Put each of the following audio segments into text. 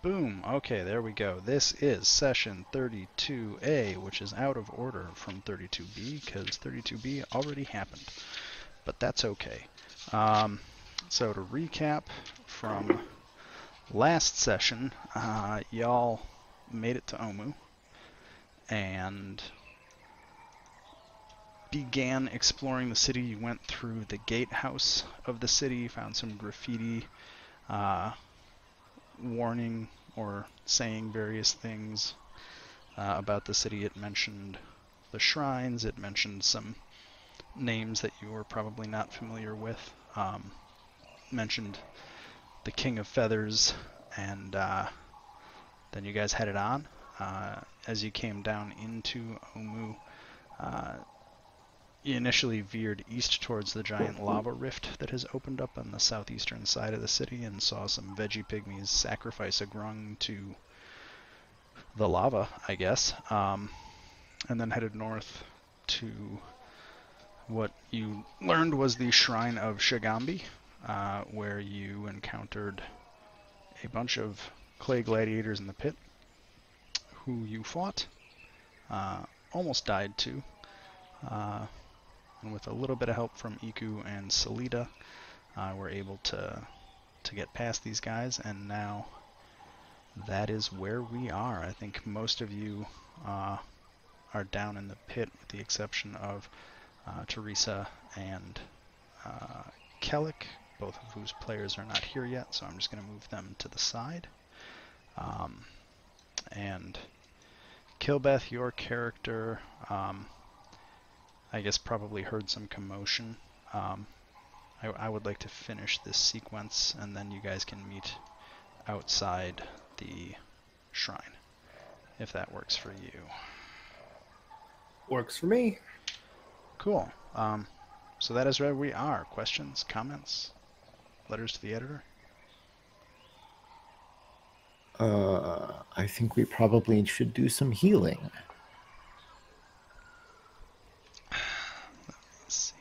Boom. Okay, there we go. This is session 32A, which is out of order from 32B because 32B already happened. But that's okay. So to recap from last session, y'all made it to Omu and began exploring the city. You went through the gatehouse of the city, found some graffiti warning or saying various things about the city. It mentioned the shrines, it mentioned some names that you were probably not familiar with, mentioned the King of Feathers, and then you guys headed on. As you came down into Omu, you initially veered east towards the giant lava rift that has opened up on the southeastern side of the city and saw some veggie pygmies sacrifice a grung to the lava, I guess, and then headed north to what you learned was the Shrine of Shagambi, where you encountered a bunch of clay gladiators in the pit who you fought, almost died to, and with a little bit of help from Iku and Salida, we're able to get past these guys, and now that is where we are. I think most of you are down in the pit, with the exception of Teresa and Kellic, both of whose players are not here yet, so I'm just going to move them to the side. And Kilbeth, your character, I guess probably heard some commotion. I would like to finish this sequence, and then you guys can meet outside the shrine, if that works for you. Works for me. Cool. So that is where we are. Questions, comments, letters to the editor? I think we probably should do some healing. Let's see.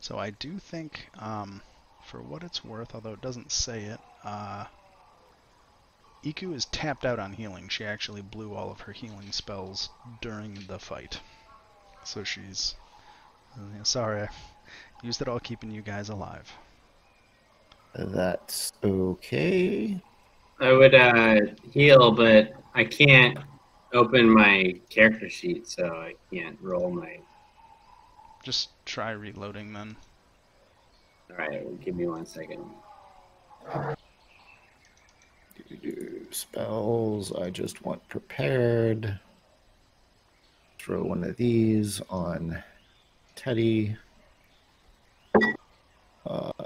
So I do think, for what it's worth, although it doesn't say it, Iku is tapped out on healing. She actually blew all of her healing spells during the fight. So she's... sorry, I used it all keeping you guys alive. That's okay. I would heal, but I can't open my character sheet, so I can't roll my... Just try reloading then. Alright, give me 1 second. Spells, I just want prepared. Throw one of these on Teddy.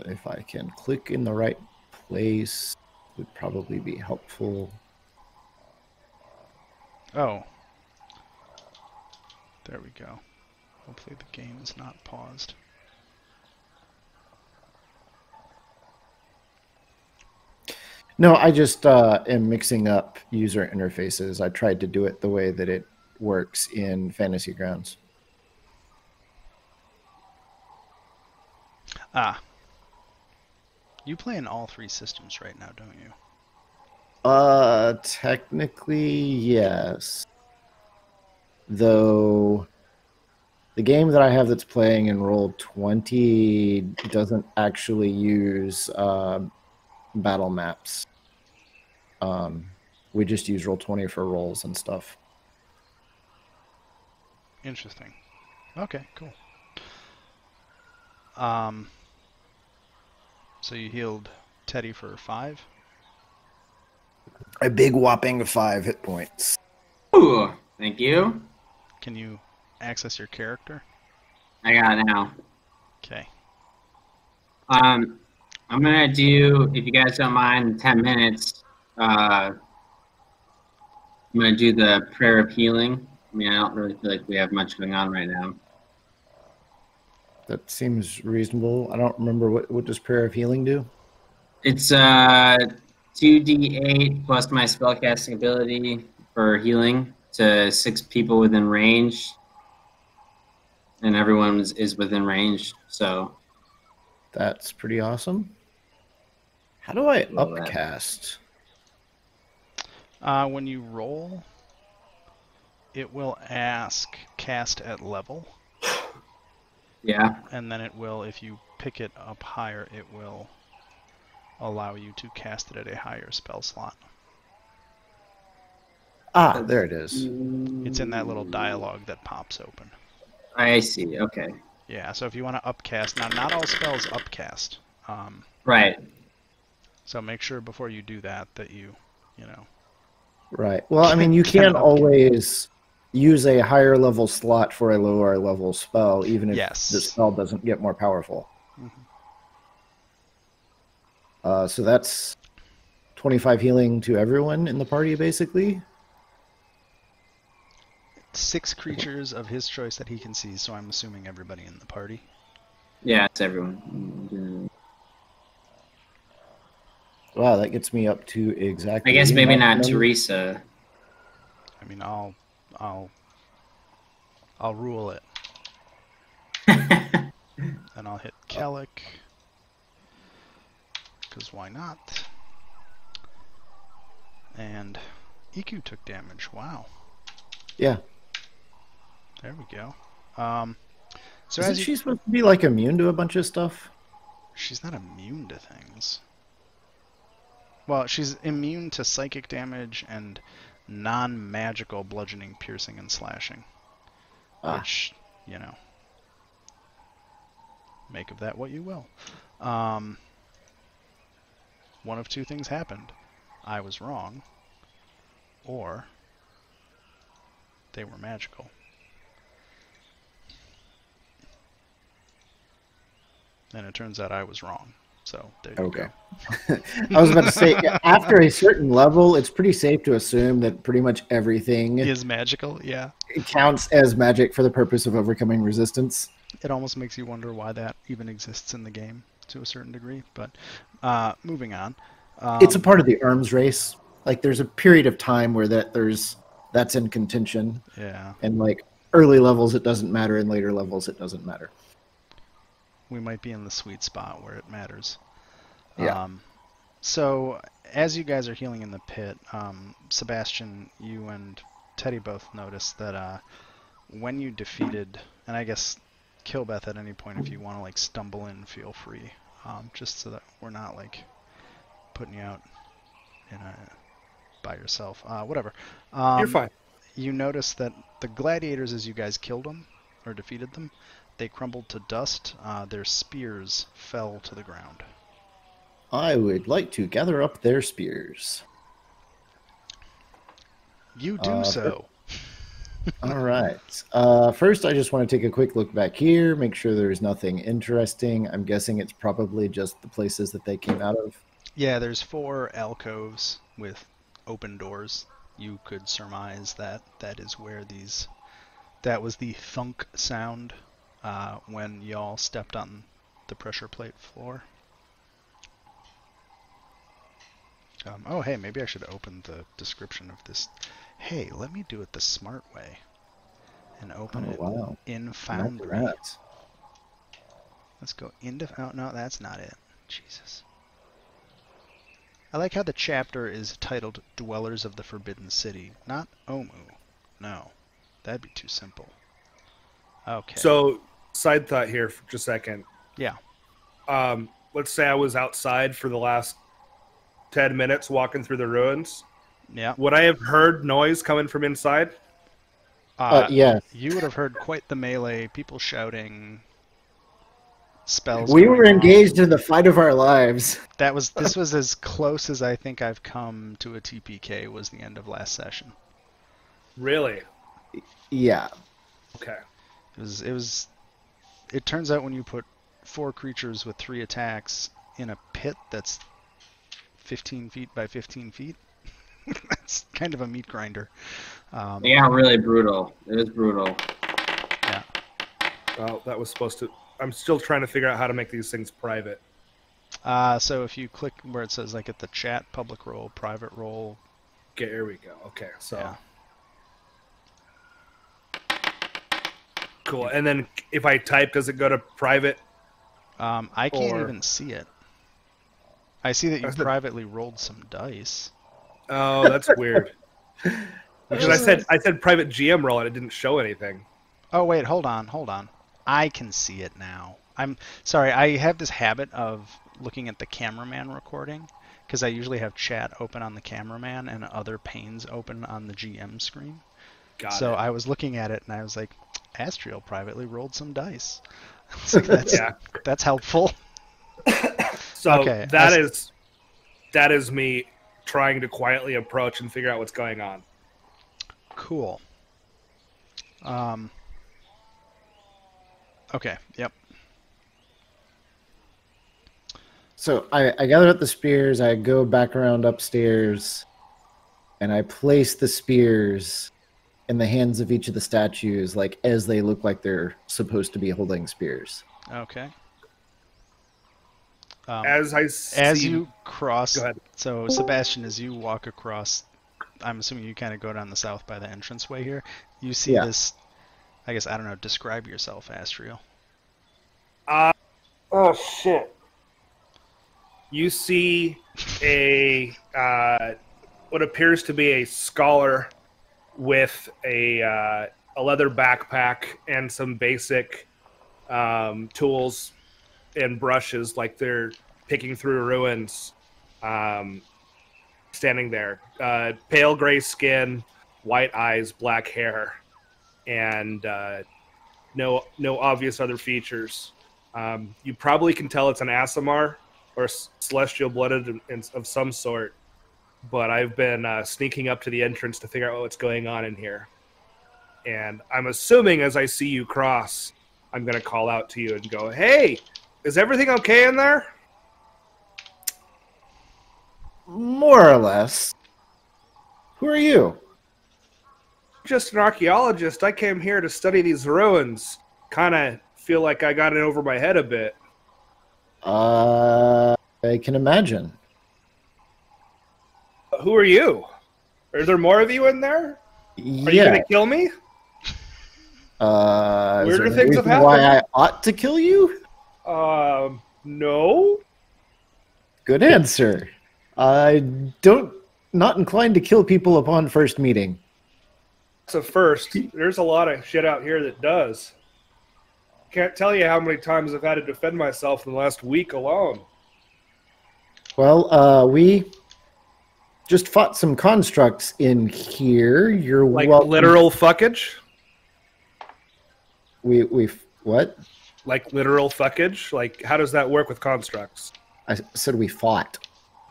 If I can click in the right place, would probably be helpful. Oh. There we go. Hopefully the game is not paused. No, I just am mixing up user interfaces. I tried to do it the way that it works in Fantasy Grounds. Ah. You play in all 3 systems right now, don't you? Technically, yes. Though the game that I have that's playing in Roll20 doesn't actually use battle maps. We just use Roll20 for rolls and stuff. Interesting. Okay, cool. So you healed Teddy for 5? A big whopping 5 hit points. Ooh, thank you. Can you access your character? I got it now. Okay. I'm gonna do, if you guys don't mind, 10 minutes. I'm gonna do the prayer of healing. I mean, I don't really feel like we have much going on right now. That seems reasonable. I don't remember what does Prayer of Healing do? It's 2d8 plus my spellcasting ability for healing to 6 people within range, and everyone is within range. So That's pretty awesome. How do I Roll that. upcast? When you roll, it will ask cast at level, Yeah. and then it will, if you pick it up higher, it will allow you to cast it at a higher spell slot. Ah, there it is. It's in that little dialogue that pops open. I see. Okay. Yeah, so if you want to upcast, now not all spells upcast. Right. So make sure before you do that you know. Right. Well, I mean, you Can can upcast. always use a higher level slot for a lower level spell, even if Yes. the spell doesn't get more powerful. Mm-hmm. So that's 25 healing to everyone in the party, basically. 6 creatures of his choice that he can see, so I'm assuming everybody in the party. Yeah, it's everyone. Wow, that gets me up to exactly. I guess maybe not maximum. Teresa. I mean, I'll rule it. And I'll hit Kellic, because why not? And EQ took damage. Wow. Yeah. There we go. So Isn't as she supposed to be like immune to a bunch of stuff? she's not immune to things. Well, she's immune to psychic damage and non-magical bludgeoning, piercing, and slashing. Which, you know, make of that what you will. One of two things happened. I was wrong, or they were magical. And it turns out I was wrong. So there you go. I was about to say, after a certain level, it's pretty safe to assume that pretty much everything Is magical, yeah. counts as magic for the purpose of overcoming resistance. It almost makes you wonder why that even exists in the game to a certain degree. But moving on. It's a part of the arms race. Like there's a period of time where that's in contention. Yeah. And like early levels it doesn't matter, and later levels it doesn't matter. We might be in the sweet spot where it matters. Yeah. So as you guys are healing in the pit, Sebastian, you and Teddy both noticed that when you defeated, and I guess Kilbeth at any point if you want to like stumble in, feel free, just so that we're not like putting you out by yourself. Whatever. You're fine. You notice that the gladiators, as you guys killed them or defeated them, they crumbled to dust. Their spears fell to the ground. I would like to gather up their spears. You do so. All right. First, I just want to take a quick look back here, make sure there's nothing interesting. I'm guessing it's probably just the places that they came out of. Yeah, there's 4 alcoves with open doors. You could surmise that is where that was the thunk sound when y'all stepped on the pressure plate floor. Oh, hey, maybe I should open the description of this. Hey, let me do it the smart way and open it in Foundry. Let's go into... Oh, no, that's not it. Jesus. I like how the chapter is titled Dwellers of the Forbidden City, not Omu. No, that'd be too simple. Okay. So, side thought here for just a second. Yeah. Let's say I was outside for the last 10 minutes walking through the ruins. Yeah. Would I have heard noise coming from inside? Yeah. You would have heard quite the melee, people shouting, spells. We were engaged in the fight of our lives. This was as close as I think I've come to a TPK. Was the end of last session. Really? Yeah. Okay. It turns out when you put 4 creatures with 3 attacks in a pit that's 15 feet by 15 feet, that's kind of a meat grinder. Yeah, really brutal. It was brutal. Yeah. Well, that was supposed to... I'm still trying to figure out how to make these things private. So if you click where it says like at the chat, public role, private role. Okay, here we go. Okay, so... Yeah. Cool. And then if I type, does it go to private? I can't Or- even see it. I see that you That's the- privately rolled some dice. Oh, that's weird. Which Because is... I said private GM roll and it didn't show anything. Oh wait, hold on. I can see it now. I'm sorry, I have this habit of looking at the cameraman recording because I usually have chat open on the cameraman and other panes open on the GM screen. Got So it. I was looking at it and I was like, Astriel privately rolled some dice. So that's helpful. So Okay, that is me trying to quietly approach and figure out what's going on. Cool. Okay, yep. So I gather up the spears, I go back around upstairs, and I place the spears in the hands of each of the statues, like as they look like they're supposed to be holding spears. Okay. As you cross, Go ahead. so Sebastian, as you walk across, I'm assuming you kind of go down the south by the entranceway here. You see this, I guess, I don't know, describe yourself, Astriel. Oh shit! You see a what appears to be a scholar with a leather backpack and some basic tools and brushes, like they're picking through ruins. Standing there, pale gray skin, white eyes, black hair, and no obvious other features. You probably can tell it's an Aasimar or celestial blooded of some sort, but I've been sneaking up to the entrance to figure out what's going on in here. And I'm assuming as I see you cross, I'm going to call out to you and go, "Hey, is everything okay in there?" More or less. Who are you? Just an archaeologist. I came here to study these ruins. Kind of feel like I got it over my head a bit. I can imagine. Who are you? Are there more of you in there? Are you going to kill me? Is Weirder there a things have reason why I happened. ought to kill you? No. Good answer. Not inclined to kill people upon first meeting. That's a first. There's a lot of shit out here that does. Can't tell you how many times I've had to defend myself in the last week alone. Well, we just fought some constructs in here. You're Like welcome. literal fuckage? We what? Like literal fuckage? Like, how does that work with constructs? I said we fought.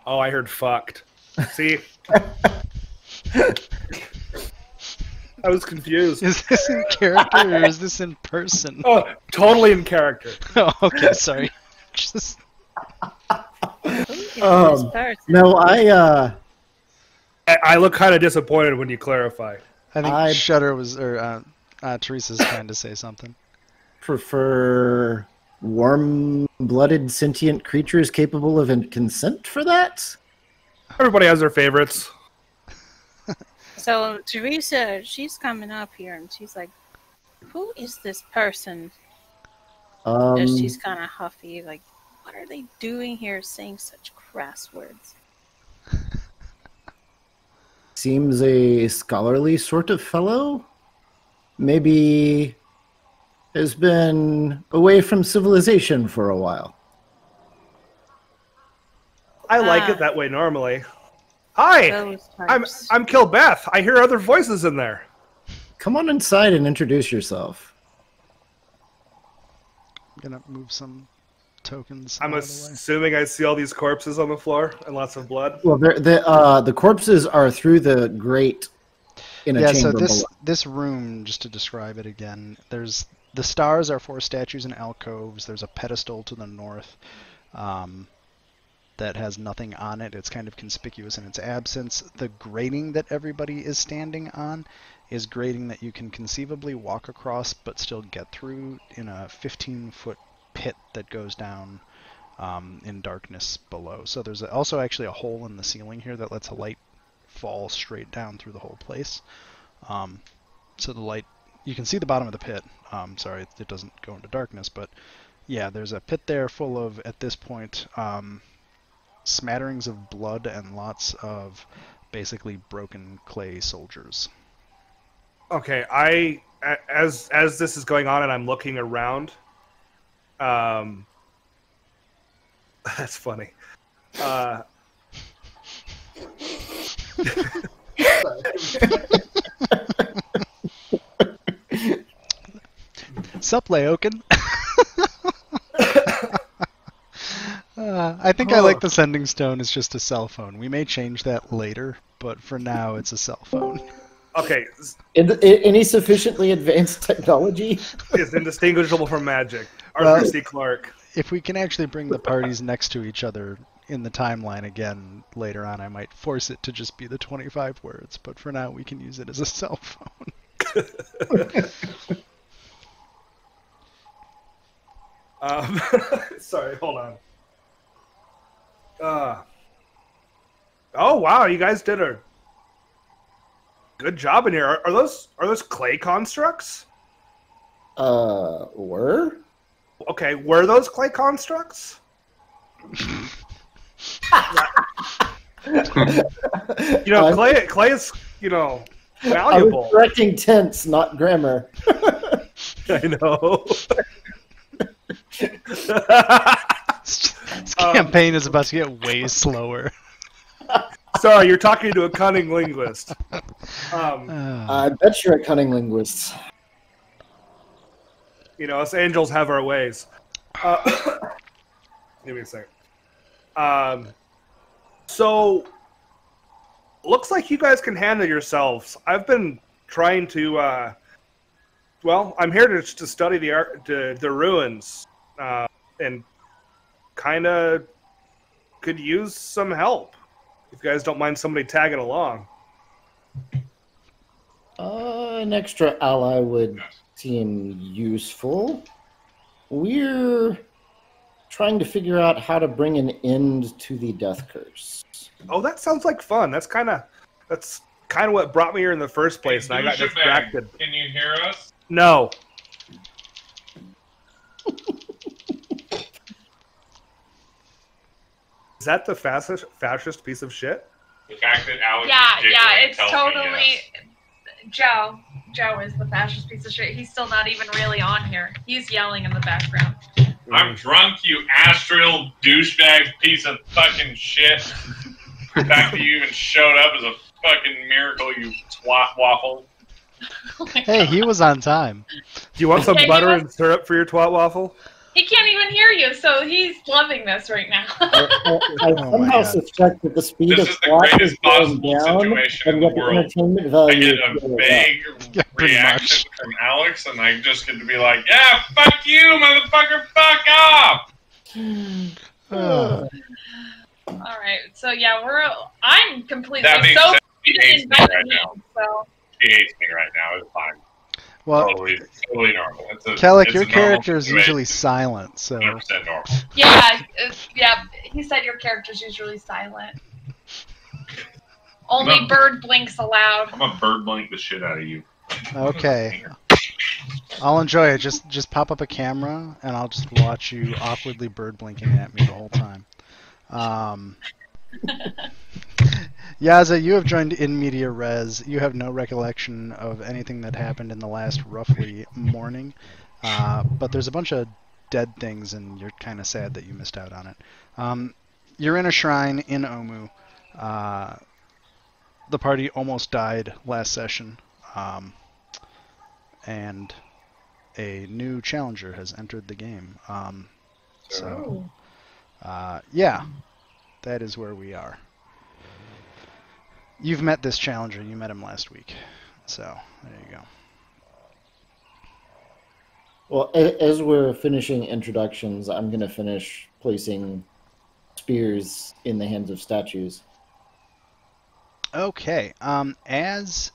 Oh, I heard fucked. See? I was confused. Is this in character or is this in person? Oh, totally in character. Oh, okay, sorry. Just... No, I look kind of disappointed when you clarify. I think I- Shutter was, or Teresa's trying to say something. prefer warm-blooded sentient creatures capable of consent for that. Everybody has their favorites. So Teresa, she's coming up here and she's like, "Who is this person?" And she's kind of huffy, like, "What are they doing here, saying such crass words?" Seems a scholarly sort of fellow. Maybe has been away from civilization for a while. I like it that way normally. Hi, Those I'm types. Kilbeth. I hear other voices in there. Come on inside and introduce yourself. I'm gonna move some tokens I'm out of the way. assuming I see all these corpses on the floor and lots of blood. Well, the corpses are through the grate in a Yeah, so chamber below. this room, just to describe it again, there's the stars are 4 statues and alcoves. There's a pedestal to the north that has nothing on it. It's kind of conspicuous in its absence. The grating that everybody is standing on is grating that you can conceivably walk across but still get through in a 15-foot pit that goes down in darkness below. So there's also actually a hole in the ceiling here that lets a light fall straight down through the whole place. So the light, you can see the bottom of the pit. Sorry, it doesn't go into darkness, but Yeah, there's a pit there full of, at this point, smatterings of blood and lots of basically broken clay soldiers. Okay, as this is going on and I'm looking around, that's funny. Sup, Laoken? I think I like the sending stone as just a cell phone. We may change that later, but for now it's a cell phone. Okay. Any sufficiently advanced technology is indistinguishable from magic. Arthur C. Clarke. If we can actually bring the parties next to each other in the timeline again later on, I might force it to just be the 25 words, but for now we can use it as a cell phone. Sorry, hold on. Oh wow, you guys did a good job in here. Are those clay constructs? Were? Okay, were those clay constructs? Clay is, malleable. I was correcting tense, not grammar. I know. This campaign is about to get way slower. Sorry, you're talking to a cunning linguist. I bet you're a cunning linguist. Us angels have our ways. Give me a second. So, looks like you guys can handle yourselves. I've been trying to, I'm here to study the ruins, and kind of could use some help. If you guys don't mind somebody tagging along. An extra ally would seem useful. We're trying to figure out how to bring an end to the death curse. Oh, that sounds like fun. That's kind of what brought me here in the first place, and I got distracted. Can you hear us? No. Is that the fascist piece of shit? The fact that Alex it's totally Joe. Joe is the fascist piece of shit. He's still not even really on here. He's yelling in the background. I'm drunk, you astral douchebag piece of fucking shit. The fact that you even showed up is a fucking miracle, you twat waffle. Hey, he was on time. Do you want some butter and syrup for your twat waffle? He can't even hear you, so he's loving this right now. I somehow suspect that the speed of thought is going down, and that the entertainment value I get a vague reaction from Alex, and I just get to be like, "Yeah, fuck you, motherfucker, fuck off." All right, so yeah, I'm completely that being so. Said, she hates me right now. So. She hates me right now. It's fine. Well, totally normal. Kellic, your character is usually silent, so. 100% normal. Yeah. He said your character's usually silent. Only bird blinks aloud. I'm gonna bird blink the shit out of you. Okay. I'll enjoy it. Just pop up a camera, and I'll just watch you awkwardly bird blinking at me the whole time. Yaza, you have joined in media res. You have no recollection of anything that happened in the last roughly morning, but there's a bunch of dead things, and you're kind of sad that you missed out on it. You're in a shrine in Omu. The party almost died last session, and a new challenger has entered the game. Yeah, that is where we are. You've met this challenger. You met him last week. So, there you go. Well, as we're finishing introductions, I'm going to finish placing spears in the hands of statues. Okay. As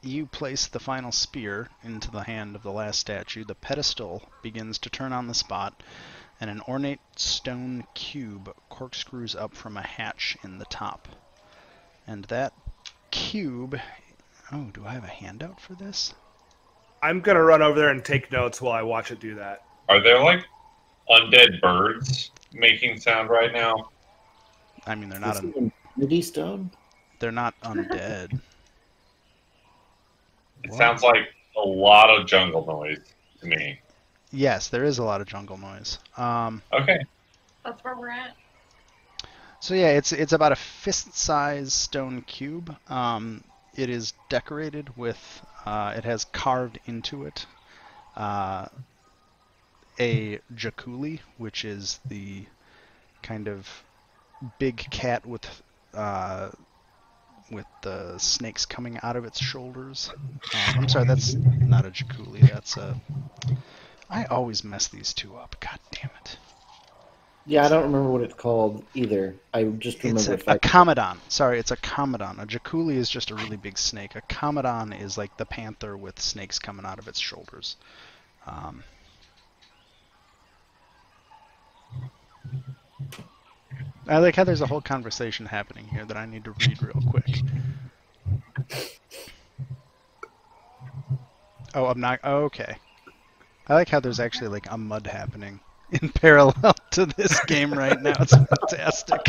you place the final spear into the hand of the last statue, the pedestal begins to turn on the spot, and an ornate stone cube corkscrews up from a hatch in the top. And that cube... Oh, do I have a handout for this? I'm going to run over there and take notes while I watch it do that. Are there, like, undead birds making sound right now? I mean, they're not Infinity Stone? they're not undead. It What? sounds like a lot of jungle noise to me. Yes, there is a lot of jungle noise. Okay. That's where we're at. So yeah, it's about a fist-sized stone cube. It is decorated with, it has carved into it a jaculi, which is the kind of big cat with the snakes coming out of its shoulders. I'm sorry, that's not a jaculi. That's a. I always mess these two up. God damn it. Yeah, I don't remember what it's called either. I just remember It's a commodon. Sorry, it's a commodon. A jaculi is just a really big snake. A commodon is like the panther with snakes coming out of its shoulders. I like how there's a whole conversation happening here that I need to read real quick. Oh, I'm not. Oh, okay. I like how there's actually like a mud happening in parallel to this game right now. It's fantastic.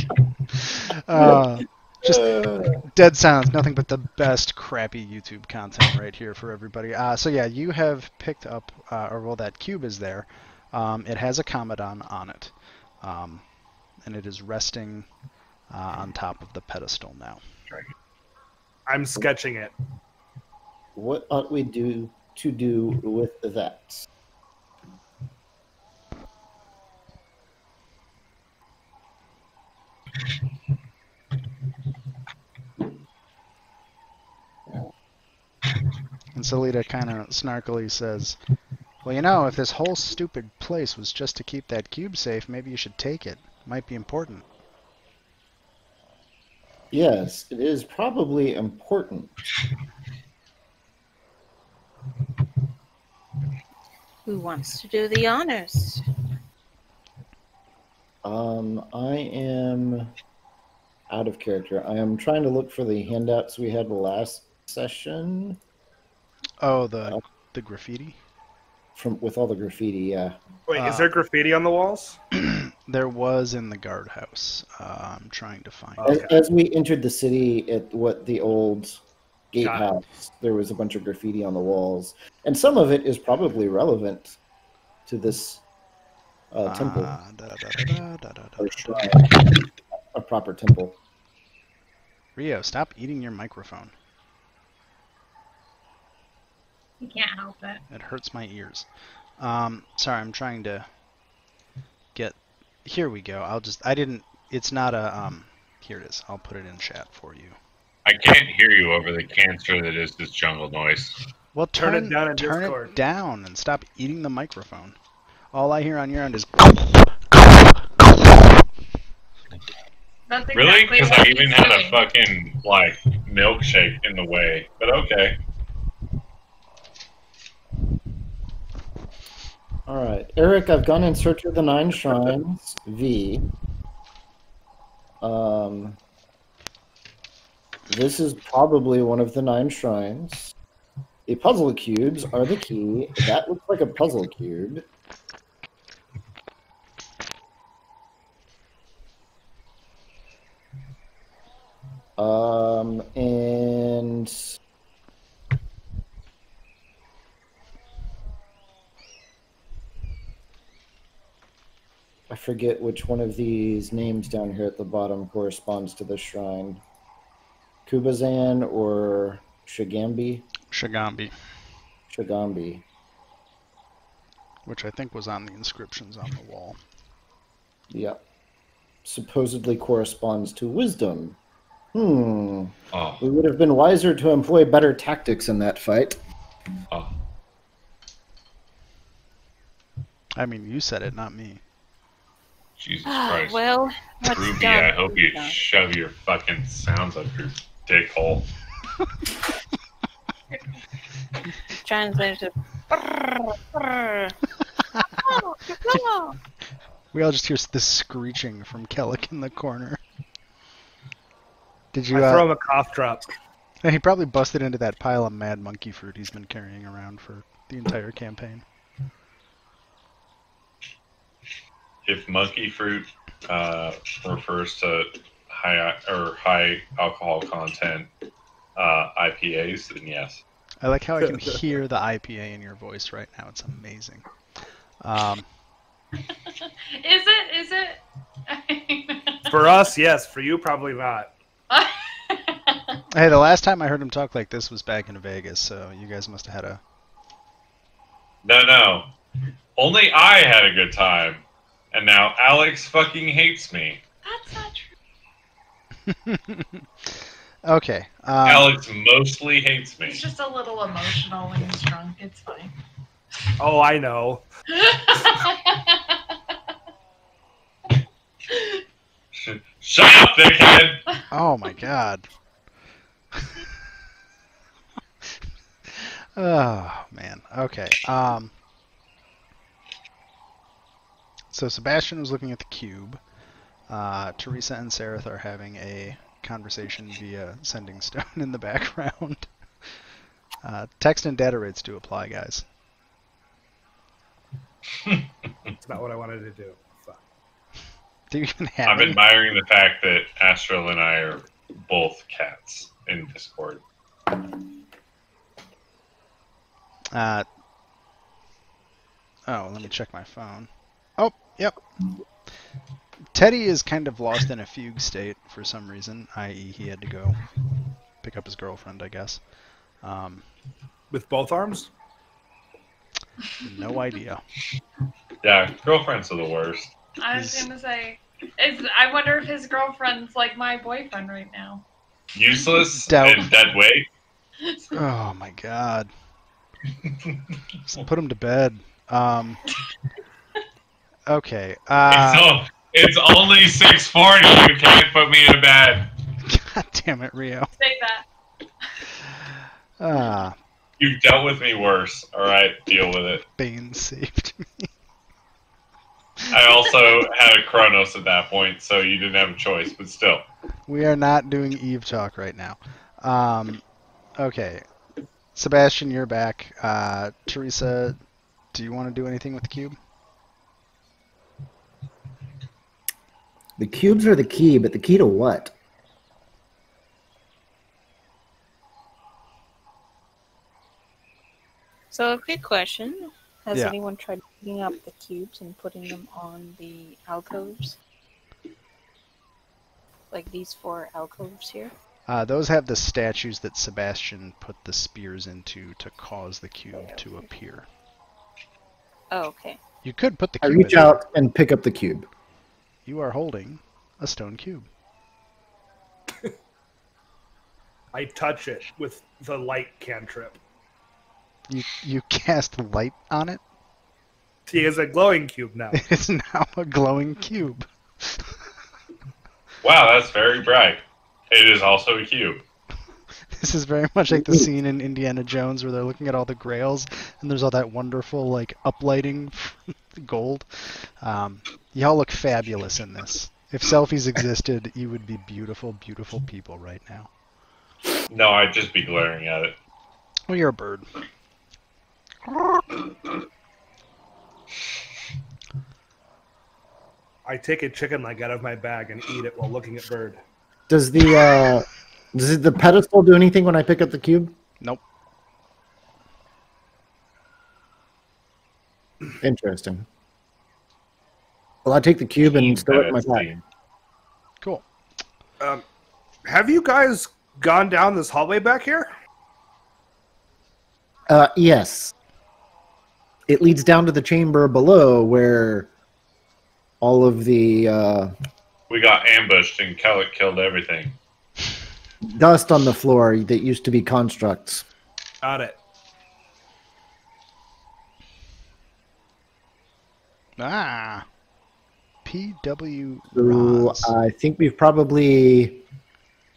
Just dead silence. Nothing but the best crappy YouTube content right here for everybody. So yeah, you have picked up, or well, that cube is there. It has a commodon on it. And it is resting on top of the pedestal now. I'm sketching it. What ought we do with that? And Salita kind of snarkily says, well, you know, if this whole stupid place was just to keep that cube safe, maybe you should take it. Might be important. Yes, it is probably important. Who wants to do the honors? I am out of character. I am trying to look for the handouts we had last session. Oh, the graffiti? With all the graffiti, yeah. Wait, is there graffiti on the walls? There was in the guardhouse. I'm trying to find it. As we entered the city at the old gatehouse, there was a bunch of graffiti on the walls. And some of it is probably relevant to this temple. Or shrine. A proper temple. Rio, stop eating your microphone. You can't help it. It hurts my ears. Sorry, I'm trying to get... Here we go. It's not a... Here it is. I'll put it in chat for you. I can't hear you over the cancer that is this jungle noise. Well, Turn it down in turn Discord. it down and stop eating the microphone. All I hear on your end is... That's exactly Really? Because what I he's even had doing. a fucking, milkshake in the way. But okay. All right, Eric, I've gone in search of the 9 shrines. V. This is probably one of the 9 shrines. The puzzle cubes are the key. That looks like a puzzle cube. And I forget which one of these names down here at the bottom corresponds to the shrine. Kubazan or Shagambi? Shagambi. Shagambi. Which I think was on the inscriptions on the wall. Yep. Supposedly corresponds to wisdom. Oh. We would have been wiser to employ better tactics in that fight. Oh. I mean, you said it, not me. Jesus Christ. Well, what's Ruby, done, I hope you done. shove your fucking sounds up your dick hole. Translated to... We all just hear this screeching from Kellic in the corner. Did you? I throw him a cough drop. He probably busted into that pile of mad monkey fruit he's been carrying around for the entire campaign. if monkey fruit refers to high alcohol content IPAs, then yes. I like how I can hear the IPA in your voice right now. It's amazing. Is it? For us, yes. For you, probably not. Hey, the last time I heard him talk like this was back in Vegas, so you guys must have had a... No. Only I had a good time. And now Alex fucking hates me. That's not true. Okay. Alex mostly hates me. He's just a little emotional when he's drunk. It's fine. Oh, I know. Shut up, dickhead! Oh my god. Oh man. Okay. So Sebastian was looking at the cube. Teresa and Sareth are having a conversation via sending stone in the background. Text and data rates do apply, guys. That's not what I wanted to do. Fuck. Do you even have I'm any? admiring the fact that Astral and I are both cats in Discord. Oh, let me check my phone. Oh, yep. Teddy is kind of lost in a fugue state for some reason, i.e. he had to go pick up his girlfriend, I guess. With both arms? No idea. Yeah, girlfriends are the worst. I was gonna say, I wonder if his girlfriend's like my boyfriend right now. Useless Doubt. and dead weight. Oh my god. Just put him to bed. Okay. It's only 6:40. You can't put me to bed. God damn it, Rio. Say that. You've dealt with me worse. All right, deal with it. Bane saved me. I also had a Chronos at that point, so you didn't have a choice. But still, We are not doing Eve talk right now. Okay. Sebastian, you're back. Teresa, do you want to do anything with the cube? The cubes are the key, but the key to what? So, a quick question. Has Yeah. anyone tried picking up the cubes and putting them on the alcoves? Like these 4 alcoves here? Those have the statues that Sebastian put the spears into to cause the cube to appear. Oh, okay. You could put the I cube reach in. out and pick up the cube. You are holding a stone cube. I touch it with the light cantrip. You cast light on it? He is a glowing cube now. It is now a glowing cube. wow, that's very bright. It is also a cube. This is very much like the scene in Indiana Jones where they're looking at all the grails and there's all that wonderful like uplighting from the gold. Y'all look fabulous in this. If selfies existed, you would be beautiful, beautiful people right now. No, I'd just be glaring at it. Well, you're a bird. I take a chicken leg out of my bag and eat it while looking at Bird. Does the pedestal do anything when I pick up the cube? Nope. Interesting. Well, I take the cube and stow it in my bag. Cool. Have you guys gone down this hallway back here? Yes. It leads down to the chamber below where all of the We got ambushed and Kellic killed everything. dust on the floor that used to be constructs. Got it. Ah. PW So rods. I think we've probably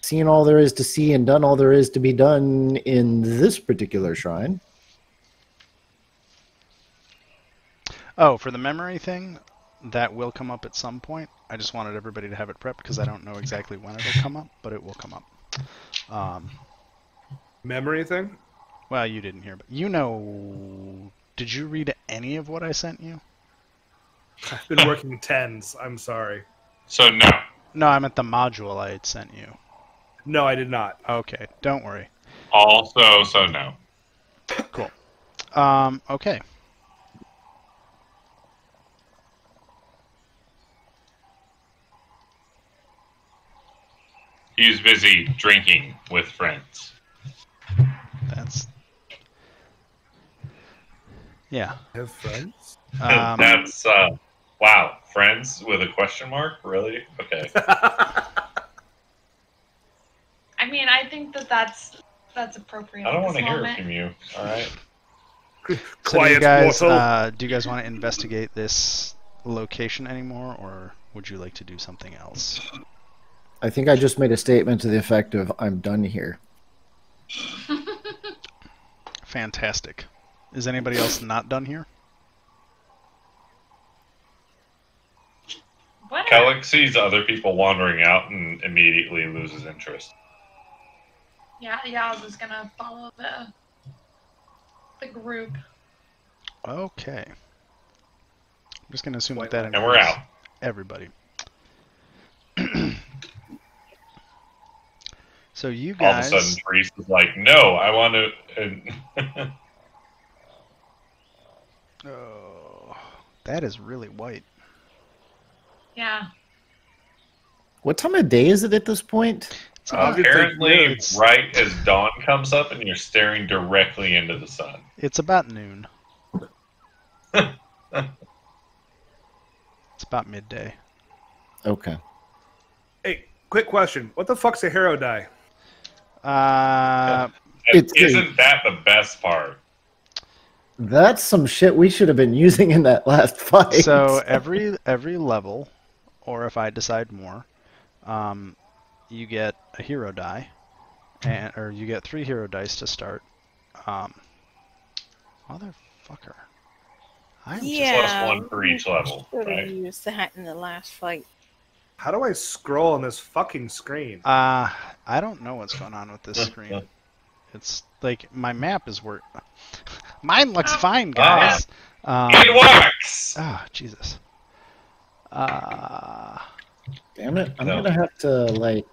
seen all there is to see and done all there is to be done in this particular shrine. Oh, for the memory thing, that will come up at some point. I just wanted everybody to have it prepped because I don't know exactly when it'll come up, but it will come up. Memory thing? Well, you didn't hear, but you know... Did you read any of what I sent you? I've been working tens. I'm sorry. So no. No, I meant the module I had sent you. No, I did not. Okay, don't worry. Also, so no. Cool. Okay. He's busy drinking with friends. That's... Yeah. Have friends? That's, wow. Friends with a question mark? Really? Okay. I mean, I think that's appropriate. I don't at want this to hear it moment. from you. All right. So Quiet, do you guys want to investigate this location anymore, or would you like to do something else? I think I just made a statement to the effect of "I'm done here." Fantastic. Is anybody else not done here? What? Kellic sees other people wandering out and immediately loses interest. Yeah, I was gonna follow the group. Okay. I'm just going to assume that And we're includes out. everybody. So you All of a guys... sudden, Therese is like, no, I want to... Oh, that is really white. Yeah. What time of day is it at this point? Apparently, right as dawn comes up and you're staring directly into the sun. It's about noon. It's about midday. Okay. Hey, quick question. What the fuck's a hero die? Isn't that the best part? That's some shit we should have been using in that last fight. So every level, or if I decide more, you get a hero die, or you get 3 hero dice to start. Motherfucker. Plus 1 for each level, Should have right? used that in the last fight. How do I scroll on this fucking screen? I don't know what's going on with this screen. It's like my map is work. Mine looks fine, guys. It works. Ah, Jesus. Damn it! I'm gonna have to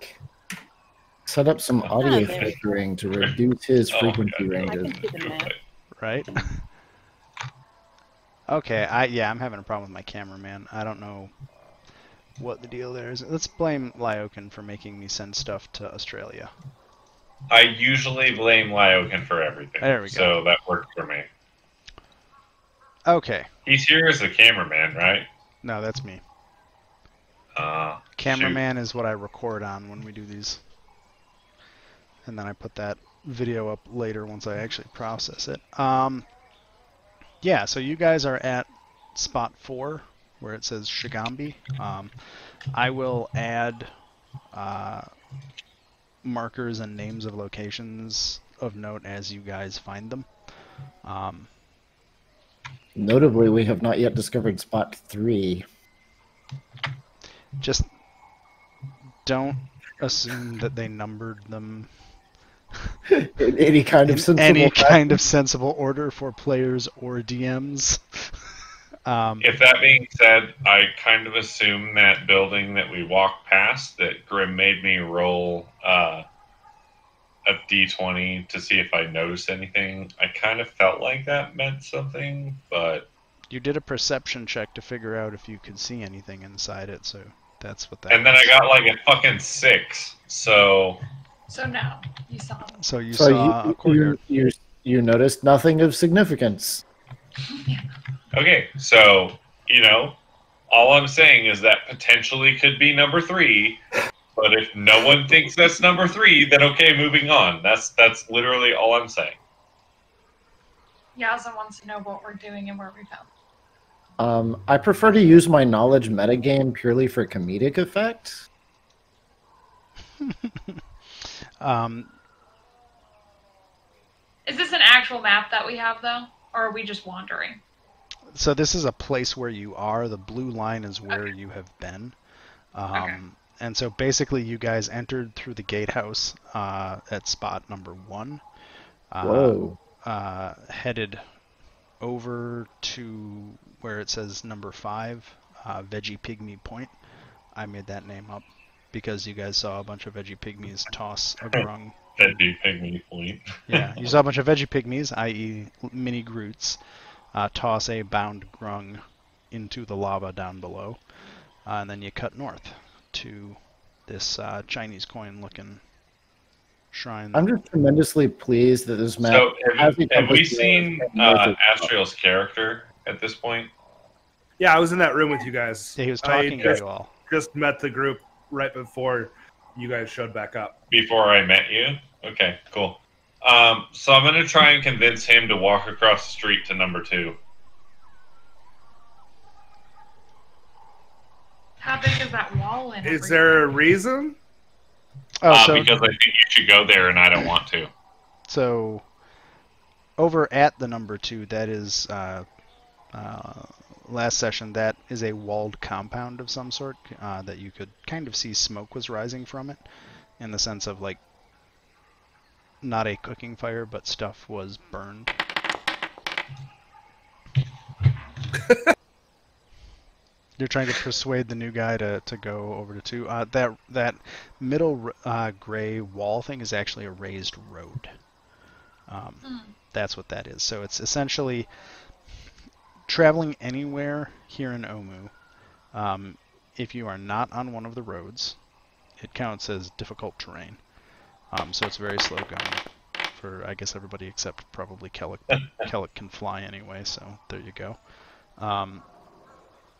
set up some audio filtering to reduce his frequency ranges. Right? Okay, I'm having a problem with my cameraman. I don't know what the deal there is. Let's blame Lyokin for making me send stuff to Australia. I usually blame Lyokin for everything. There we go. So that worked for me. Okay. He's here as the cameraman, right? No, that's me. Cameraman is what I record on when we do these. And then I put that video up later once I actually process it. Yeah, so you guys are at spot 4 where it says Shigambi. I will add markers and names of locations of note as you guys find them. Notably, we have not yet discovered spot 3. Just don't assume that they numbered them in any kind of sensible order for players or DMs. If that being said, I kind of assume that building that we walked past, that Grim made me roll a d20 to see if I noticed anything. I kind of felt like that meant something, but... You did a perception check to figure out if you could see anything inside it, so that's what that And then I got like a fucking 6, so... So no, you saw them. So you saw a courtyard. You noticed nothing of significance. Okay, so, all I'm saying is that potentially could be number 3, but if no one thinks that's number 3, then okay, moving on. That's literally all I'm saying. Yaza wants to know what we're doing and where we found. I prefer to use my knowledge metagame purely for comedic effect. Is this an actual map that we have, though? Or are we just wandering? So this is a place where you are. The blue line is where you have been. And so basically you guys entered through the gatehouse at spot number 1. Whoa. Headed over to where it says number 5 Veggie Pygmy Point. I made that name up because you guys saw a bunch of Veggie Pygmies toss a grung. Veggie Pygmy Point. Yeah, you saw a bunch of Veggie Pygmies, i.e. mini Groots, toss a bound grung into the lava down below, and then you cut north to this Chinese coin-looking shrine. I'm just tremendously pleased that this map. So have we seen Astriel's character at this point? Yeah, I was in that room with you guys. Yeah, he was talking to you all. Just met the group right before you guys showed back up. Before I met you? Okay, cool. So I'm going to try and convince him to walk across the street to number 2. How big is that wall in? Is there a reason? Because I think you should go there and I don't want to. So, over at the number 2, that is, last session, that is a walled compound of some sort that you could kind of see smoke was rising from it, in the sense of, like, not a cooking fire, but stuff was burned. You're trying to persuade the new guy to go over to 2. That middle gray wall thing is actually a raised road. That's what that is. So it's essentially traveling anywhere here in Omu. If you are not on one of the roads, it counts as difficult terrain. So it's very slow going for, I guess, everybody except probably Kellic. Kellic can fly anyway, so there you go.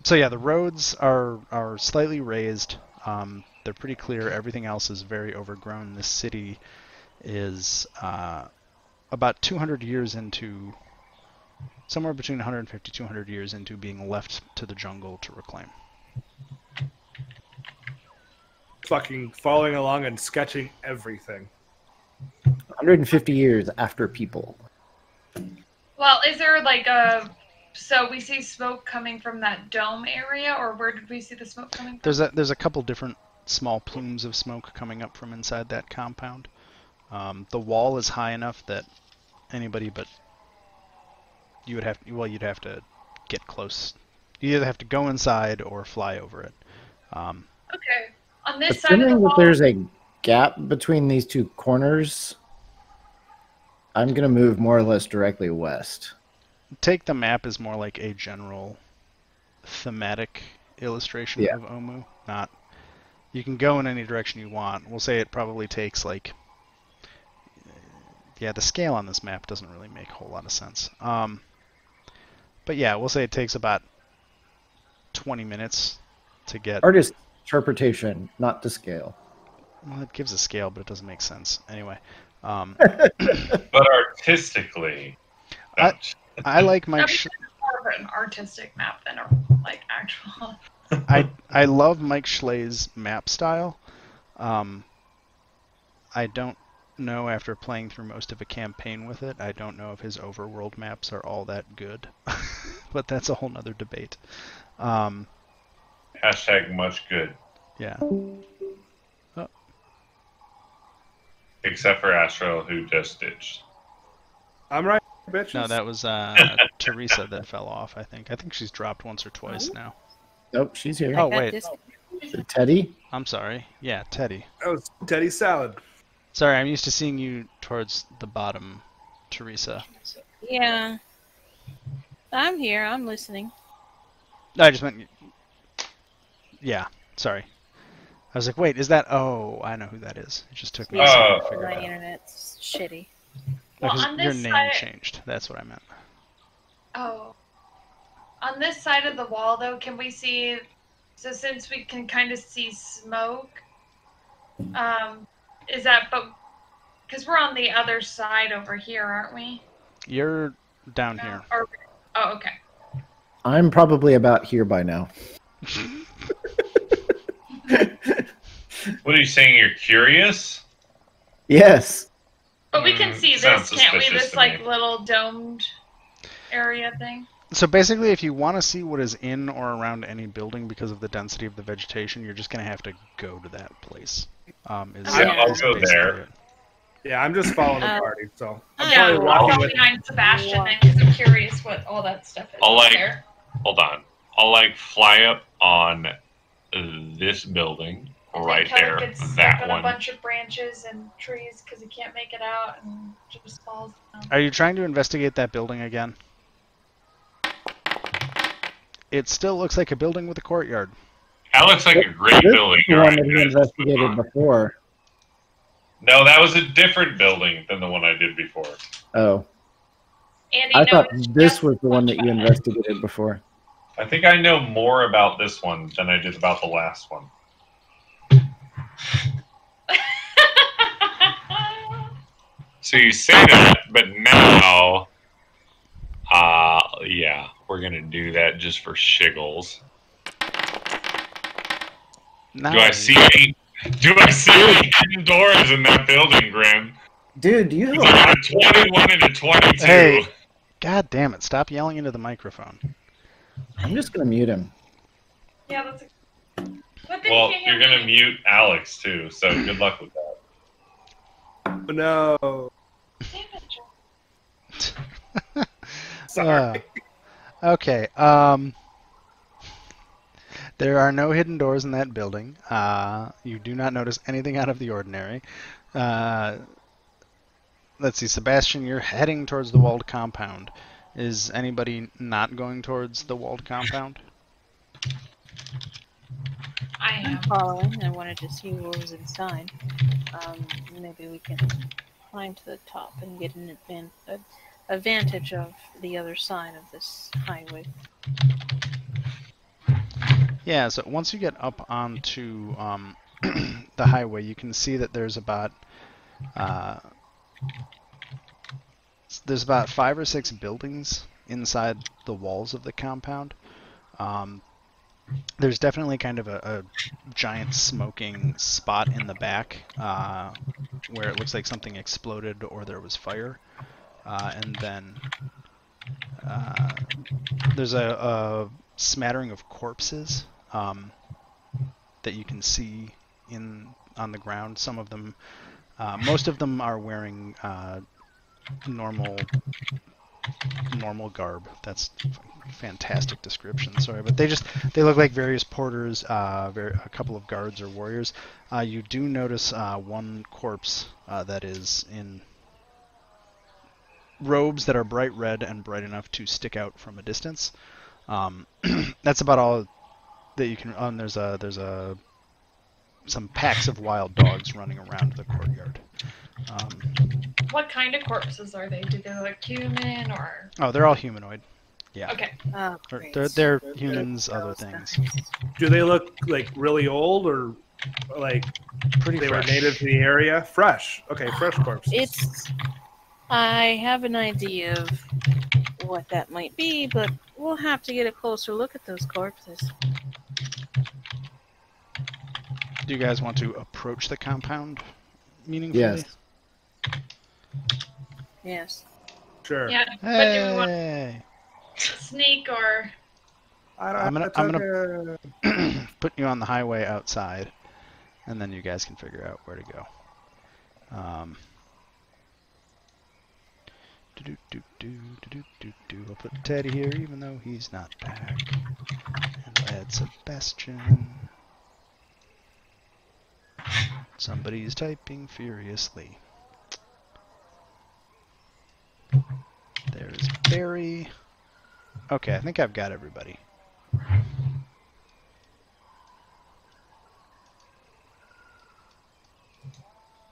So yeah, the roads are slightly raised. They're pretty clear. Everything else is very overgrown. This city is about 200 years into, somewhere between 150 200 years into being left to the jungle to reclaim. Fucking following along and sketching everything. 150 years after people. Well, is there like a... So we see smoke coming from that dome area, or where did we see the smoke coming from? There's a couple different small plumes of smoke coming up from inside that compound. The wall is high enough that anybody but you would have, well, you'd have to get close. You either have to go inside or fly over it. Okay. On this side of the Assuming wall, that there's a gap between these two corners, I'm going to move more or less directly west. Take the map as more like a general thematic illustration of Omu. Not, you can go in any direction you want. We'll say it probably takes like, yeah, the scale on this map doesn't really make a whole lot of sense. But yeah, we'll say it takes about 20 minutes to get... Artist interpretation, not to scale. Well, it gives a scale, but it doesn't make sense. Anyway. But artistically... I like Mike... That's more of an artistic map than a like actual... I love Mike Schle's map style. I don't know, after playing through most of a campaign with it, I don't know if his overworld maps are all that good. But that's a whole nother debate. Hashtag much good. Yeah. Oh. Except for Astro, who just ditched. I'm right, bitches. No, that was Teresa that fell off, I think. I think she's dropped once or twice now. Nope, she's here. Oh, wait. Teddy? I'm sorry. Yeah, Teddy. That was Teddy Salad. Sorry, I'm used to seeing you towards the bottom, Teresa. Yeah. I'm here. I'm listening. No, I just meant... Yeah, sorry. I was like, wait, is that... Oh, I know who that is. It just took me a second to figure My it out. internet's shitty. Well, Because on your this name side... changed. That's what I meant. Oh. On this side of the wall, though, can we see... So since we can kind of see smoke, is that... But because we're on the other side over here, aren't we? You're down here. Or, oh, okay. I'm probably about here by now. What are you saying? You're curious? Yes. But we can see Sounds this, can't we? suspicious This, to like, me. little domed area thing? So basically, if you want to see what is in or around any building because of the density of the vegetation, you're just going to have to go to that place. I'll go there. It. Yeah, I'm just following the party, so I'm Yeah, probably I'll walking go with. behind Sebastian then, because I'm curious what all that stuff is I'll, like, there. Hold on. I'll, like, fly up on this building right there. Kevin gets That stuck on one. a bunch of branches and trees because he can't make it out and just falls down. Are you trying to investigate that building again? It still looks like a building with a courtyard. That looks like a great This building. is the All one right, that we guys, let's move investigated on. before. No, that was a different building than the one I did before. Oh, Andy I thought knows this just was the one that you much about it. investigated before. I think I know more about this one than I did about the last one. So you say that, but now, yeah, we're gonna do that just for shiggles. Now, Do I see any hidden doors in that building, Grim? Dude, do you It's have like a 21 and a 22. Hey. God damn it! Stop yelling into the microphone. I'm just gonna mute him. Yeah, that's. But then Well, you can't you're hear gonna me. mute Alex too, so good luck with that. No. Damn it, Joe. Sorry. Okay. There are no hidden doors in that building. You do not notice anything out of the ordinary. Let's see, Sebastian, you're heading towards the walled compound. Is anybody not going towards the walled compound? I I'm am. following. I wanted to see what was inside. Maybe we can climb to the top and get an advantage of the other side of this highway. Yeah, so once you get up onto the highway, you can see that there's about 5 or 6 buildings inside the walls of the compound. There's definitely kind of a giant smoking spot in the back where it looks like something exploded or there was fire. And then there's a smattering of corpses that you can see on the ground. Some of them, most of them are wearing normal garb. That's a fantastic description. Sorry, but they look like various porters, a couple of guards or warriors. You do notice one corpse that is in robes that are bright red and bright enough to stick out from a distance. That's about all that you can. There's some packs of wild dogs running around the courtyard. What kind of corpses are they? Do they look human or? Oh, they're all humanoid. Yeah. Okay. Oh, Or great. they're humans, other things. Do they look like really old or like Pretty they fresh. were native to the area? Fresh. Okay, fresh corpses. I have an idea of what that might be, but we'll have to get a closer look at those corpses. Do you guys want to approach the compound meaningfully? Yes. Yes. Sure. Yeah. But do we want Hey! to sneak or? I'm gonna put you on the highway outside, and then you guys can figure out where to go. I'll put Teddy here, even though he's not back. And I'll add Sebastian. Somebody's typing furiously. There's Barry. Okay, I think I've got everybody.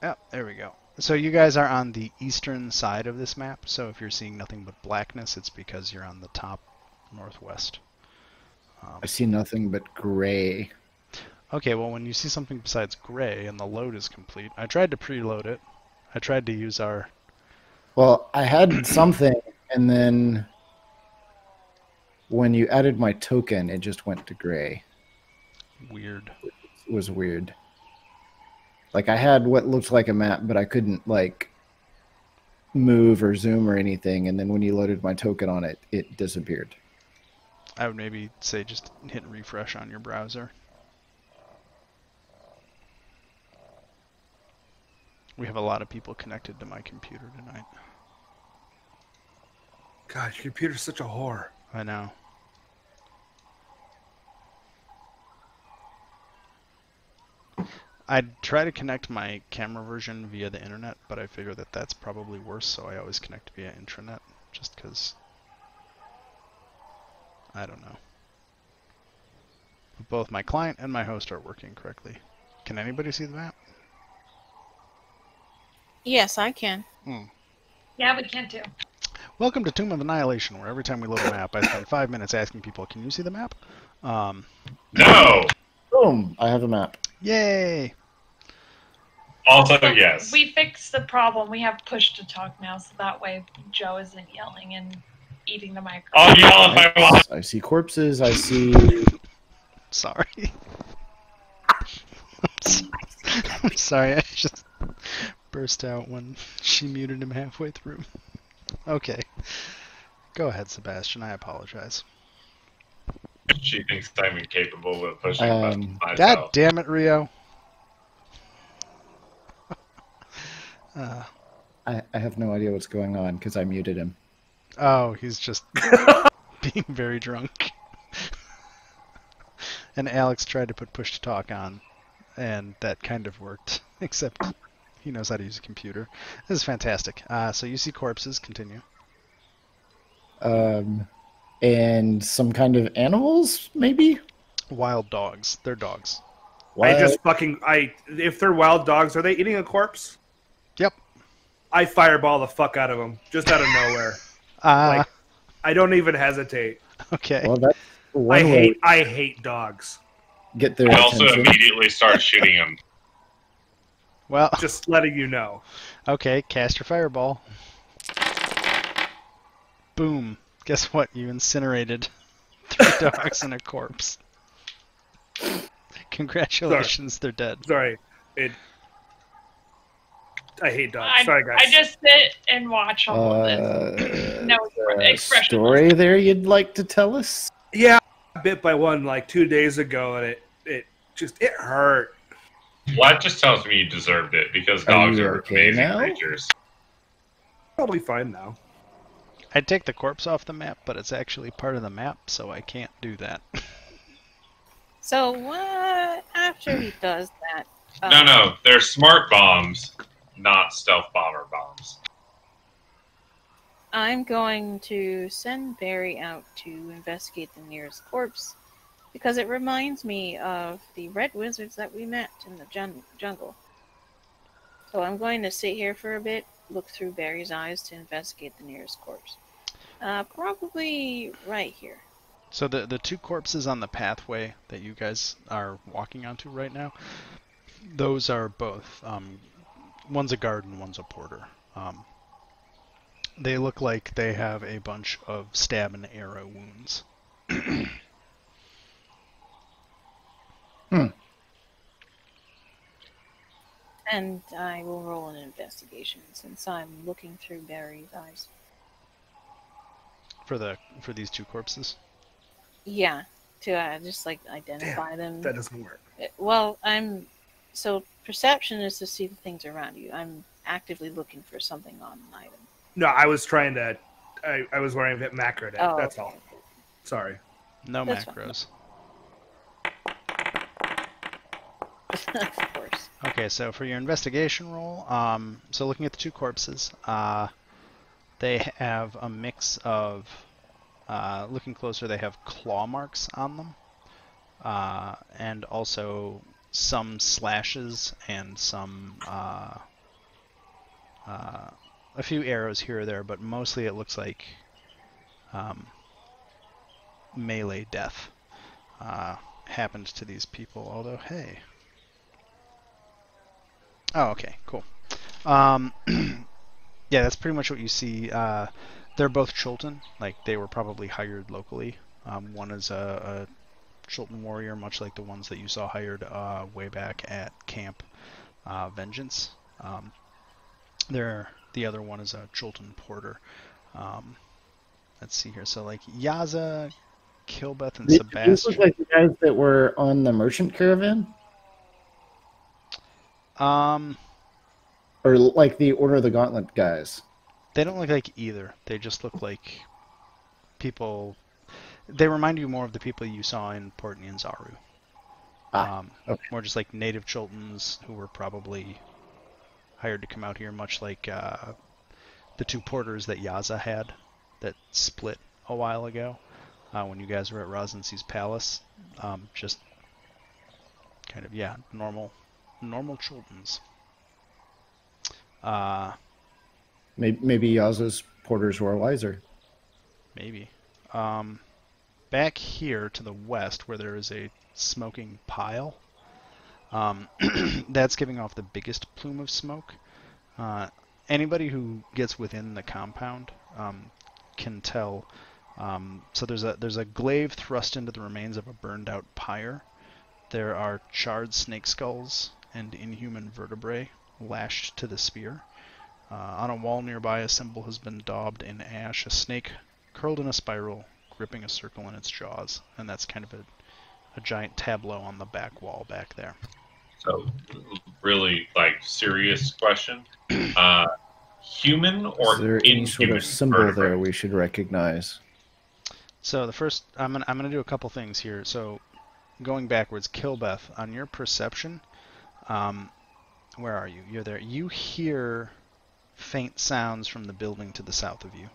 Oh, there we go. So you guys are on the eastern side of this map, so if you're seeing nothing but blackness, it's because you're on the top northwest. I see nothing but gray. Okay, well, when you see something besides gray and the load is complete, I tried to preload it. I tried to use our... Well, I had something, and then when you added my token, it just went to gray. Weird. It was weird. Like, I had what looked like a map, but I couldn't, like, move or zoom or anything, and then when you loaded my token on it, it disappeared. I would maybe say just hit refresh on your browser. We have a lot of people connected to my computer tonight. God, your computer's such a whore. I know. I'd try to connect my camera version via the internet, but I figure that that's probably worse, so I always connect via intranet, just because, I don't know. Both my client and my host are working correctly. Can anybody see the map? Yes, I can. Yeah, we can too. Welcome to Tomb of Annihilation, where every time we load a map, I spend 5 minutes asking people, can you see the map? No! Boom! I have a map. Yay! Also, yes. We fixed the problem. We have push to talk now, so that way Joe isn't yelling and eating the microphone. I'll yell if I want. I see corpses. I see. Sorry. I'm sorry, I just burst out when she muted him halfway through. Okay. Go ahead, Sebastian. I apologize. She thinks I'm incapable of pushing buttons myself. God damn it, Rio. I have no idea what's going on because I muted him. Oh, he's just being very drunk. And Alex tried to put push to talk on, and that kind of worked, except he knows how to use a computer. This is fantastic. So you see corpses. Continue. And some kind of animals, maybe? Wild dogs. They're dogs. If they're wild dogs, are they eating a corpse? Yep. I fireball the fuck out of them, just out of nowhere. I don't even hesitate. Okay. Well, that's one way I hate dogs. get their I also attention. immediately start shooting him. Well, Just letting you know. okay, cast your fireball. Boom. Guess what? You incinerated 3 dogs and a corpse. Congratulations, they're dead. Sorry. I hate dogs. Sorry, guys. I just sit and watch all of this. No expression. Story there you'd like to tell us? Yeah, I got bit by one like 2 days ago, and it hurt. Well, that just tells me you deserved it, because Are dogs you are okay amazing now? creatures. Probably fine now. I'd take the corpse off the map, but it's actually part of the map, so I can't do that. So what after he does that? No, they're smart bombs, not stealth bomber bombs. I'm going to send Barry out to investigate the nearest corpse because it reminds me of the red wizards that we met in the jungle. So I'm going to sit here for a bit, look through Barry's eyes to investigate the nearest corpse. Probably right here. So the 2 corpses on the pathway that you guys are walking onto right now, those are both, one's a guard and one's a porter. They look like they have a bunch of stab and arrow wounds. And I will roll an investigation since I'm looking through Barry's eyes. For these 2 corpses? Yeah, to just like identify them. That doesn't work. Well, so perception is to see the things around you. I'm actively looking for something on an item. No, I was trying to. I was wearing a bit macro deck. Oh, That's okay. all. Sorry. No That's macros. Of course. Okay, so for your investigation roll, so looking at the 2 corpses, they have a mix of, looking closer, they have claw marks on them, and also some slashes and some, a few arrows here or there, but mostly it looks like melee death happened to these people, although, hey. Oh, okay, cool. Yeah, that's pretty much what you see. They're both Chultan, like they were probably hired locally. One is a Chultan warrior, much like the ones that you saw hired way back at Camp Vengeance. The other one is a Chultan porter. Let's see here. So like Yaza, Kilbeth, and These Sebastian. look like the guys that were on the merchant caravan? Or like the Order of the Gauntlet guys? They don't look like either. They just look like people. They remind you more of the people you saw in Port Nyanzaru. Okay. More just like native Chultans who were probably hired to come out here, much like the two porters that Yaza had that split a while ago when you guys were at Rosinski's palace. Just kind of, yeah, normal Chultans. Maybe Yaza's porters were wiser. Maybe. Back here to the west, where there is a smoking pile, that's giving off the biggest plume of smoke. Anybody who gets within the compound can tell. So there's a glaive thrust into the remains of a burned out pyre. There are charred snake skulls and inhuman vertebrae lashed to the spear. On a wall nearby, a symbol has been daubed in ash, a snake curled in a spiral, gripping a circle in its jaws, and that's kind of a giant tableau on the back wall back there. So, really, serious question. Human or is there any sort of symbol vertebrae? there we should recognize? So the first, I'm gonna do a couple things here. So, going backwards, Kilbeth, on your perception, where are you? You're there. You hear faint sounds from the building to the south of you.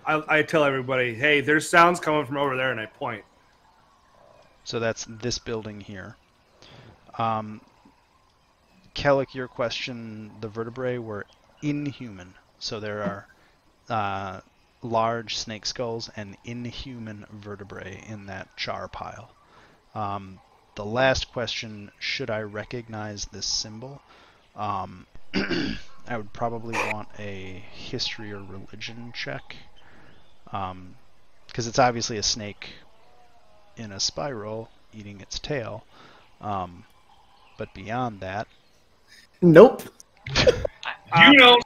I tell everybody, hey, there's sounds coming from over there, and I point. So that's this building here. Kellic, your question, the vertebrae were inhuman. So there are large snake skulls and inhuman vertebrae in that char pile. The last question, should I recognize this symbol? I would probably want a history or religion check. Because it's obviously a snake in a spiral eating its tail. But beyond that... Nope. You know.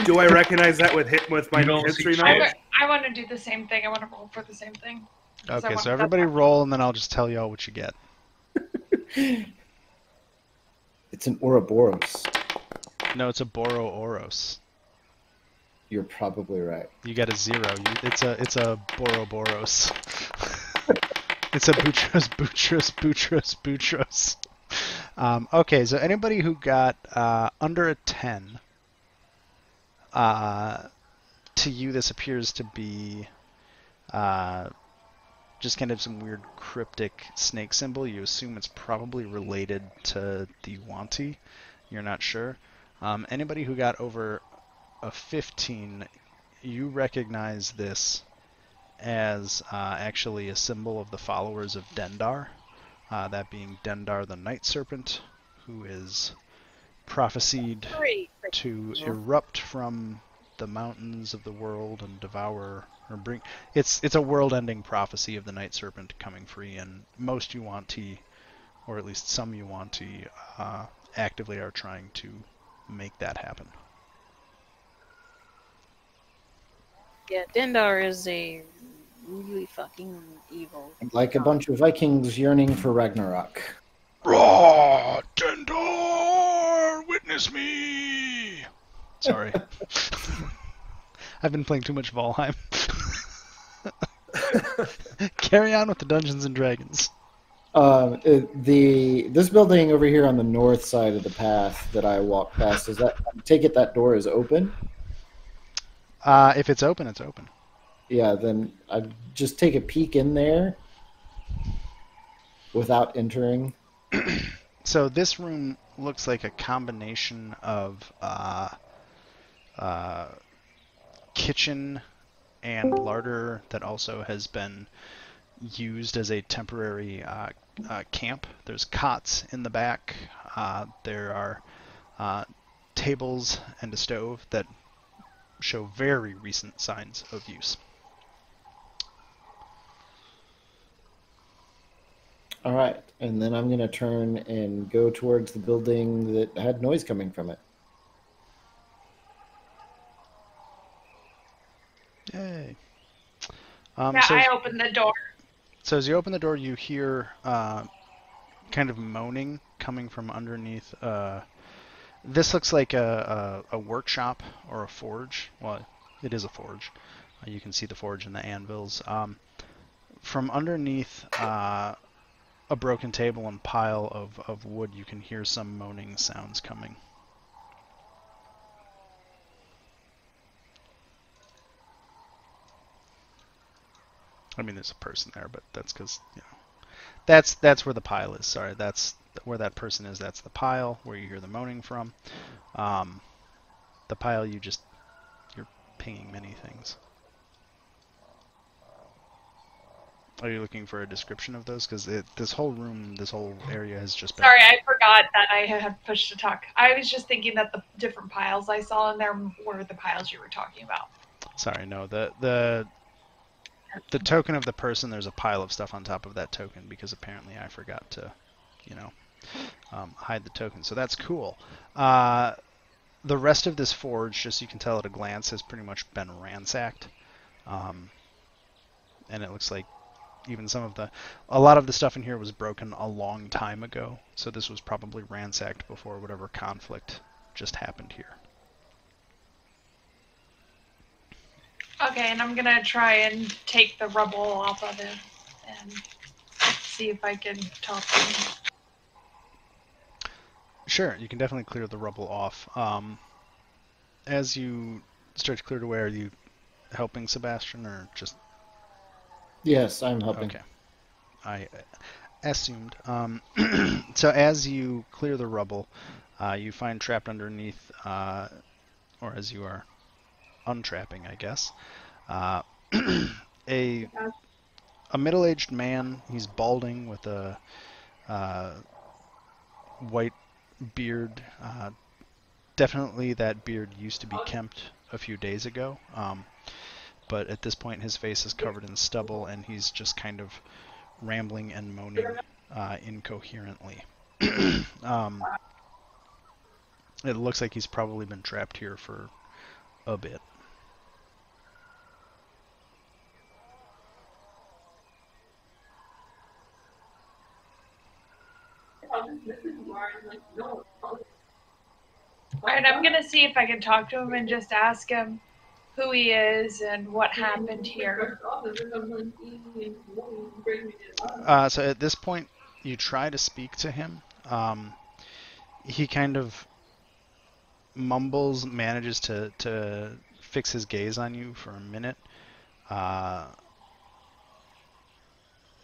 Do I recognize that with my history knowledge? I want to do the same thing. I want to roll for the same thing. Okay, so everybody roll, and then I'll just tell you all what you get. It's an Ouroboros. No, it's a Boro-Oros. You're probably right. You get a 0. It's a Boro-Boros. It's a Boutros. Okay, so anybody who got under a 10, to you this appears to be just kind of some weird cryptic snake symbol. You assume it's probably related to the Wanti. You're not sure. Anybody who got over a 15, you recognize this as actually a symbol of the followers of Dendar, that being Dendar the Night Serpent, who is prophesied to erupt from the mountains of the world and devour or bring. It's a world-ending prophecy of the Night Serpent coming free, and most Yuan-Ti, or at least some Yuan-Ti, actively are trying to make that happen. Yeah, Dendar is a really fucking evil. Like a bunch of Vikings yearning for Ragnarok. Raw Dendar, witness me. Sorry. I've been playing too much Valheim. Carry on with the Dungeons and Dragons. This building over here on the north side of the path that I walk past, take it that door is open? If it's open, it's open. Yeah, then I'd just take a peek in there without entering. So this room looks like a combination of kitchen and larder that also has been used as a temporary camp. There's cots in the back. There are tables and a stove that show very recent signs of use. All right, and then I'm going to turn and go towards the building that had noise coming from it. Yay. I opened the door. So as you open the door, you hear kind of moaning coming from underneath. This looks like a workshop or a forge. Well, it is a forge. You can see the forge and the anvils. From underneath a broken table and pile of wood, you can hear some moaning sounds coming. I mean, there's a person there, but that's because, you know, that's where the pile is. Sorry, that's where that person is. That's the pile where you hear the moaning from. The pile, you're pinging many things. Are you looking for a description of those? Because this whole room, this whole area has just been... Sorry, I forgot that I had pushed to talk. I was just thinking that the different piles I saw in there were the piles you were talking about. Sorry, no. The token of the person, there's a pile of stuff on top of that token because apparently I forgot to, you know, hide the token. So that's cool. The rest of this forge, just so you can tell at a glance, has pretty much been ransacked. And it looks like even a lot of the stuff in here was broken a long time ago. So this was probably ransacked before whatever conflict just happened here. Okay, and I'm gonna try and take the rubble off of it and see if I can talk to him. Sure, you can definitely clear the rubble off. As you start to clear it away, are you helping Sebastian or just... Yes, I'm helping. Okay. I assumed. So as you clear the rubble, you find trapped underneath, or as you are untrapping, I guess, a middle-aged man. He's balding with a white beard. Definitely that beard used to be kempt a few days ago. But at this point his face is covered in stubble and he's just kind of rambling and moaning incoherently. It looks like he's probably been trapped here for a bit. Alright, I'm gonna see if I can talk to him and just ask him who he is and what happened here. So at this point, you try to speak to him. He kind of mumbles, manages to fix his gaze on you for a minute,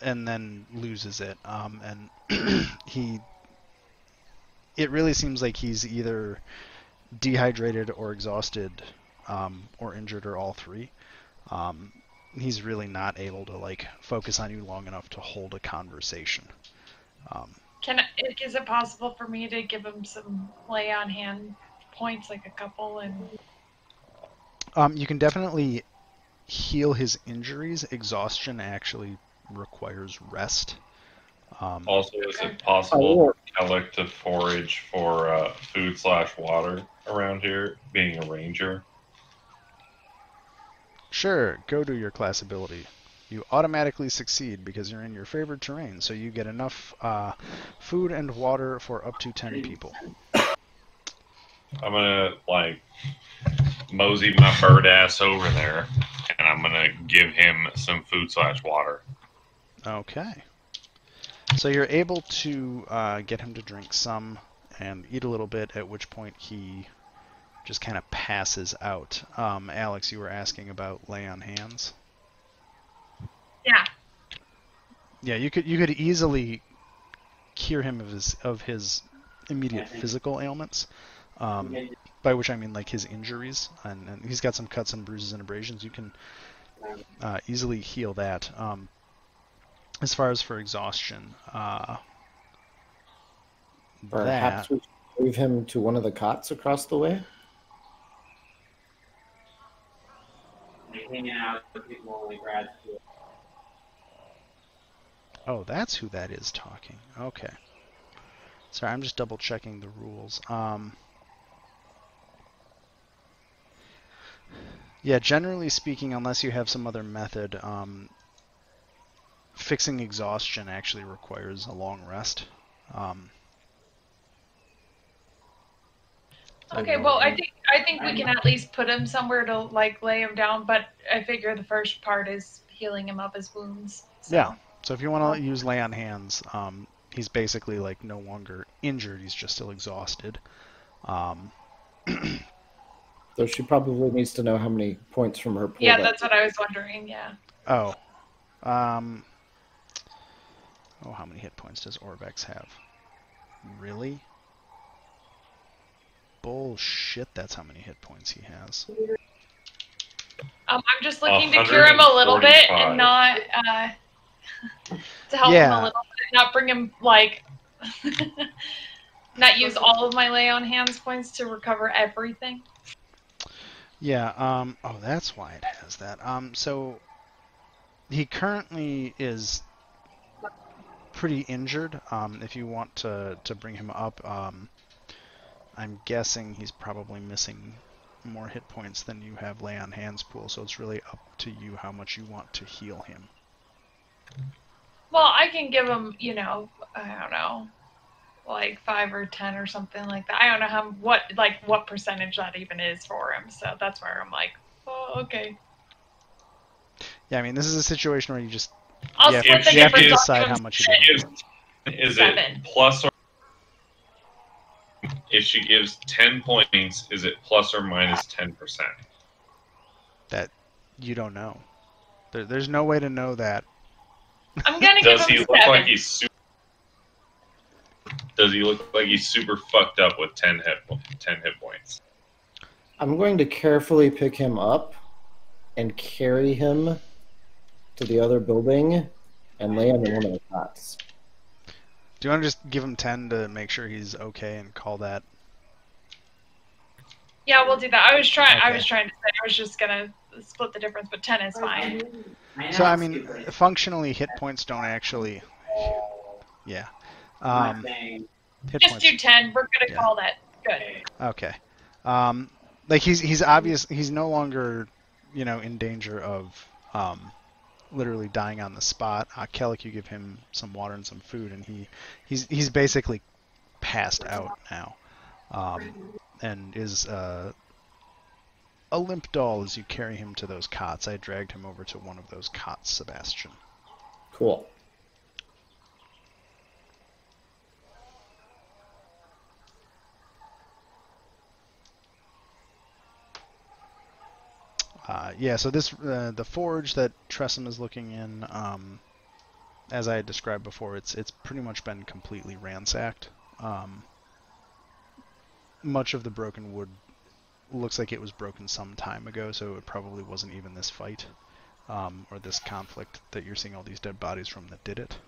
and then loses it. And it really seems like he's either dehydrated or exhausted, or injured, or all three. He's really not able to focus on you long enough to hold a conversation. Is it possible for me to give him some lay on hand points, like a couple, and... You can definitely heal his injuries. Exhaustion actually requires rest. Also, is it possible for Kellic to forage for food/water around here, being a ranger? Sure, go to your class ability. You automatically succeed because you're in your favored terrain, so you get enough food and water for up to 10 people. I'm gonna mosey my bird ass over there, and I'm gonna give him some food/water. Okay. So you're able to get him to drink some and eat a little bit, at which point he just kind of passes out. Alex, you were asking about lay on hands? Yeah. Yeah, you could easily cure him of his immediate physical ailments, by which I mean his injuries, and he's got some cuts and bruises and abrasions. You can easily heal that. As far as for exhaustion, perhaps we should move him to one of the cots across the way. Oh, that's who that is talking. Okay. Sorry, I'm just double checking the rules. Yeah, generally speaking, unless you have some other method, fixing exhaustion actually requires a long rest. Okay, well, I think we can at least put him somewhere to lay him down, but I figure the first part is healing him up his wounds. So. Yeah, So if you want to use lay on hands, he's basically like no longer injured. He's just still exhausted. So she probably needs to know how many points from her pool. Yeah, that's what I was wondering. Yeah. Oh. How many hit points does Orbex have? Really? Bullshit, that's how many hit points he has. I'm just looking to cure him a little bit and not to help him a little bit, not bring him like not use all of my lay on hands points to recover everything. Yeah, oh, that's why it has that. So he currently is pretty injured. If you want to bring him up, I'm guessing he's probably missing more hit points than you have lay on hands pool, so it's really up to you how much you want to heal him. Well, I can give him, I don't know, like 5 or 10 or something like that. I don't know what percentage that even is for him. So that's where I'm like, oh, okay. Yeah, I mean, this is a situation where you just I'll you split the have to difference. decide how much you give. Is it plus or if she gives 10 points, is it plus or minus 10%? That you don't know. There's no way to know that. I'm gonna give him 7. Does he look like he's super fucked up with 10 hit points? I'm going to carefully pick him up and carry him to the other building and lay him in one of the cots. Do you want to just give him 10 to make sure he's okay and call that? Yeah, we'll do that. I was trying. Okay. I was trying to say I was just gonna split the difference, but 10 is fine. So I mean, functionally, hit points don't actually. Yeah. Hit Just points. do 10. We're gonna call that good. Okay. Like he's obvious. He's no longer, in danger of literally dying on the spot. Kellic, you give him some water and some food, and he's basically passed out now, and is a limp doll as you carry him to those cots. I dragged him over to one of those cots, Sebastian. Cool. So this the forge that Tressum is looking in, as I had described before, it's pretty much been completely ransacked. Much of the broken wood looks like it was broken some time ago, so it probably wasn't even this fight or this conflict that you're seeing all these dead bodies from that did it.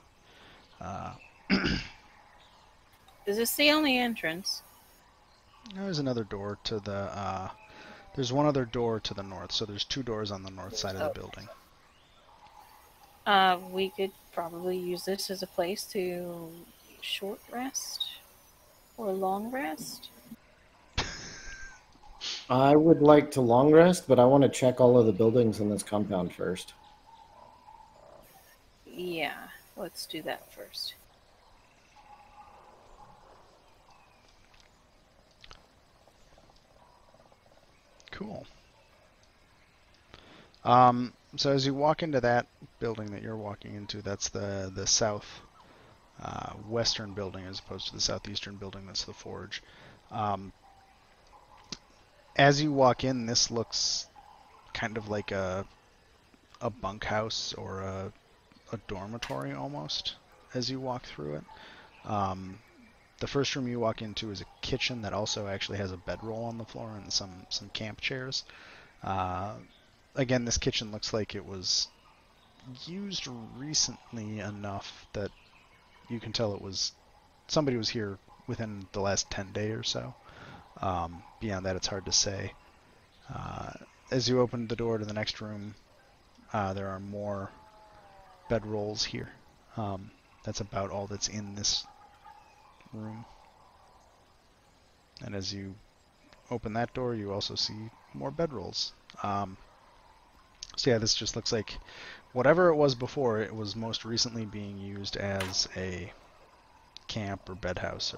Is this the only entrance? There's another door to the. There's one other door to the north, so there's 2 doors on the north side of the building. We could probably use this as a place to short rest or long rest. I would like to long rest, but I want to check all of the buildings in this compound first. Yeah, let's do that first. Cool. So as you walk into that building that you're walking into, that's the south western building as opposed to the southeastern building that's the forge. As you walk in, this looks kind of like a bunkhouse or a dormitory almost as you walk through it. The first room you walk into is a kitchen that also actually has a bedroll on the floor and some camp chairs. Again, this kitchen looks like it was used recently enough that you can tell somebody was here within the last 10 days or so. Beyond that, it's hard to say. As you open the door to the next room, there are more bedrolls here. That's about all that's in this room. And as you open that door, you also see more bedrolls. So yeah, this just looks like whatever it was before, it was most recently being used as a camp or bedhouse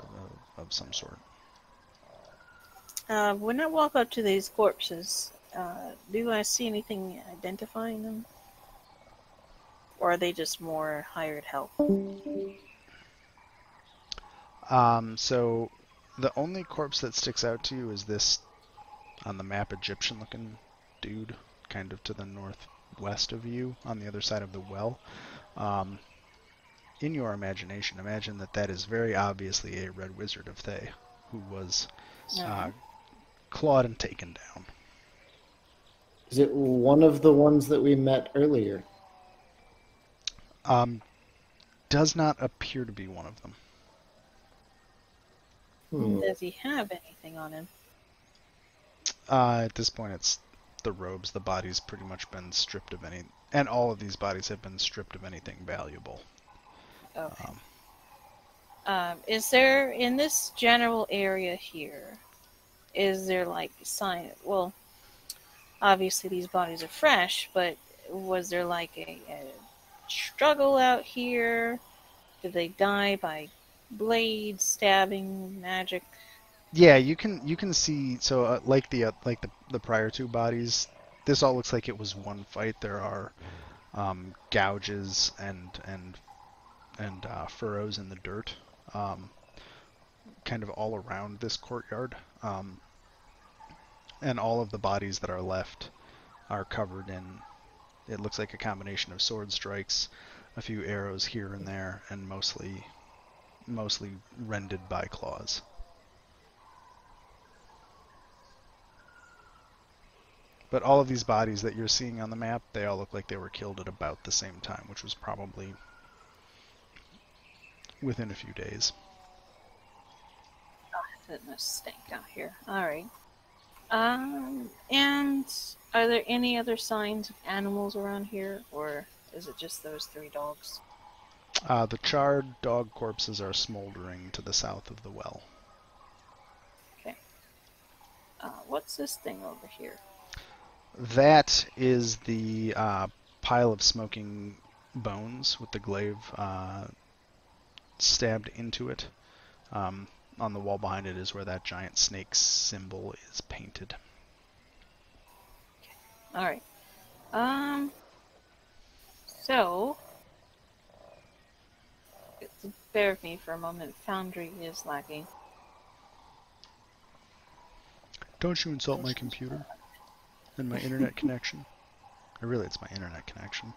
of some sort. When I walk up to these corpses, do I see anything identifying them? Or are they just more hired help? So the only corpse that sticks out to you is this, on the map, Egyptian-looking dude, kind of to the northwest of you, on the other side of the well. In your imagination, imagine that that is very obviously a Red Wizard of Thay, who was clawed and taken down. Is it one of the ones that we met earlier? Does not appear to be one of them. Does he have anything on him? At this point, it's the robes. The body's pretty much been stripped of any, and all of these bodies have been stripped of anything valuable. Okay. Is there, in this general area here, is there like sign? Well, obviously these bodies are fresh, but was there like a struggle out here? Did they die by blade, stabbing, magic? Yeah, you can see. So like the prior two bodies, this all looks like it was one fight. There are gouges and furrows in the dirt, kind of all around this courtyard, and all of the bodies that are left are covered in. It looks like a combination of sword strikes, a few arrows here and there, and mostly rended by claws. But all of these bodies that you're seeing on the map, they all look like they were killed at about the same time, which was probably within a few days. Oh, it must stink out here. Alright. And are there any other signs of animals around here, or is it just those 3 dogs? The charred dog corpses are smoldering to the south of the well. Okay. What's this thing over here? That is the pile of smoking bones with the glaive stabbed into it. On the wall behind it is where that giant snake symbol is painted. Alright. So, bear with me for a moment. Foundry is lagging. Don't you insult my computer and my internet connection. Or really, it's my internet connection.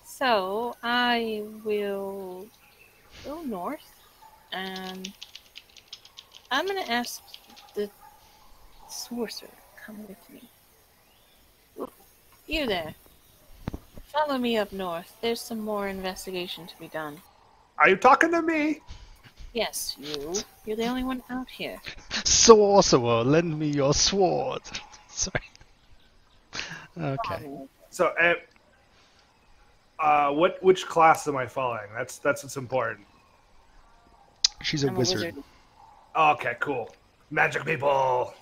So, I will go north, and I'm going to ask the sorcerer to come with me. You there. Follow me up north. There's some more investigation to be done. Are you talking to me? Yes, you. You're the only one out here. Sorcerer, lend me your sword. Sorry. Okay. So, which class am I following? That's what's important. She's a wizard. Oh, okay, cool. Magic people.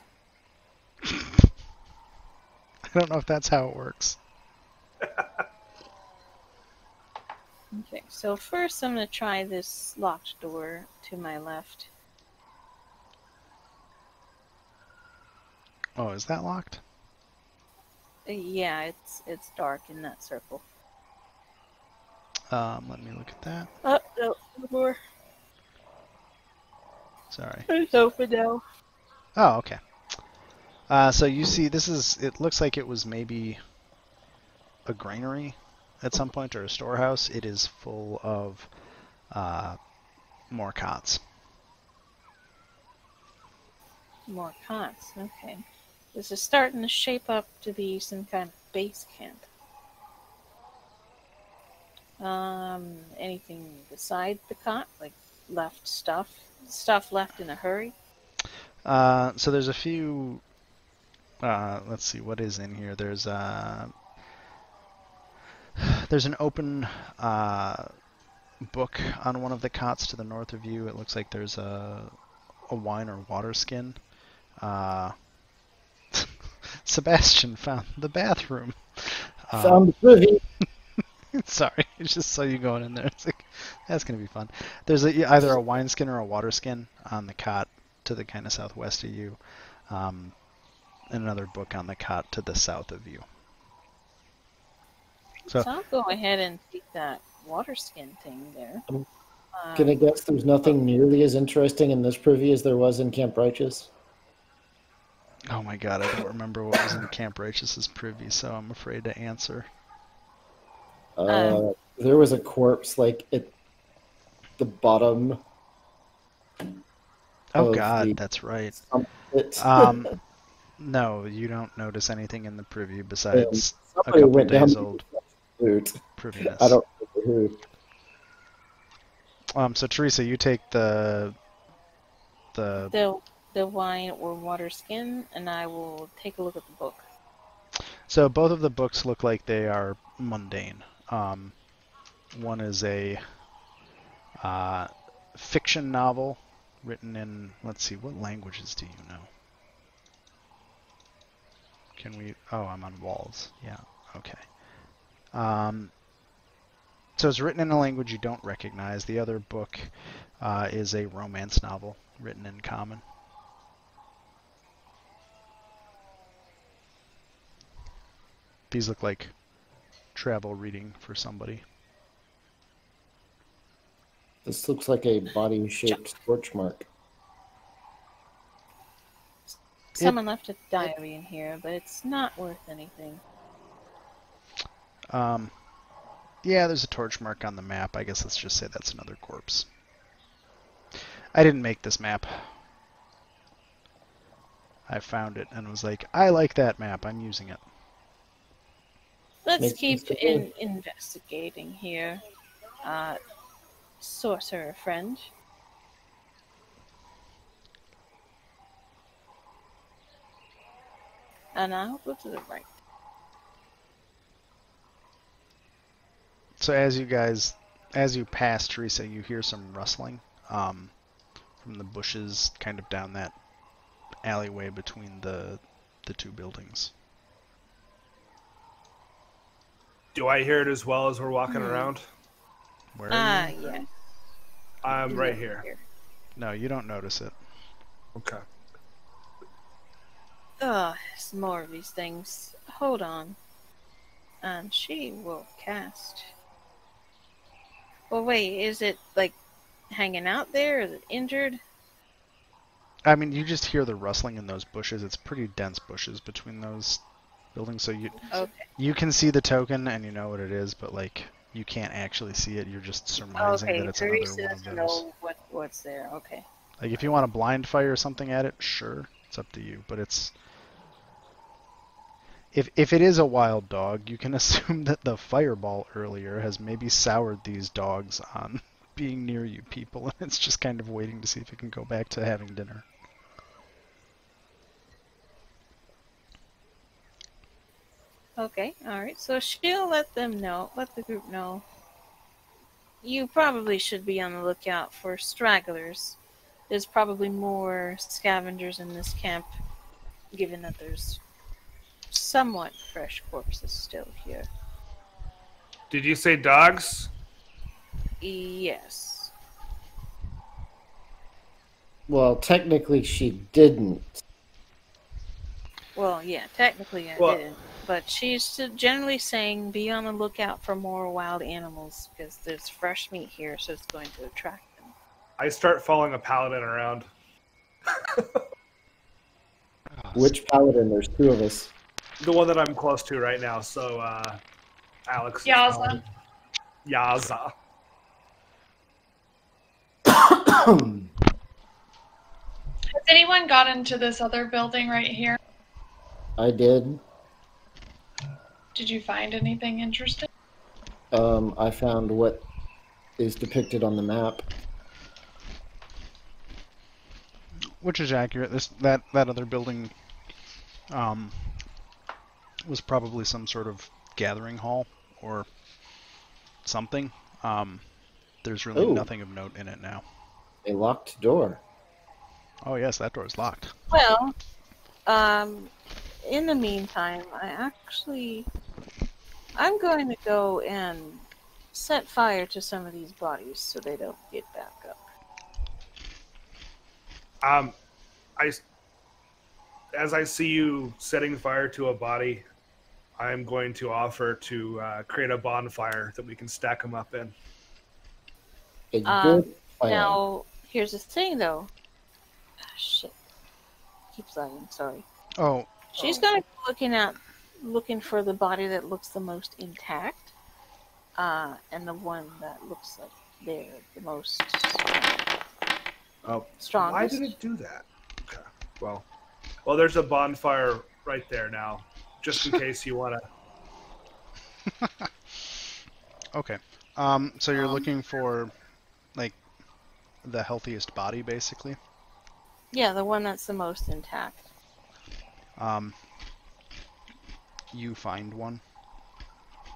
I don't know if that's how it works. Okay, so first I'm going to try this locked door to my left. Oh, is that locked? Yeah, it's dark in that circle. Let me look at that. Oh, no, the door. Sorry. It's open now. Oh, okay. So you see, it looks like it was maybe a granary at some point, or a storehouse. It is full of more cots. More cots, okay. This is starting to shape up to be some kind of base camp. Anything beside the cot? Like left stuff? Stuff left in a hurry? So there's a few... let's see, what is in here? There's an open book on one of the cots to the north of you. It looks like there's a wine or water skin. Sebastian found the bathroom. Found the privy. Sorry, I just saw you going in there. It's like, that's going to be fun. There's either a wineskin or a water skin on the cot to the kind of southwest of you, and another book on the cot to the south of you. So I'll go ahead and take that water skin thing there. Can I guess there's nothing nearly as interesting in this privy as there was in Camp Righteous? Oh my god, I don't remember what was in Camp Righteous's privy, so I'm afraid to answer. There was a corpse like at the bottom. Oh god, that's right. No, you don't notice anything in the privy besides a couple days old priviness. I don't remember who. So Teresa, you take the wine or water skin, and I will take a look at the book. So both of the books look like they are mundane. One is a fiction novel written in, let's see, what languages do you know? Can we, oh, I'm on walls. Yeah, okay. So it's written in a language you don't recognize. The other book is a romance novel written in Common. These look like travel reading for somebody. This looks like a body-shaped scorch mark. Someone left a diary in here, but it's not worth anything. Yeah, there's a torch mark on the map. I guess let's just say that's another corpse. I didn't make this map. I found it and was like, I like that map. I'm using it. Let's keep investigating here. Sorcerer friend. And I'll go to the right. So as you pass Teresa, you hear some rustling from the bushes kind of down that alleyway between the two buildings. Do I hear it as well as we're walking around? Where are you? Yeah. I'm right here. No, you don't notice it. Okay. It's more of these things. Hold on. And she will cast. Well, wait, is it like hanging out there? Is it injured? I mean, you just hear the rustling in those bushes. It's pretty dense bushes between those buildings, so you can see the token and you know what it is, but like you can't actually see it. You're just surmising that it's another one of those. Know what's there. Okay. Like if you want to blind fire something at it, sure, it's up to you. But it's if it is a wild dog, you can assume that the fireball earlier has maybe soured these dogs on being near you people, and it's just kind of waiting to see if it can go back to having dinner. Okay, alright. So she'll let the group know. You probably should be on the lookout for stragglers. There's probably more scavengers in this camp, given that there's somewhat fresh corpses still here. Did you say dogs? Yes. Well, technically she didn't. Well, yeah, technically I didn't. But she's generally saying be on the lookout for more wild animals because there's fresh meat here, so it's going to attract them. I start following a paladin around. Which paladin? There's two of us. The one that I'm close to right now, so Alex. Yaza. Yaza. Has anyone got into this other building right here? I did. Did you find anything interesting? I found what is depicted on the map. Which is accurate. That other building was probably some sort of gathering hall or something. There's really nothing of note in it now. A locked door. Oh yes, that door is locked. Well, in the meantime, I'm going to go and set fire to some of these bodies so they don't get back up. As I see you setting fire to a body, I'm going to offer to create a bonfire that we can stack them up in. A good plan. Now, here's the thing, though. Ah, shit. Keeps lagging, sorry. Oh. She's going to be looking for the body that looks the most intact, and the one that looks like they're the most strongest. Why did it do that? Okay. Well, there's a bonfire right there now, just in case you want to. Okay. So you're looking for, like, the healthiest body, basically? Yeah, the one that's the most intact. You find one?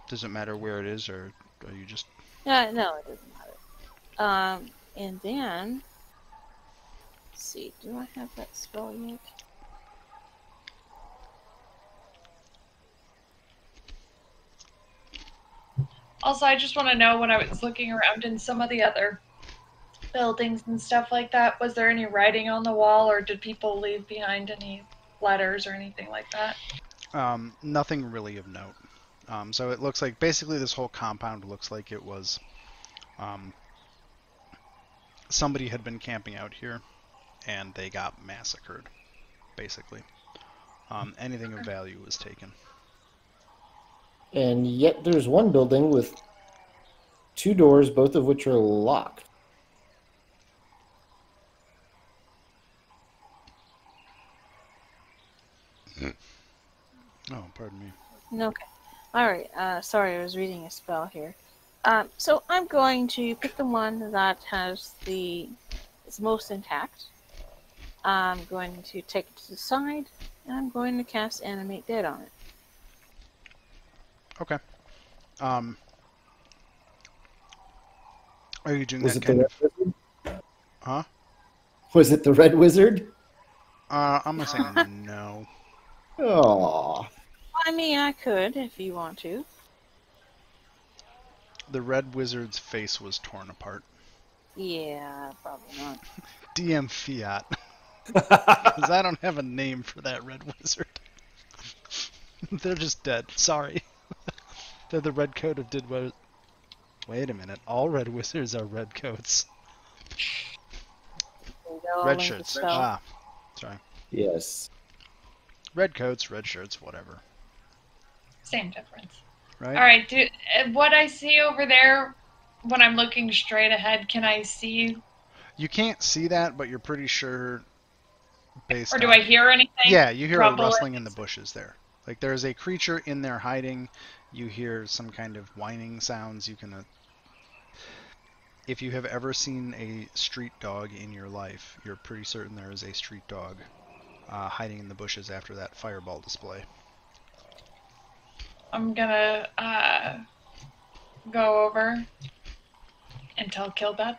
Does it matter where it is, or are you just... No, it doesn't matter. And then... Let's see, do I have that spell yet? Also, I just want to know, when I was looking around in some of the other buildings and stuff like that, was there any writing on the wall, or did people leave behind any letters or anything like that? Nothing really of note. So it looks like basically this whole compound looks like it was somebody had been camping out here and they got massacred, basically. Anything of value was taken. And yet there's one building with 2 doors, both of which are locked. Oh, pardon me. Okay. Alright, sorry, I was reading a spell here. So I'm going to pick the one that is most intact. I'm going to take it to the side, and I'm going to cast Animate Dead on it. Okay. Are you doing Was that it kind the of... Red Wizard? Huh? Was it the Red Wizard? I'm gonna say no. Oh. I mean, I could, if you want to. The Red Wizard's face was torn apart. Yeah, probably not. DM Fiat. Because I don't have a name for that Red Wizard. They're just dead. Sorry. They're the red coat of did what... Wait a minute. All red wizards are red coats. Red shirts. Sorry. Yes. Red coats, red shirts, whatever. Same difference. Right? All right. What I see over there, when I'm looking straight ahead, can I see? You can't see that, but you're pretty sure based Or do on... I hear anything? Yeah, you hear Trouble a rustling in the bushes there. Like there's a creature in there hiding. You hear some kind of whining sounds. You can... if you have ever seen a street dog in your life, you're pretty certain there is a street dog hiding in the bushes after that fireball display. I'm gonna go over and tell Killbad.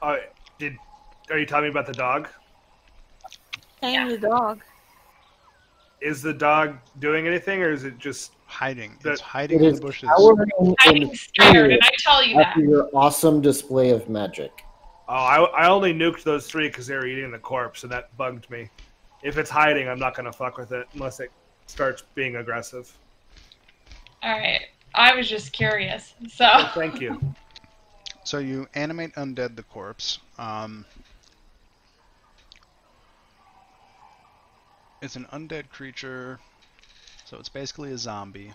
Are you telling me about the dog? Tame the dog. Is the dog doing anything, or is it just hiding? That- It's hiding It in is the bushes. I'm scared, and I tell you that. After your awesome display of magic. Oh, I only nuked those 3 because they were eating the corpse, and that bugged me. If it's hiding, I'm not gonna fuck with it unless it starts being aggressive. All right. I was just curious. So. Well, thank you. So you animate undead the corpse. It's an undead creature, so it's basically a zombie.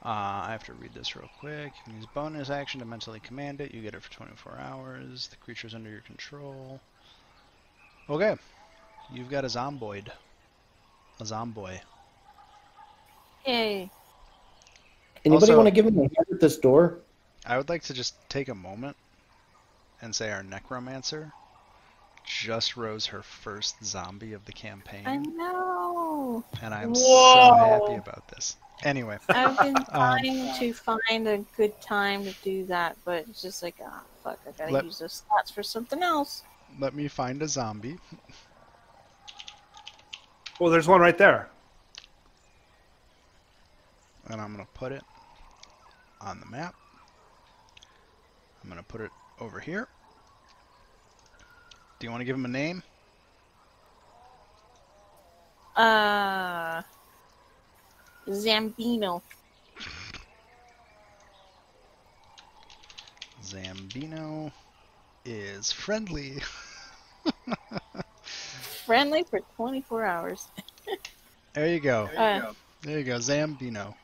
I have to read this real quick. You can use bonus action to mentally command it. You get it for 24 hours. The creature's under your control. Okay. You've got a zomboid. A zomboy. Yay. Anybody Also- want to give me a hand at this door? I would like to just take a moment and say our necromancer just rose her first zombie of the campaign. I know. And I'm so Whoa. happy about this. Anyway, I've been trying to find a good time to do that, but it's just like, ah, fuck, I gotta use those slots for something else. let me find a zombie. Well, there's one right there. And I'm going to put it on the map. I'm going to put it over here. Do you want to give him a name? Zambino. Zambino is friendly. Friendly for 24 hours. There you go. There you go, Zambino.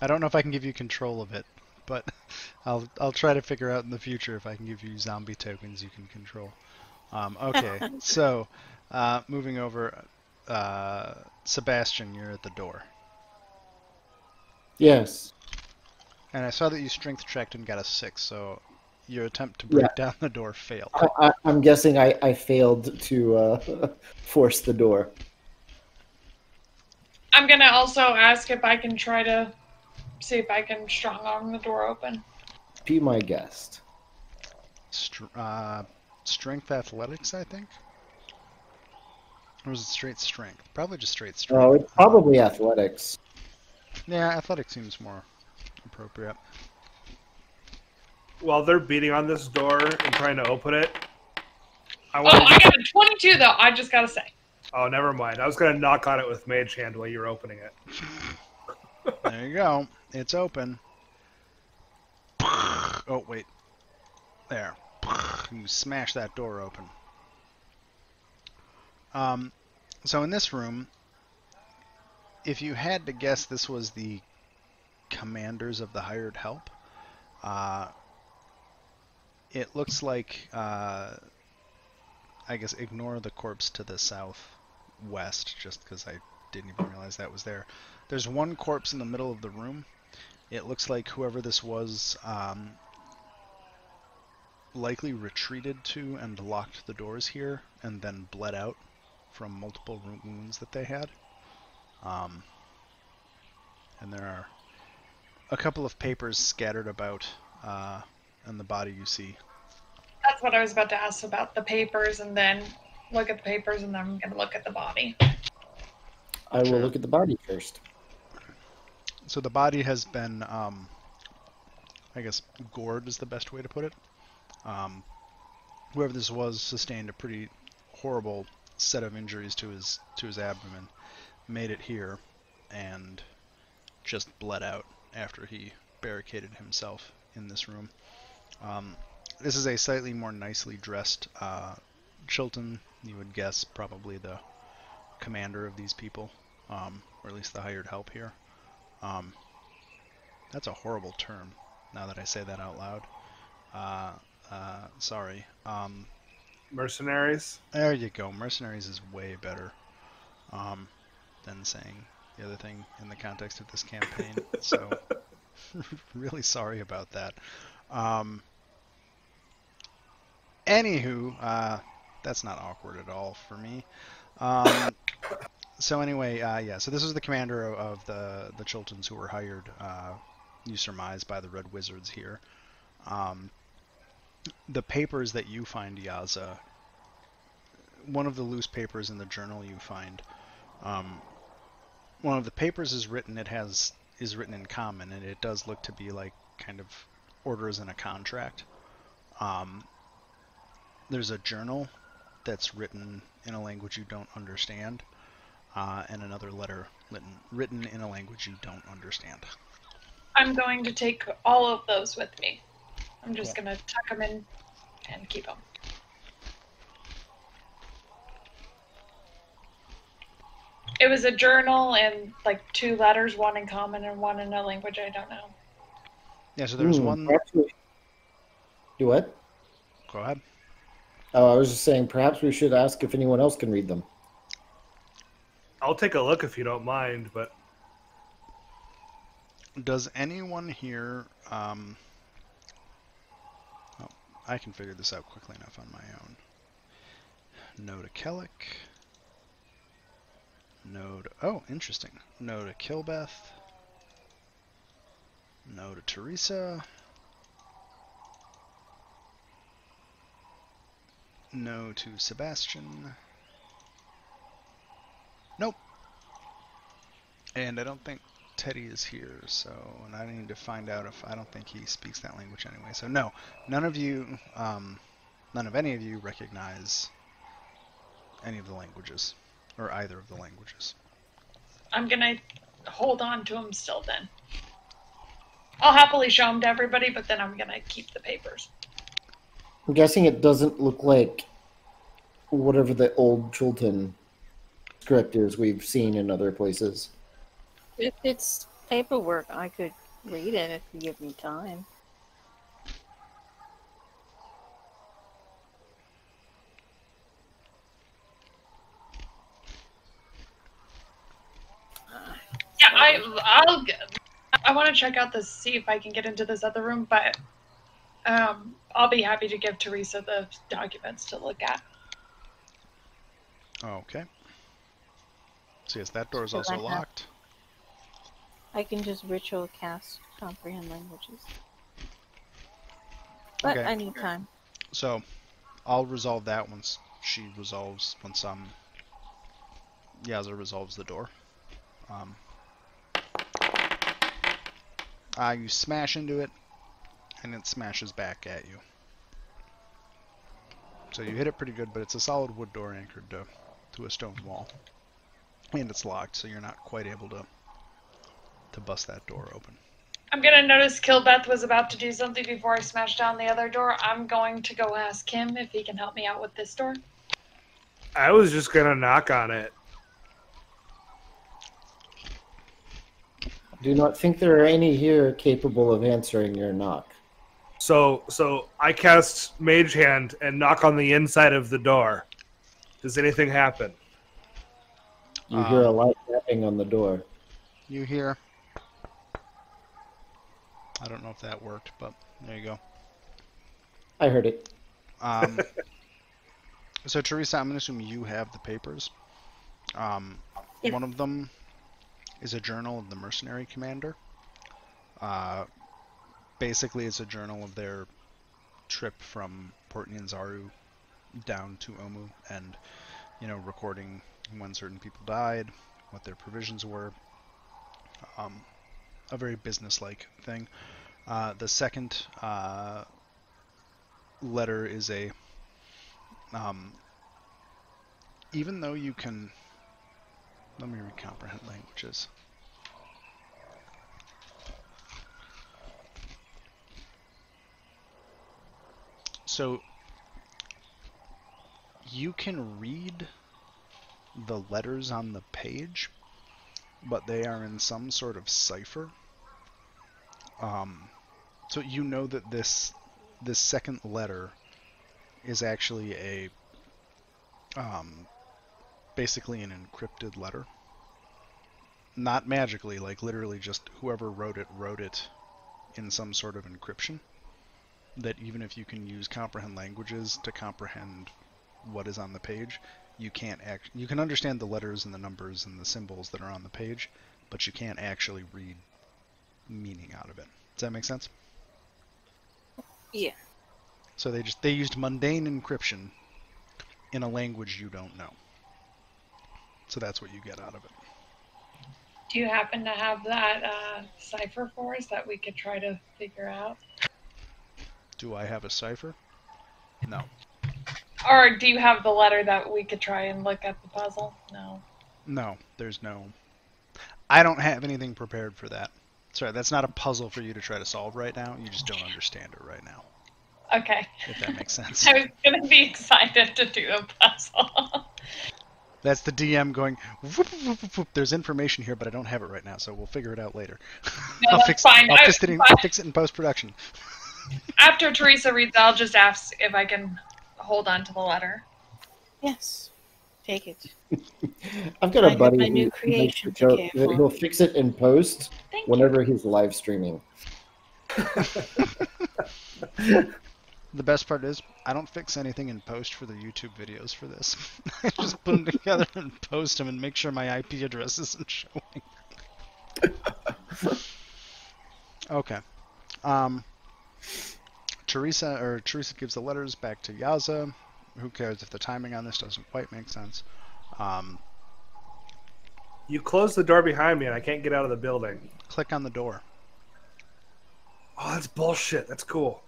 I don't know if I can give you control of it, but I'll try to figure out in the future if I can give you zombie tokens you can control. Okay, so moving over, Sebastian, you're at the door. Yes. And I saw that you strength checked and got a 6, so your attempt to break down the door failed. I'm guessing I failed to force the door. I'm gonna also ask if I can try to see if I can strong arm the door open. Be my guest. Strength athletics, I think? Or was it straight strength? Probably just straight strength. Oh, it's probably athletics. Yeah, athletics seems more appropriate. While they're beating on this door and trying to open it, I got a 22 though. I just gotta say. Oh, never mind. I was gonna knock on it with Mage Hand while you're opening it. There you go. It's open. Oh wait. There. You smash that door open. So in this room, if you had to guess this was the commanders of the hired help, it looks like, I guess ignore the corpse to the southwest, just because I didn't even realize that was there. There's one corpse in the middle of the room. It looks like whoever this was likely retreated to and locked the doors here and then bled out from multiple wounds that they had. And there are a couple of papers scattered about and the body you see. That's what I was about to ask about the papers, and then look at the papers, and then I'm going to look at the body. I will look at the body first. So the body has been, I guess, gored is the best way to put it. Whoever this was sustained a pretty horrible set of injuries to his abdomen, made it here, and just bled out after he barricaded himself in this room. This is a slightly more nicely dressed Chilton, you would guess probably the commander of these people, or at least the hired help here. That's a horrible term, now that I say that out loud. Sorry. Mercenaries? There you go. Mercenaries is way better than saying the other thing in the context of this campaign. So, really sorry about that. Anywho, that's not awkward at all for me. So anyway, yeah, so this is the commander of the Chiltons who were hired, you surmise, by the Red Wizards here. The papers that you find, Yaza, one of the loose papers in the journal you find, one of the papers is written, is written in common, and it does look to be like kind of orders in a contract. There's a journal that's written in a language you don't understand, and another letter written in a language you don't understand. I'm going to take all of those with me. I'm just going to tuck them in and keep them. It was a journal and like 2 letters, one in common and one in a language I don't know. Yeah, so there's one... Do what? Go ahead. Oh, I was just saying, perhaps we should ask if anyone else can read them. I'll take a look if you don't mind, but... Does anyone here... I can figure this out quickly enough on my own. No to Kellic. No to... Oh, interesting. No to Kilbeth. No to Teresa. No to Sebastian. Nope. And I don't think Teddy is here, so, and I need to find out if, I don't think he speaks that language anyway. So no, none of any of you recognize any of the languages. or either of the languages. I'm gonna hold on to them still then. I'll happily show them to everybody, but then I'm gonna keep the papers. I'm guessing it doesn't look like whatever the old Chultan script is we've seen in other places. If it's paperwork, I could read it if you give me time. Yeah, I want to check out this, see if I can get into this other room, but I'll be happy to give Teresa the documents to look at. Okay. So yes, that door is also locked. I can just ritual cast comprehend languages. But Okay. I need time. So I'll resolve that once Yaza resolves the door. You smash into it, and it smashes back at you. So you hit it pretty good, but it's a solid wood door anchored to a stone wall. And it's locked, so you're not quite able to bust that door open. I'm gonna notice Kilbeth was about to do something before I smashed down the other door. I'm going to go ask him if he can help me out with this door. I was just gonna knock on it. Do not think there are any here capable of answering your knock. So I cast Mage Hand and knock on the inside of the door. Does anything happen? You hear a light tapping on the door. You hear... I don't know if that worked, but there you go. I heard it. So Teresa, I'm going to assume you have the papers. Yeah. One of them is a journal of the mercenary commander. Basically, it's a journal of their trip from Port Nyanzaru down to Omu, and recording when certain people died, what their provisions were. A very business-like thing. The second letter is a even though you can... Let me read comprehend languages. So you can read the letters on the page, but they are in some sort of cipher. So you know that this second letter is actually a basically an encrypted letter. Not magically, like literally just whoever wrote it in some sort of encryption. That even if you can use comprehend languages to comprehend what is on the page, you can't you can understand the letters and the numbers and the symbols that are on the page, but you can't actually read meaning out of it. Does that make sense? Yeah. So they used mundane encryption in a language you don't know. So that's what you get out of it. Do you happen to have that cipher for us that we could try to figure out? Do I have a cipher? No. Or do you have the letter that we could try and look at the puzzle? No. No, there's no... I don't have anything prepared for that. Sorry, that's not a puzzle for you to try to solve right now. You just don't understand it right now. Okay. If that makes sense. I was going to be excited to do a puzzle. That's the DM going, whoop, whoop, whoop, whoop. There's information here, but I don't have it right now, so we'll figure it out later. No, that's fine. I'll fix it in post-production. After Teresa reads, I'll just ask if I can hold on to the letter. Yes. Take it. I've got a buddy my who new makes creation the to joke care that for. he'll fix it in post Thank you. whenever he's live streaming. The best part is, I don't fix anything in post for the YouTube videos for this. I just put them together and post them and make sure my IP address isn't showing. Okay. Teresa gives the letters back to Yaza. Who cares if the timing on this doesn't quite make sense? You closed the door behind me and I can't get out of the building. Click on the door. Oh, that's bullshit. That's cool.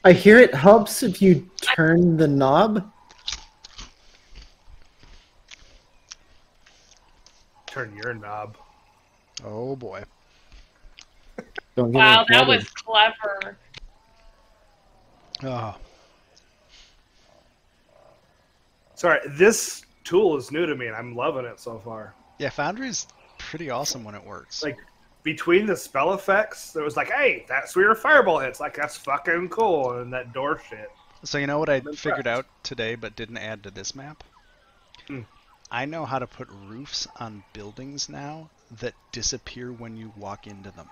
I hear it helps if you turn the knob. turn your knob. Oh boy. Don't get Wow, me that started. was clever. Oh, Sorry, this tool is new to me, and I'm loving it so far. yeah. Foundry's pretty awesome when it works. Like, between the spell effects, there was like, hey, that's where your fireball hits. Like, that's fucking cool. And that door shit. So you know what I I'm figured impressed. out today, but didn't add to this map? Hmm. I know how to put roofs on buildings now that disappear when you walk into them.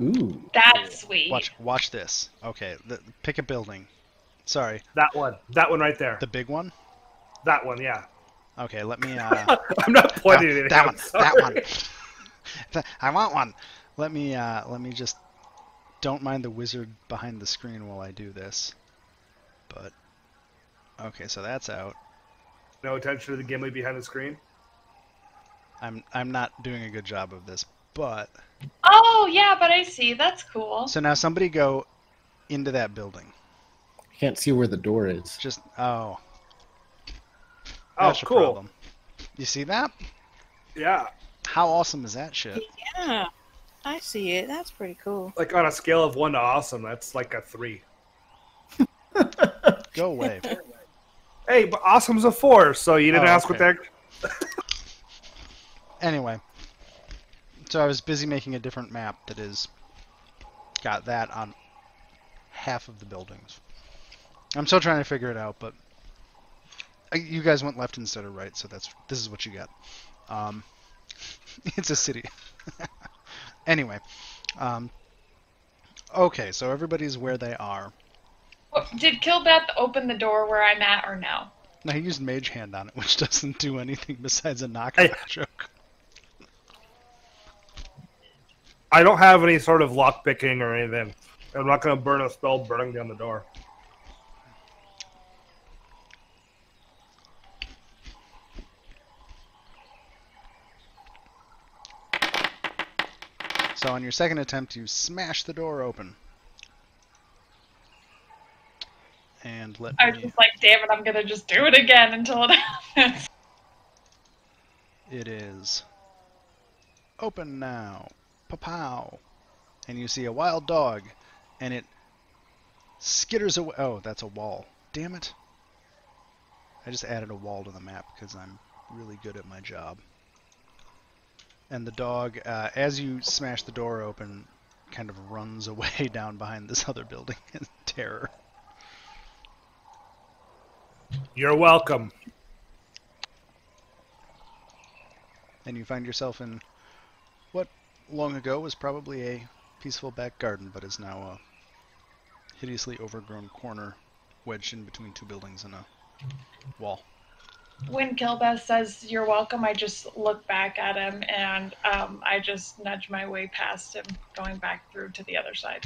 Ooh. That's sweet. Watch this. Okay, pick a building. Sorry, That one right there. the big one. That one, yeah. Okay, let me. I'm not pointing at it. that I'm one. sorry. That one. I want one. Let me just. Don't mind the wizard behind the screen while I do this. But okay, so that's out. No attention to the Gimli behind the screen. I'm not doing a good job of this, but Oh, yeah, but I see. That's cool. so now somebody go into that building. I can't see where the door is. Just Oh, that's your cool. problem. You see that? Yeah. How awesome is that shit? Yeah, I see it. That's pretty cool. Like, on a scale of 1 to awesome, that's like a 3. Go away. Hey, but awesome's a 4, so you didn't ask what okay. that... Anyway, so I was busy making a different map that is got that on half of the buildings. I'm still trying to figure it out, but you guys went left instead of right, so this is what you got. It's a city. Anyway, okay, so everybody's where they are. Did Kilbeth open the door where I'm at or no? Now he used Mage Hand on it, which doesn't do anything besides a knockout joke. I don't have any sort of lock picking or anything. I'm not going to burn a spell burning down the door. So on your second attempt, you smash the door open. And let I was me... just like, damn it, I'm gonna just do it again until it happens. It is open now. Pa-pow. And you see a wild dog, and it skitters away. Oh, that's a wall. Damn it. I just added a wall to the map because I'm really good at my job. And the dog, as you smash the door open, kind of runs away down behind this other building in terror. You're welcome. And you find yourself in what long ago was probably a peaceful back garden, but is now a hideously overgrown corner wedged in between two buildings and a wall. When Kilbeth says you're welcome, I just look back at him and I just nudge my way past him, going back through to the other side.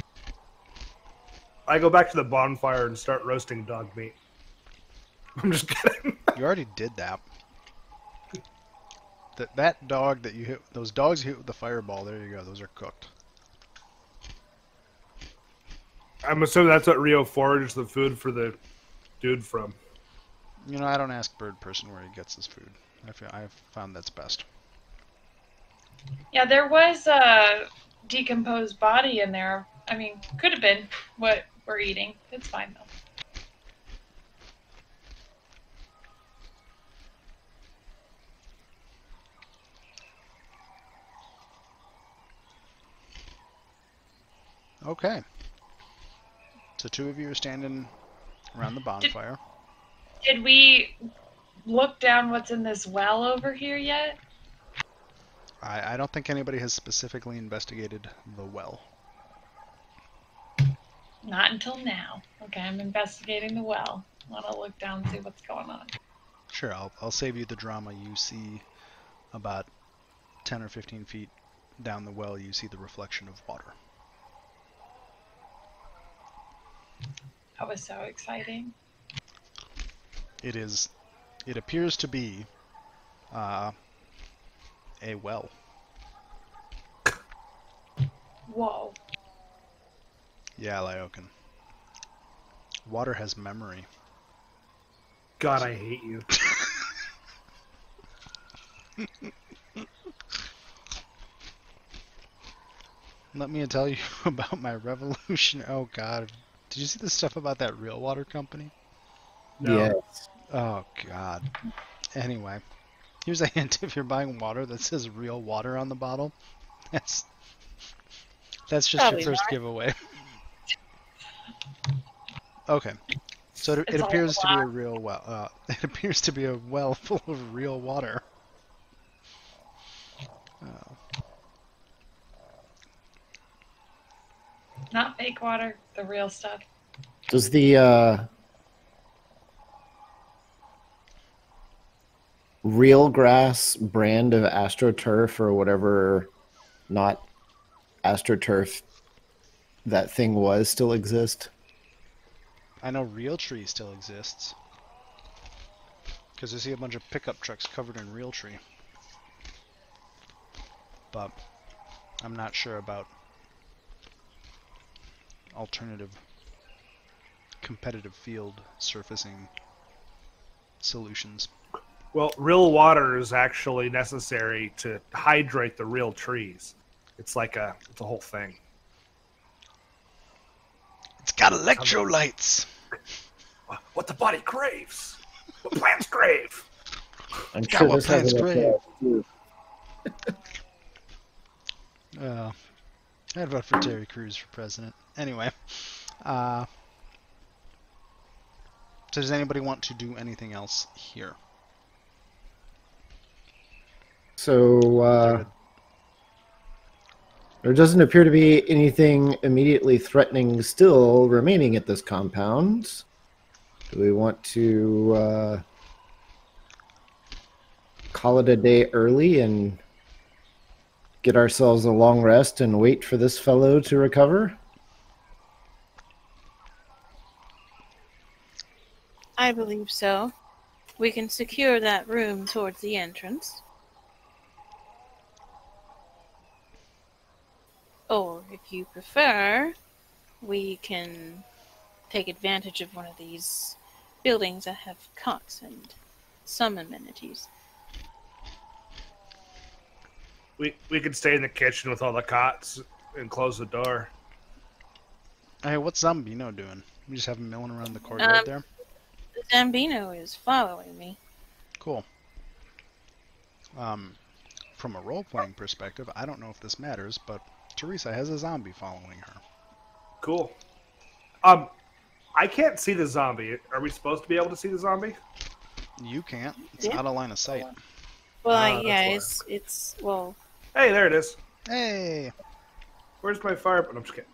I go back to the bonfire and start roasting dog meat. I'm just kidding. You already did that. That dog that you hit, those dogs you hit with the fireball, there you go, those are cooked. I'm assuming that's what Rio foraged the food for the dude from. You know, I don't ask Bird Person where he gets his food. I've found that's best. Yeah, there was a decomposed body in there. I mean, could have been what we're eating. It's fine, though. Okay. So two of you are standing around the bonfire. Did we look down what's in this well over here yet? I don't think anybody has specifically investigated the well. Not until now. Okay, I'm investigating the well. I want to look down and see what's going on. Sure, I'll save you the drama. You see about 10 or 15 feet down the well, you see the reflection of water. That was so exciting. It appears to be a well. Whoa. Yeah, Lyokin. Water has memory. God, I hate you. Let me tell you about my revolution. Oh God, did you see the stuff about that real water company? No. Yes. Oh God. Anyway, here's a hint: if you're buying water that says real water on the bottle, that's just your Probably first not. giveaway. Okay. So it It's all appears to be a black. real well. It appears to be a well full of real water. Not fake water, the real stuff. Does the Real Grass brand of AstroTurf or whatever, not AstroTurf, that thing was, still exist? I know Real Tree still exists because I see a bunch of pickup trucks covered in Real Tree, but I'm not sure about alternative competitive field surfacing solutions. Well, real water is actually necessary to hydrate the real trees. It's a whole thing. It's got electrolytes. What the body craves. What plants crave. I'm Got sure what this has plants a crave. I'd vote for Terry Crews for president. Anyway, so does anybody want to do anything else here? So there doesn't appear to be anything immediately threatening still remaining at this compound. Do we want to call it a day early and get ourselves a long rest and wait for this fellow to recover? I believe so. We can secure that room towards the entrance. Or, if you prefer, we can take advantage of one of these buildings that have cots and some amenities. We could stay in the kitchen with all the cots and close the door. Hey, what's Zambino doing? We just have him milling around the courtyard there? Zambino is following me. Cool. From a role-playing perspective, I don't know if this matters, but Teresa has a zombie following her. Cool. I can't see the zombie. Are we supposed to be able to see the zombie? You can't. It's Yeah. out of line of sight. Well, yeah, it's well. Hey, there it is. Hey! Where's my fire? I'm just kidding.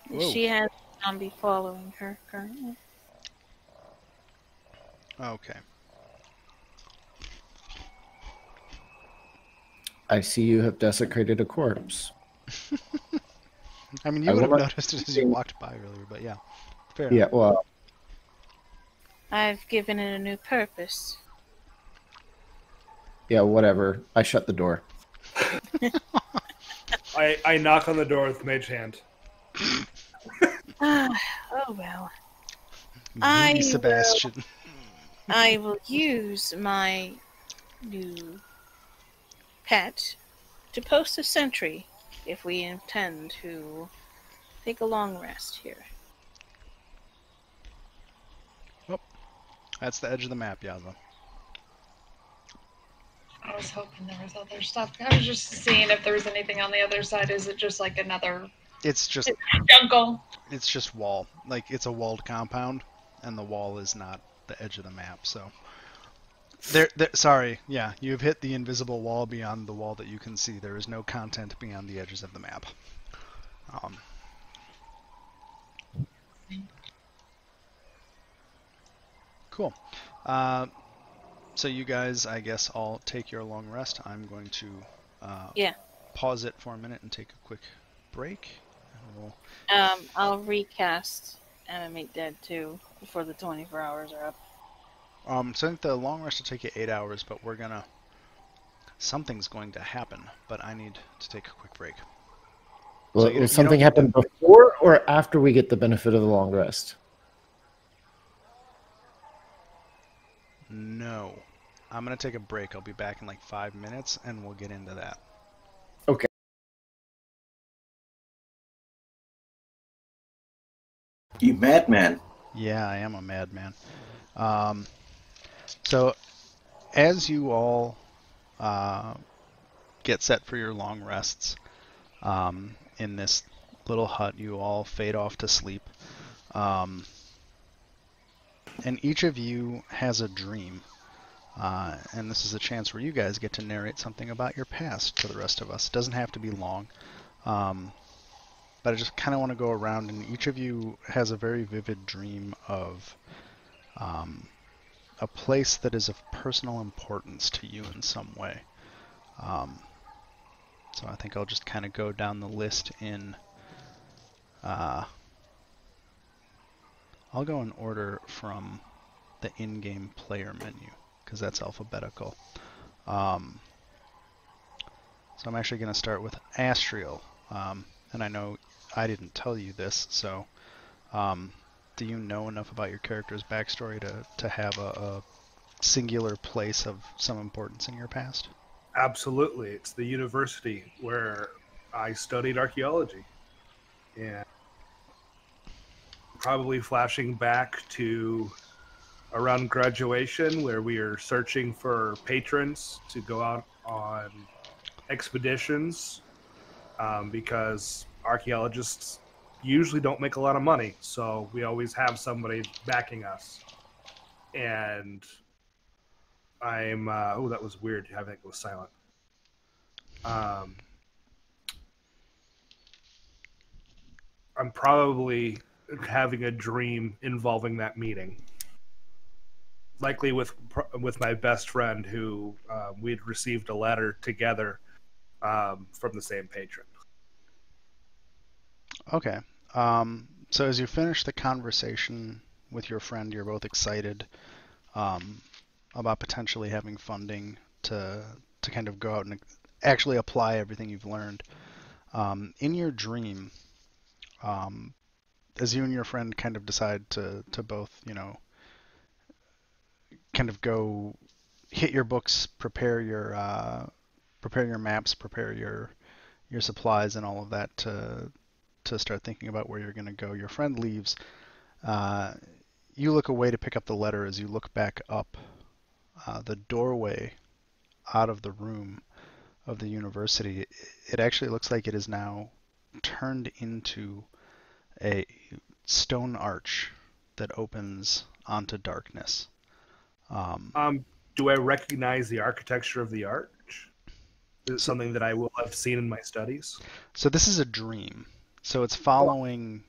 Whoa. She has a zombie following her currently. Okay. I see you have desecrated a corpse. I mean, you would have noticed it as you walked by earlier, but yeah. Fair Yeah, enough. well, I've given it a new purpose. yeah, whatever. I shut the door. I knock on the door with mage hand. Oh well. Moody Sebastian. I will use my new pet to post a sentry if we intend to take a long rest here. That's the edge of the map, Yaza. I was hoping there was other stuff. I was just seeing if there was anything on the other side. Is it just like another It's just jungle? it's just wall. Like, it's a walled compound, and the wall is not the edge of the map, so... Sorry, yeah, you've hit the invisible wall beyond the wall that you can see. There is no content beyond the edges of the map. Cool. So you guys, I guess, all take your long rest. I'm going to pause it for a minute and take a quick break. I'll recast Animate Dead 2 before the 24 hours are up. So I think the long rest will take you 8 hours, but something's going to happen, but I need to take a quick break. Will, So will something happen before or after we get the benefit of the long rest? No. I'm going to take a break. I'll be back in like 5 minutes, and we'll get into that. You madman. Yeah, I am a madman. So as you all get set for your long rests in this little hut, you all fade off to sleep. And each of you has a dream. And this is a chance where you guys get to narrate something about your past to the rest of us. It doesn't have to be long. But I just kind of want to go around, and each of you has a very vivid dream of a place that is of personal importance to you in some way. So I think I'll just kind of go down the list in... I'll go in order from the in-game player menu, because that's alphabetical. So I'm actually going to start with Astriel. And I know I didn't tell you this, so do you know enough about your character's backstory to have a singular place of some importance in your past? Absolutely. It's the university where I studied archaeology. And probably flashing back to around graduation, where we are searching for patrons to go out on expeditions, because archaeologists usually don't make a lot of money, so we always have somebody backing us. And I'm oh, that was weird having it go silent. I'm probably having a dream involving that meeting, likely with my best friend, who we'd received a letter together from the same patron. Okay. So as you finish the conversation with your friend, you're both excited about potentially having funding to kind of go out and actually apply everything you've learned. In your dream, as you and your friend kind of decide to both, kind of go hit your books, prepare your maps, prepare your supplies and all of that to start thinking about where you're going to go. Your friend leaves. You look away to pick up the letter. As you look back up, the doorway out of the room of the university, it actually looks like it is now turned into a stone arch that opens onto darkness. Do I recognize the architecture of the arch? Is it something that I will have seen in my studies? So this is a dream. So it's following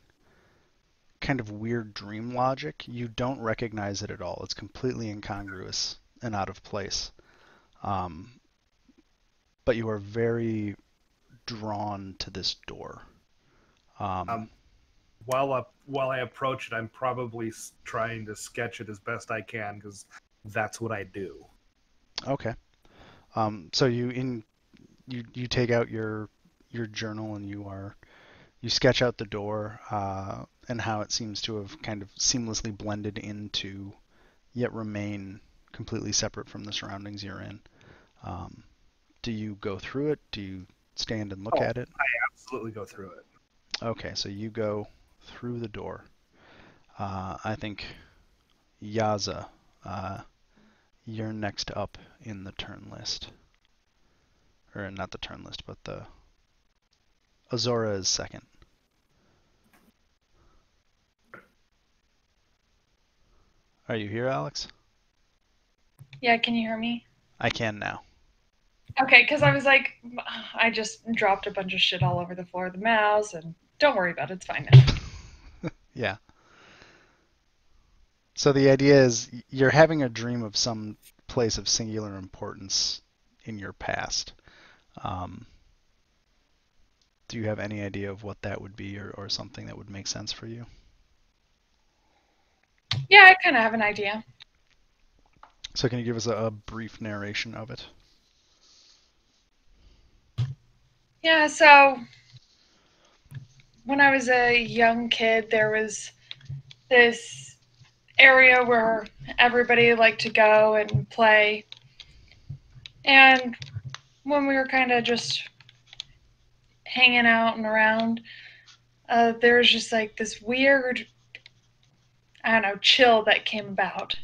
kind of weird dream logic. You don't recognize it at all. It's completely incongruous and out of place. But you are very drawn to this door. While I approach it, I'm probably trying to sketch it as best I can, because that's what I do. Okay. So you take out your journal and you sketch out the door and how it seems to have kind of seamlessly blended into, yet remain completely separate from the surroundings you're in. Do you go through it? Do you stand and look at it? I absolutely go through it. Okay, so you go through the door. I think Yaza, you're next up in the turn list. Or not the turn list, but the... Azora is second. Are you here, Alex? Yeah, can you hear me? I can now. Okay, because I was like, I just dropped a bunch of shit all over the floor of the mouse, and don't worry about it, it's fine now. Yeah. So the idea is you're having a dream of some place of singular importance in your past. Do you have any idea of what that would be, or something that would make sense for you? Yeah, I kind of have an idea. So can you give us a brief narration of it? Yeah, so when I was a young kid, there was this area where everybody liked to go and play. And when we were kind of just hanging out and around, there was just like this weird I don't know, chill that came about,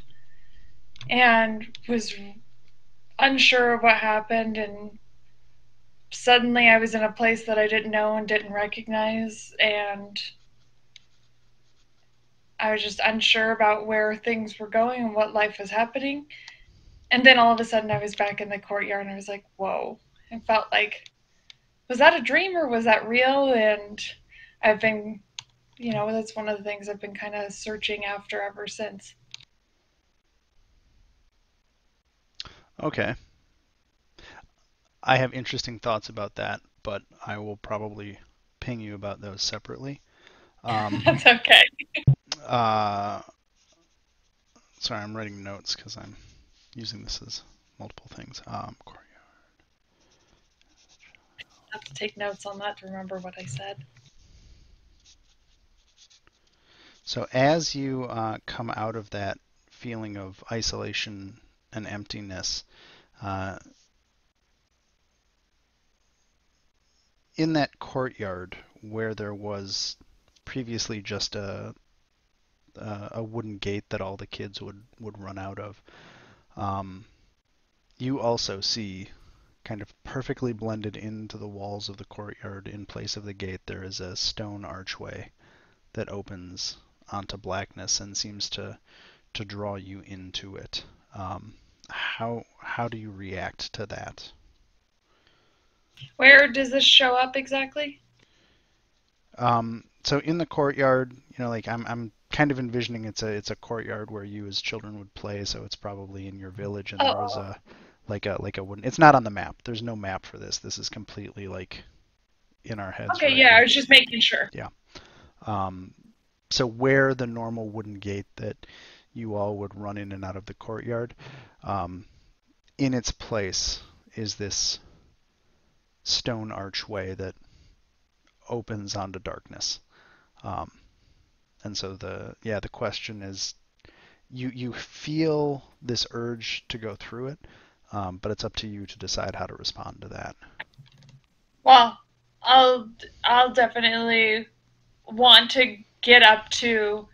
and was unsure of what happened, and suddenly I was in a place that I didn't know and didn't recognize, and I was just unsure about where things were going and what life was happening. And then all of a sudden I was back in the courtyard and I was like, whoa. I felt like, was that a dream or was that real? And I've been, that's one of the things I've been kind of searching after ever since. Okay. I have interesting thoughts about that, but I will probably ping you about those separately. That's okay. Sorry, I'm writing notes because I'm using this as multiple things. Courtyard. I have to take notes on that to remember what I said. So as you come out of that feeling of isolation and emptiness, in that courtyard where there was previously just a wooden gate that all the kids would run out of, you also see, kind of perfectly blended into the walls of the courtyard, in place of the gate, there is a stone archway that opens onto blackness and seems to draw you into it. How do you react to that? Where does this show up exactly? So in the courtyard, like I'm kind of envisioning it's a courtyard where you as children would play. So it's probably in your village, and there was a wooden. It's not on the map. There's no map for this. This is completely like in our heads. Okay, right yeah, now. I was just making sure. Yeah. So where the normal wooden gate that you all would run in and out of the courtyard, in its place is this stone archway that opens onto darkness. And so the question is, you feel this urge to go through it, but it's up to you to decide how to respond to that. Well, I'll definitely want to get up to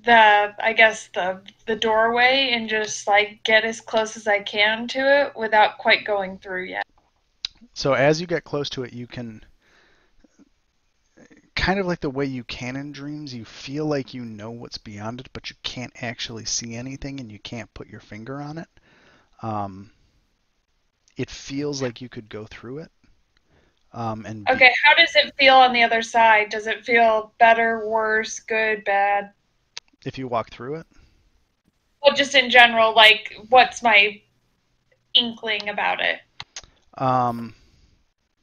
the doorway and just like get as close as I can to it without quite going through yet. So as you get close to it, you can, kind of like the way you can in dreams, you feel like you know what's beyond it, but you can't actually see anything and you can't put your finger on it. It feels like you could go through it. Okay, how does it feel on the other side? Does it feel better, worse, good, bad? If you walk through it? Well, just in general, like, what's my inkling about it?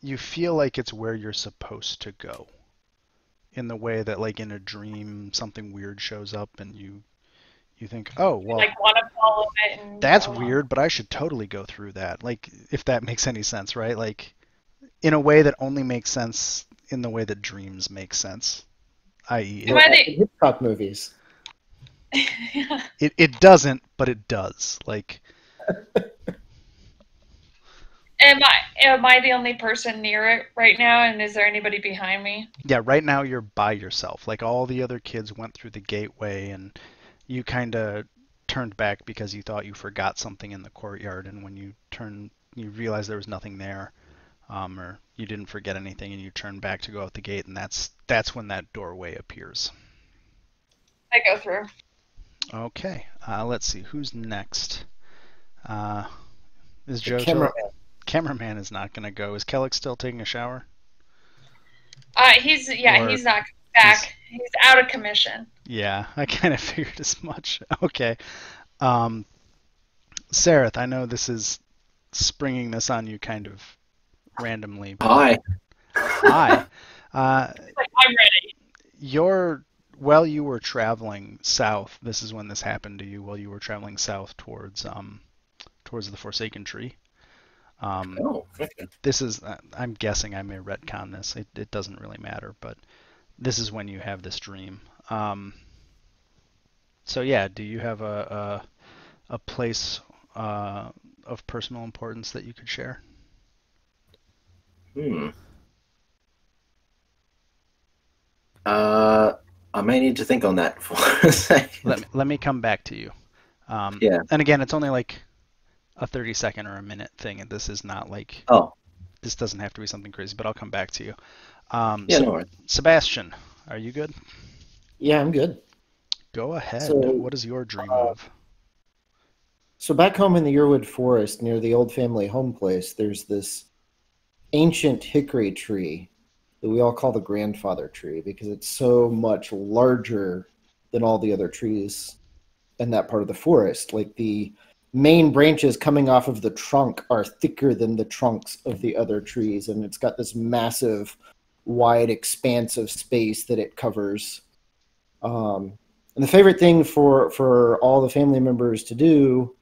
You feel like it's where you're supposed to go. In the way that, like in a dream, something weird shows up and you think, oh, well, like want to follow it. And that's weird, but I should totally go through that. Like, if that makes any sense, right? Like, in a way that only makes sense in the way that dreams make sense, i.e., Hitchcock movies. It doesn't, but it does. Like, am I the only person near it right now? And is there anybody behind me? Yeah, right now you're by yourself. Like, all the other kids went through the gateway, and you kind of turned back because you thought you forgot something in the courtyard. And when you realized there was nothing there, or you didn't forget anything, and you turn back to go out the gate, and that's when that doorway appears. I go through. Okay, let's see who's next. Is Jojo? Cameraman is not going to go. Is Kellic still taking a shower? He's not back. He's out of commission. Yeah, I kind of figured as much. Okay. Sareth, I know this is springing this on you kind of randomly. Hi. Hi. I'm ready. While you were traveling south, this is when this happened to you, while you were traveling south towards the Forsaken Tree. This is, I'm guessing I may retcon this. It doesn't really matter, but this is when you have this dream. So yeah, do you have a place of personal importance that you could share? I may need to think on that for a second. Let me come back to you. Yeah. And again, it's only like a 30-second or a minute thing, and this is not like this doesn't have to be something crazy, but I'll come back to you. Yeah, no worries. Sebastian, are you good? Yeah, I'm good. Go ahead. So, what is your dream move? So back home in the Yearwood Forest near the old family home place, there's this ancient hickory tree that we all call the grandfather tree because it's so much larger than all the other trees in that part of the forest. Like the main branches coming off of the trunk are thicker than the trunks of the other trees, and it's got this massive, wide expanse of space that it covers. And the favorite thing for all the family members to do,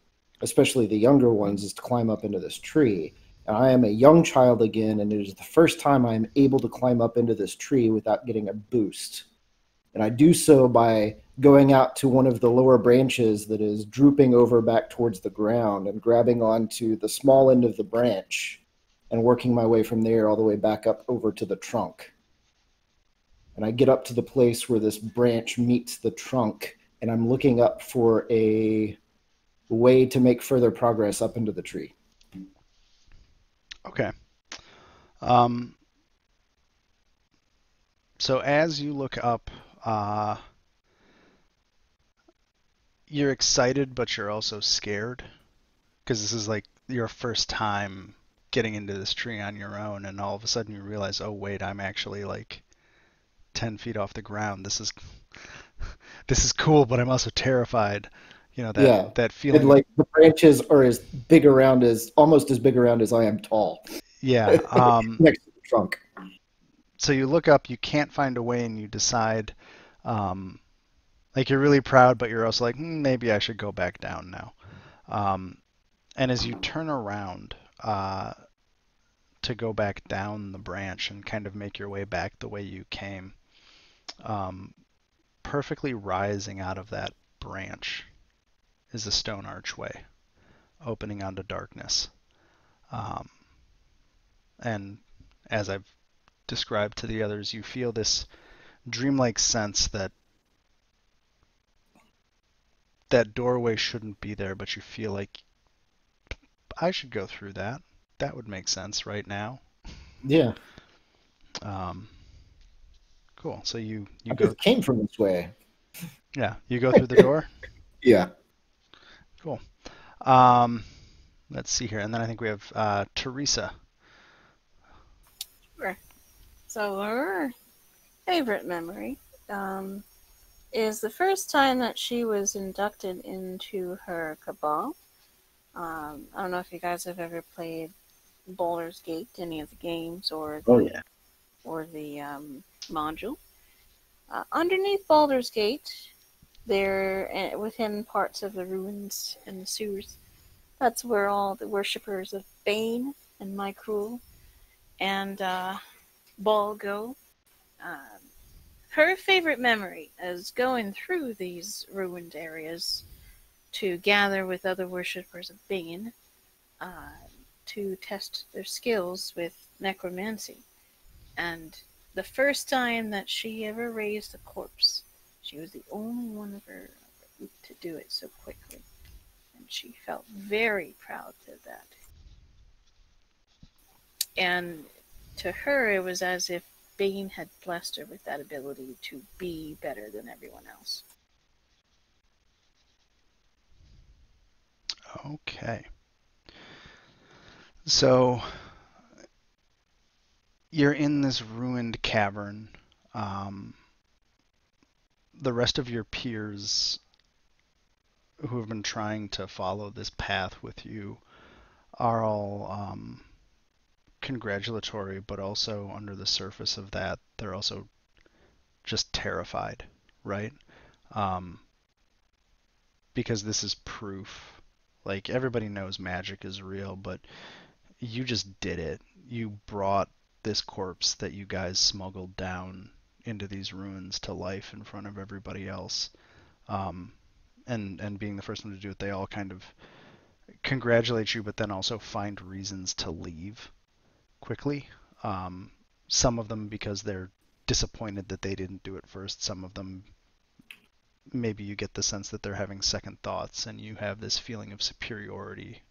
especially the younger ones, is to climb up into this tree. And I am a young child again, and it is the first time I am able to climb up into this tree without getting a boost. And I do so by going out to one of the lower branches that is drooping over back towards the ground and grabbing onto the small end of the branch and working my way from there all the way back up over to the trunk. And I get up to the place where this branch meets the trunk, and I'm looking up for a way to make further progress up into the tree. Okay. So as you look up, you're excited, but you're also scared because this is like your first time getting into this tree on your own, and all of a sudden you realize, oh wait, I'm actually like 10 feet off the ground. This is cool, but I'm also terrified. You know, that feeling. And like the branches are almost as big around as I am tall. Yeah. Next to the trunk. So you look up, you can't find a way, and you decide, like you're really proud, but you're also like, maybe I should go back down now. And as you turn around to go back down the branch and kind of make your way back the way you came, perfectly rising out of that branch is a stone archway opening onto darkness. And as I've described to the others, you feel this dreamlike sense that that doorway shouldn't be there, but you feel like I should go through that. That would make sense right now. Yeah. Cool. So you came from this way. Yeah, you go through the door. Yeah. Cool. Let's see here, and then I think we have Teresa. Sure. So her favorite memory is the first time that she was inducted into her cabal. I don't know if you guys have ever played Baldur's Gate, any of the games, or the module. Underneath Baldur's Gate, there within parts of the ruins and the sewers, that's where all the worshippers of Bane and Micrule and Ball go. Her favorite memory is going through these ruined areas to gather with other worshippers of Bane to test their skills with necromancy. And the first time that she ever raised a corpse, she was the only one of her group to do it so quickly. And she felt very proud of that. And to her, it was as if Bane had blessed her with that ability to be better than everyone else. Okay. So you're in this ruined cavern. The rest of your peers who have been trying to follow this path with you are all congratulatory, but also under the surface of that, they're also just terrified, right? Because this is proof. Like, everybody knows magic is real, but you just did it. You brought this corpse that you guys smuggled down into these ruins to life in front of everybody else. And being the first one to do it, they all kind of congratulate you, but then also find reasons to leave quickly. Some of them because they're disappointed that they didn't do it first. Some of them, maybe you get the sense that they're having second thoughts, and you have this feeling of superiority,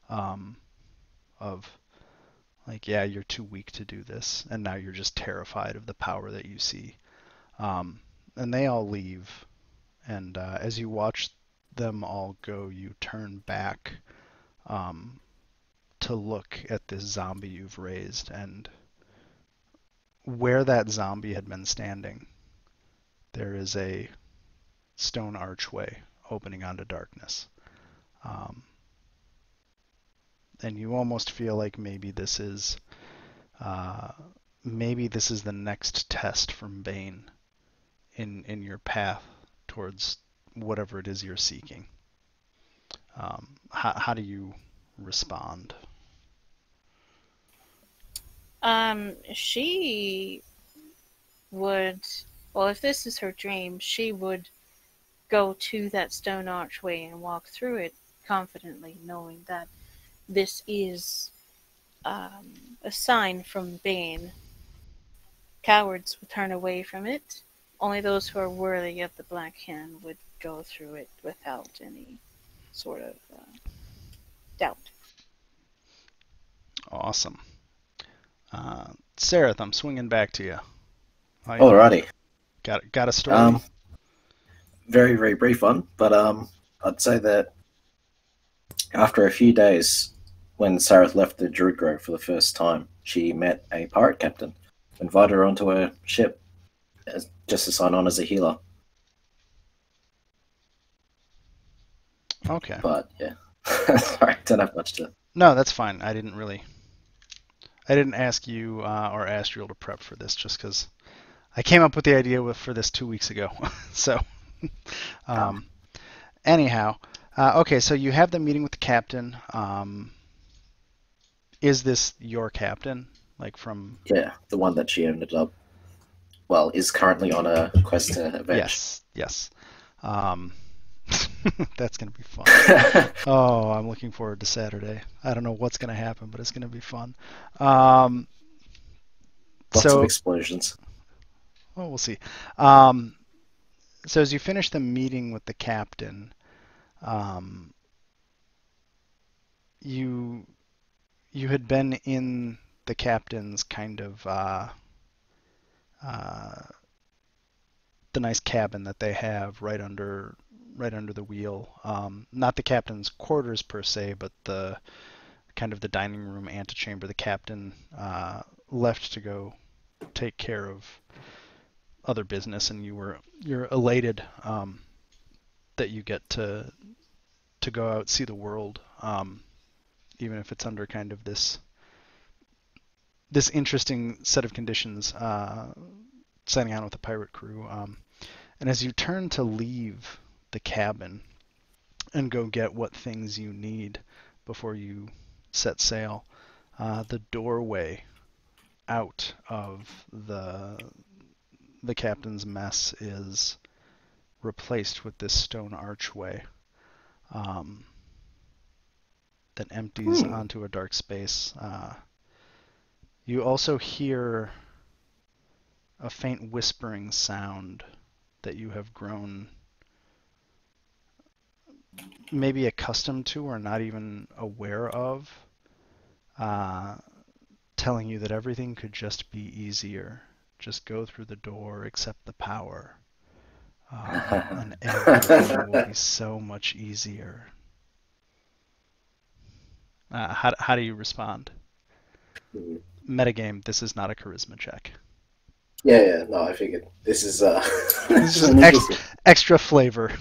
of like, yeah, you're too weak to do this, and now you're just terrified of the power that you see. And they all leave, and as you watch them all go, you turn back to look at this zombie you've raised, and where that zombie had been standing, there is a stone archway opening onto darkness. And you almost feel like maybe this is the next test from Bane in your path towards whatever it is you're seeking. How do you respond? She would, well, if this is her dream, she would go to that stone archway and walk through it confidently, knowing that this is a sign from Bane. Cowards would turn away from it. Only those who are worthy of the Black Hand would go through it without any sort of doubt. Awesome. Sareth, I'm swinging back to you. Alrighty. Got a story? Very, very brief one, but I'd say that after a few days, when Sareth left the Druid Grove for the first time, she met a pirate captain, invited her onto her ship, just to sign on as a healer. Okay. But yeah, sorry, don't have much to. No, that's fine. I didn't ask you or Astriel to prep for this, just because I came up with the idea for this 2 weeks ago. So, anyhow, okay. So you have the meeting with the captain. Is this your captain? Like from? Yeah, the one that she ended up. Well, is currently on a quest to avenge. Yes. That's going to be fun. Oh, I'm looking forward to Saturday. I don't know what's going to happen, but it's going to be fun. Lots of explosions. Well, we'll see. So as you finish the meeting with the captain, you had been in the captain's kind of the nice cabin that they have right under the wheel. Not the captain's quarters per se, but the kind of the dining room antechamber. The captain left to go take care of other business, and you're elated that you get to go out, see the world, even if it's under kind of this interesting set of conditions, signing on with a pirate crew. And as you turn to leave the cabin and go get what things you need before you set sail, the doorway out of the captain's mess is replaced with this stone archway that empties onto a dark space. You also hear a faint whispering sound that you have grown maybe accustomed to or not even aware of, telling you that everything could just be easier. Just go through the door, accept the power, and everything will be so much easier. How do you respond? Metagame, this is not a charisma check. Yeah, no, I figured this is this is extra flavor.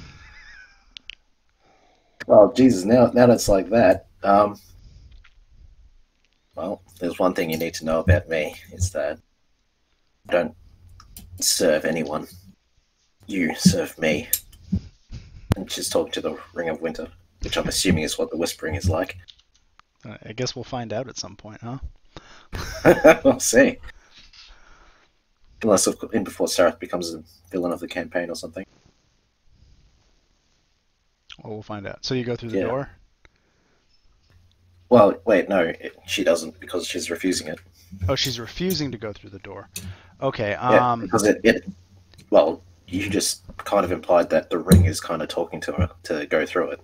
Oh Jesus! Now it's like that. Well, there's one thing you need to know about me is that I don't serve anyone. You serve me. And she's talking to the Ring of Winter, which I'm assuming is what the whispering is like. I guess we'll find out at some point, huh? We'll see. Unless before Sareth becomes a villain of the campaign or something. Well, we'll find out. So you go through the door? Well, wait, no, she doesn't because she's refusing it. Oh, she's refusing to go through the door. Okay. Yeah, because well, you just kind of implied that the ring is kind of talking to her to go through it.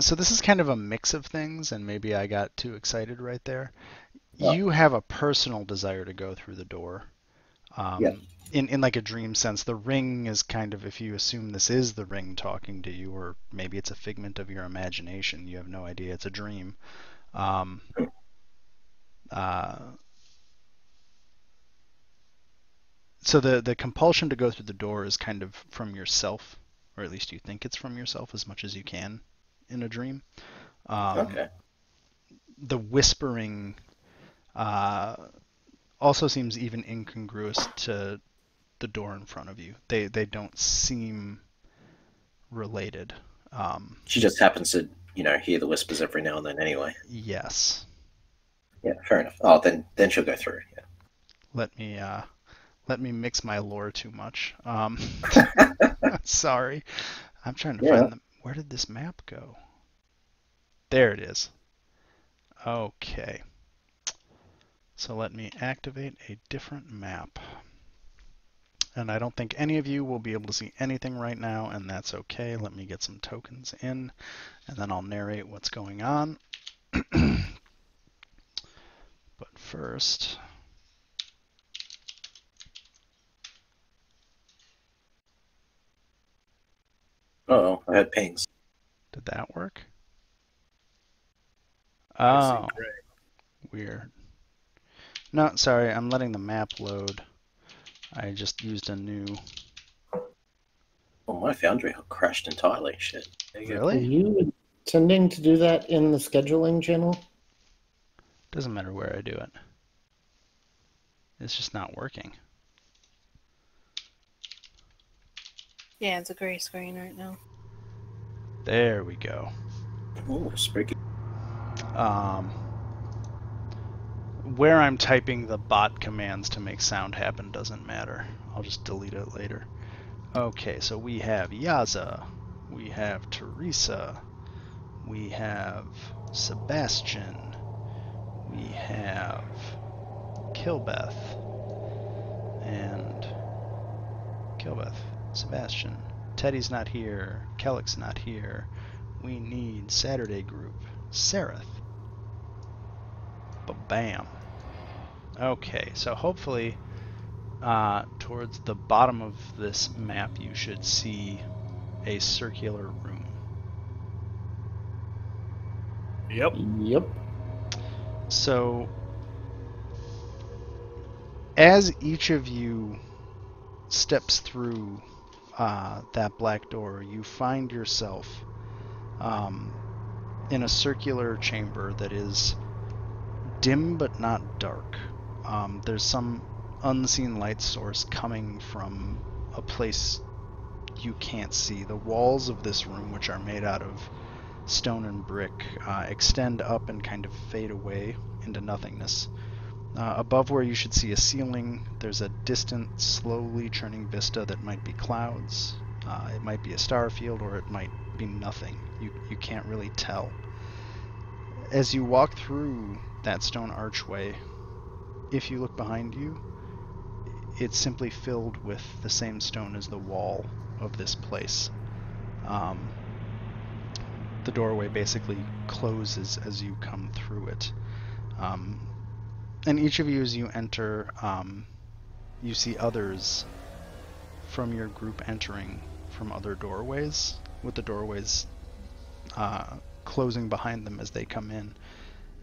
So this is kind of a mix of things, and maybe I got too excited right there. Oh. You have a personal desire to go through the door. Yeah. In like a dream sense, the ring is kind of, if you assume this is the ring talking to you, or maybe it's a figment of your imagination, you have no idea, it's a dream. So the compulsion to go through the door is kind of from yourself, or at least you think it's from yourself as much as you can in a dream. Okay. The whispering also seems even incongruous to the door in front of you. They don't seem related. She just happens to, hear the whispers every now and then anyway. Yes. Yeah, fair enough. Oh, then she'll go through. Yeah. Let me mix my lore too much. Sorry. I'm trying to find them. Where did this map go? There it is. Okay. So let me activate a different map. And I don't think any of you will be able to see anything right now, and that's okay. Let me get some tokens in, and then I'll narrate what's going on. But first... Oh, I had pings. Did that work? I Oh, see gray. weird. No, sorry, I'm letting the map load. I just used a new... Oh, my Foundry crashed entirely. Shit. Really? Are you intending to do that in the scheduling channel? Doesn't matter where I do it. It's just not working. Yeah, it's a gray screen right now. There we go. Oh, spooky. Where I'm typing the bot commands to make sound happen doesn't matter. I'll just delete it later. Okay, so we have Yaza, we have Teresa, we have Sebastian, we have Kilbeth, and Sebastian. Teddy's not here, Kellick's not here. We need Saturday group, Sereth. Ba-bam. Okay, so hopefully towards the bottom of this map you should see a circular room. Yep. So as each of you steps through that black door, you find yourself in a circular chamber that is dim but not dark. There's some unseen light source coming from a place you can't see. The walls of this room, which are made out of stone and brick, extend up and kind of fade away into nothingness. Above where you should see a ceiling, there's a distant, slowly churning vista that might be clouds. It might be a star field, or it might be nothing. You can't really tell. As you walk through that stone archway, if you look behind you, it's simply filled with the same stone as the wall of this place. The doorway basically closes as you come through it. And each of you, as you enter, you see others from your group entering from other doorways, with the doorways closing behind them as they come in.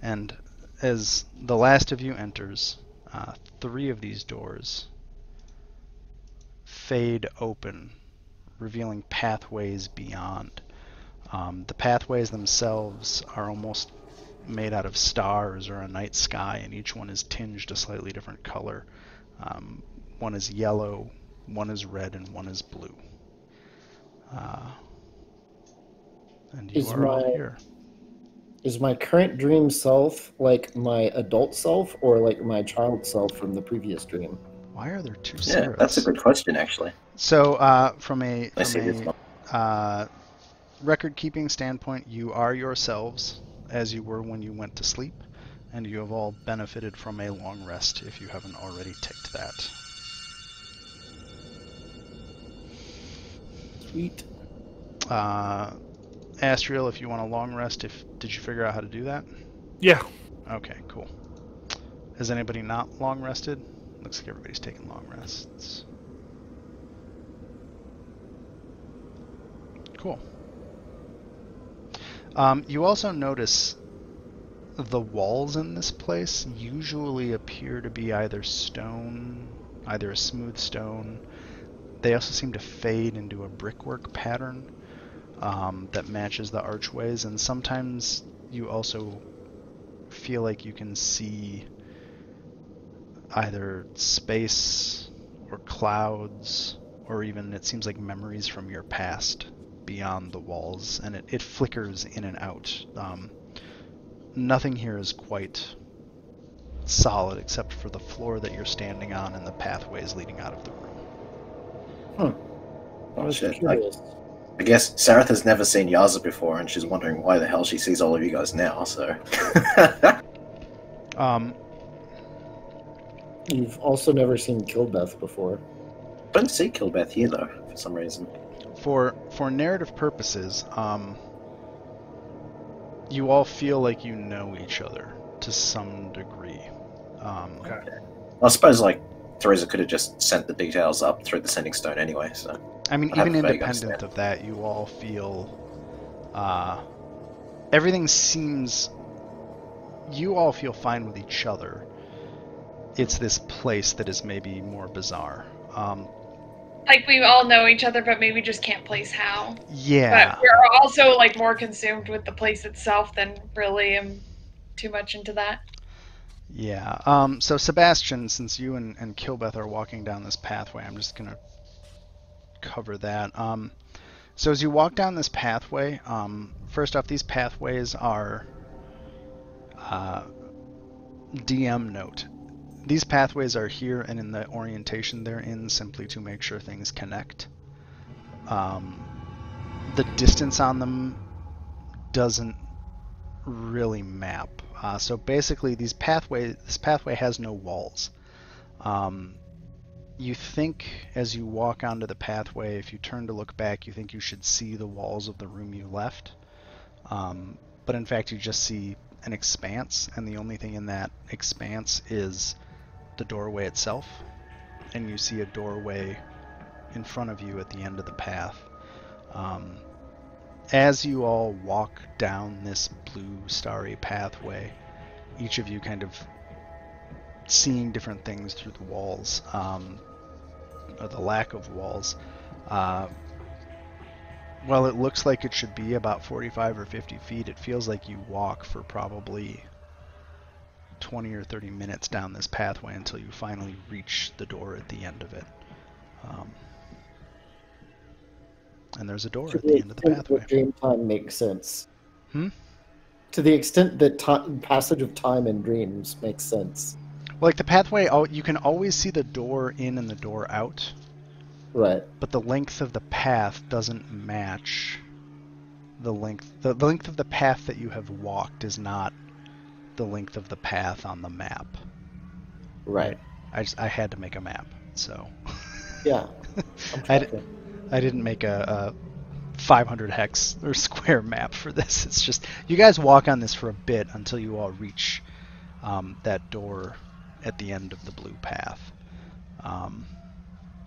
And as the last of you enters, 3 of these doors fade open, revealing pathways beyond. The pathways themselves are almost made out of stars or a night sky, and each one is tinged a slightly different color. One is yellow, one is red, and one is blue. And you are all here. Is my current dream self like my adult self or like my child self from the previous dream? Why are there 2 Yeah, Sarahs? that's a good question, actually. So, from a I see this one. record-keeping standpoint, you are yourselves as you were when you went to sleep, and you have all benefited from a long rest if you haven't already ticked that. Sweet. Astriel, if you want a long rest, did you figure out how to do that? Yeah. Okay, cool. Has anybody not long rested? Looks like everybody's taking long rests. Cool. You also notice the walls in this place usually appear to be either stone, either a smooth stone. They also seem to fade into a brickwork pattern that matches the archways, and sometimes you also feel like you can see either space or clouds, or even it seems like memories from your past beyond the walls, and it flickers in and out. Nothing here is quite solid except for the floor that you're standing on and the pathways leading out of the room. Oh shit. I guess Sarah has never seen Yaza before, and she's wondering why the hell she sees all of you guys now, so... You've also never seen Killbeth before. I don't see Killbeth here, though, for some reason. For narrative purposes, you all feel like you know each other to some degree. Okay. I suppose, like, Teresa could have just sent the details up through the sending stone anyway, so... I mean, even independent of that, you all feel... everything seems... You all feel fine with each other. It's this place that is maybe more bizarre. Like, we all know each other, but maybe just can't place how. Yeah. But we're also, like, more consumed with the place itself than really am too much into that. Yeah. So, Sebastian, since you and Killbeth are walking down this pathway, I'm just going to cover that. So, as you walk down this pathway, first off, these pathways are... DM note. These pathways are here and in the orientation they're in simply to make sure things connect. The distance on them doesn't really map. So basically, this pathway has no walls. You think as you walk onto the pathway, if you turn to look back, you think you should see the walls of the room you left. But in fact, you just see an expanse, and the only thing in that expanse is the doorway itself, and you see a doorway in front of you at the end of the path. As you all walk down this blue starry pathway, each of you kind of seeing different things through the walls, or the lack of walls. Well, it looks like it should be about 45 or 50 feet. It feels like you walk for probably 20 or 30 minutes down this pathway until you finally reach the door at the end of it. And there's a door at the end of the pathway. Dream time makes sense. To the extent that passage of time in dreams makes sense. Like the pathway, you can always see the door in and the door out. Right. But the length of the path doesn't match the length. The length of the path that you have walked is not the length of the path on the map. Right. I had to make a map, so. Yeah. I didn't make a 500 hex or square map for this. It's just you guys walk on this for a bit until you all reach that door at the end of the blue path.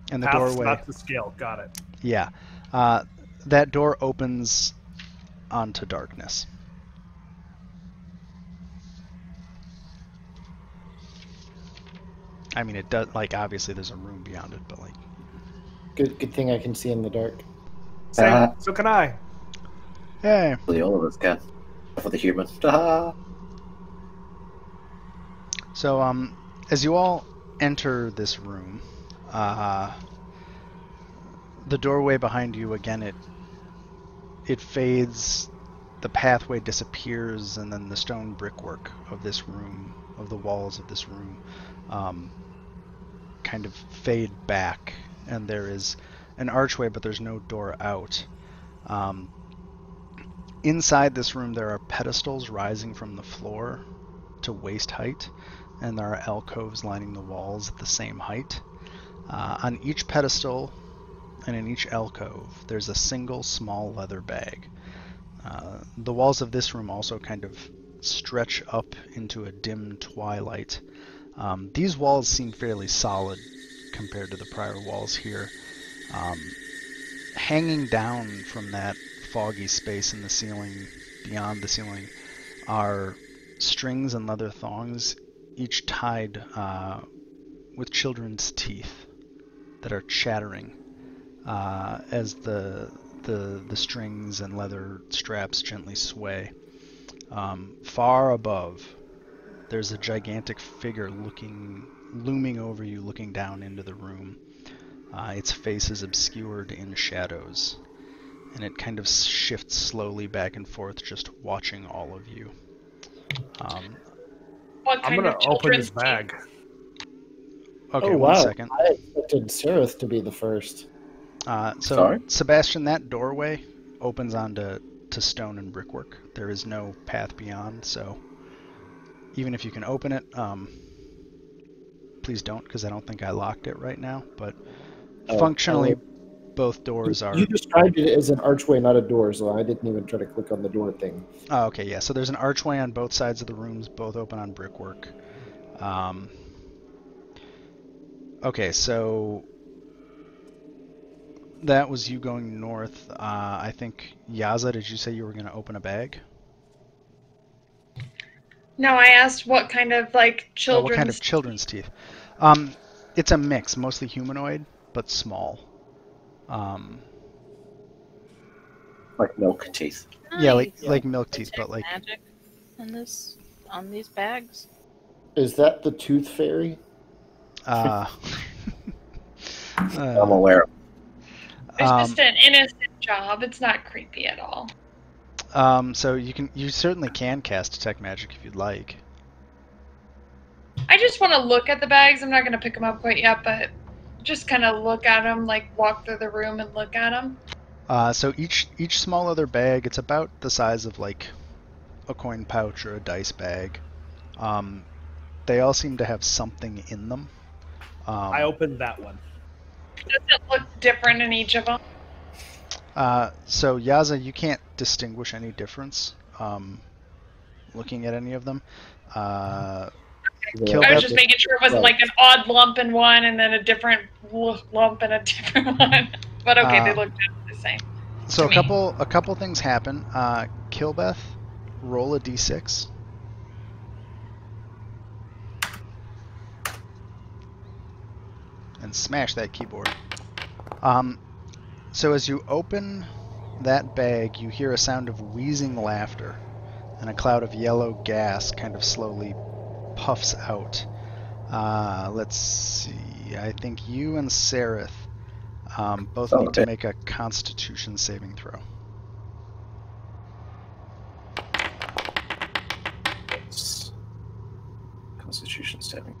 And the Path's doorway. not to scale. Got it. Yeah, that door opens onto darkness. I mean, it does. Like, obviously, there's a room beyond it, but like. Good thing I can see in the dark. Same. So can I. Hey. All of us can. For the human. So, as you all enter this room, the doorway behind you, again, it fades, the pathway disappears, and then the stone brickwork of this room, of the walls of this room, kind of fade back, and there is an archway, but there's no door out. Inside this room, there are pedestals rising from the floor to waist height, and there are alcoves lining the walls at the same height. On each pedestal and in each alcove, there's a single small leather bag. The walls of this room also kind of stretch up into a dim twilight. These walls seem fairly solid compared to the prior walls here. Hanging down from that foggy space in the ceiling, beyond the ceiling, are strings and leather thongs, each tied with children's teeth that are chattering as the strings and leather straps gently sway. Far above, there's a gigantic figure looming over you, looking down into the room. Its face is obscured in shadows, and it kind of shifts slowly back and forth, just watching all of you. What I'm kind gonna of open children's his bag. Okay, oh, 1 wow. second. I expected Sereth to be the first. So, Sorry? Sebastian, that doorway opens onto stone and brickwork. There is no path beyond, so even if you can open it, please don't, because I don't think I locked it right now. But functionally, both doors are... You described it as an archway, not a door, so I didn't even try to click on the door thing. Oh, okay, yeah. So there's an archway on both sides of the rooms, both open on brickwork. Okay, so that was you going north. I think, Yaza, did you say you were going to open a bag? No, I asked what kind of like Oh, children's. what kind of children's teeth? It's a mix, mostly humanoid, but small. Like milk teeth. Yeah, Nice. like milk teeth, Detect but like... magic on these bags. Is that the tooth fairy? I'm aware of. It's just an innocent job. It's not creepy at all. So you certainly can cast detect magic if you'd like. I just want to look at the bags. I'm not going to pick them up quite yet, but just kind of look at them, like walk through the room and look at them. So each small leather bag, it's about the size of like a coin pouch or a dice bag. They all seem to have something in them. I opened that one. Does it look different in each of them? So Yaza, you can't distinguish any difference looking at any of them. I was just making sure it wasn't like an odd lump in one and then a different lump in a different one. But okay, they look the same. So a couple things happen. Kilbeth, roll a d6. And smash that keyboard. So as you open that bag, you hear a sound of wheezing laughter, and a cloud of yellow gas kind of slowly puffs out. Let's see. I think you and Sereth both need to make a Constitution saving throw. Constitution saving.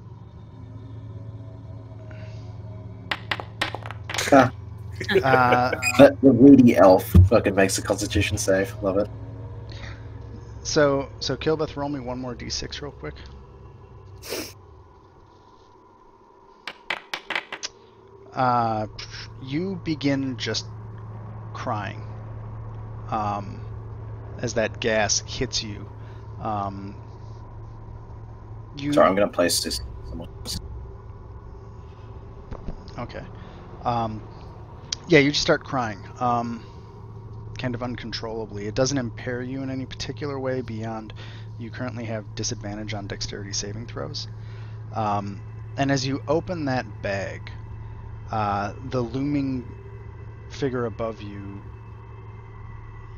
The weedy elf fucking makes a Constitution save. Love it. So Kilbeth, roll me one more d6 real quick. You begin just crying as that gas hits you. Sorry, I'm going to place this. Okay. Yeah, you just start crying, kind of uncontrollably. It doesn't impair you in any particular way beyond you currently have disadvantage on dexterity saving throws. And as you open that bag, the looming figure above you,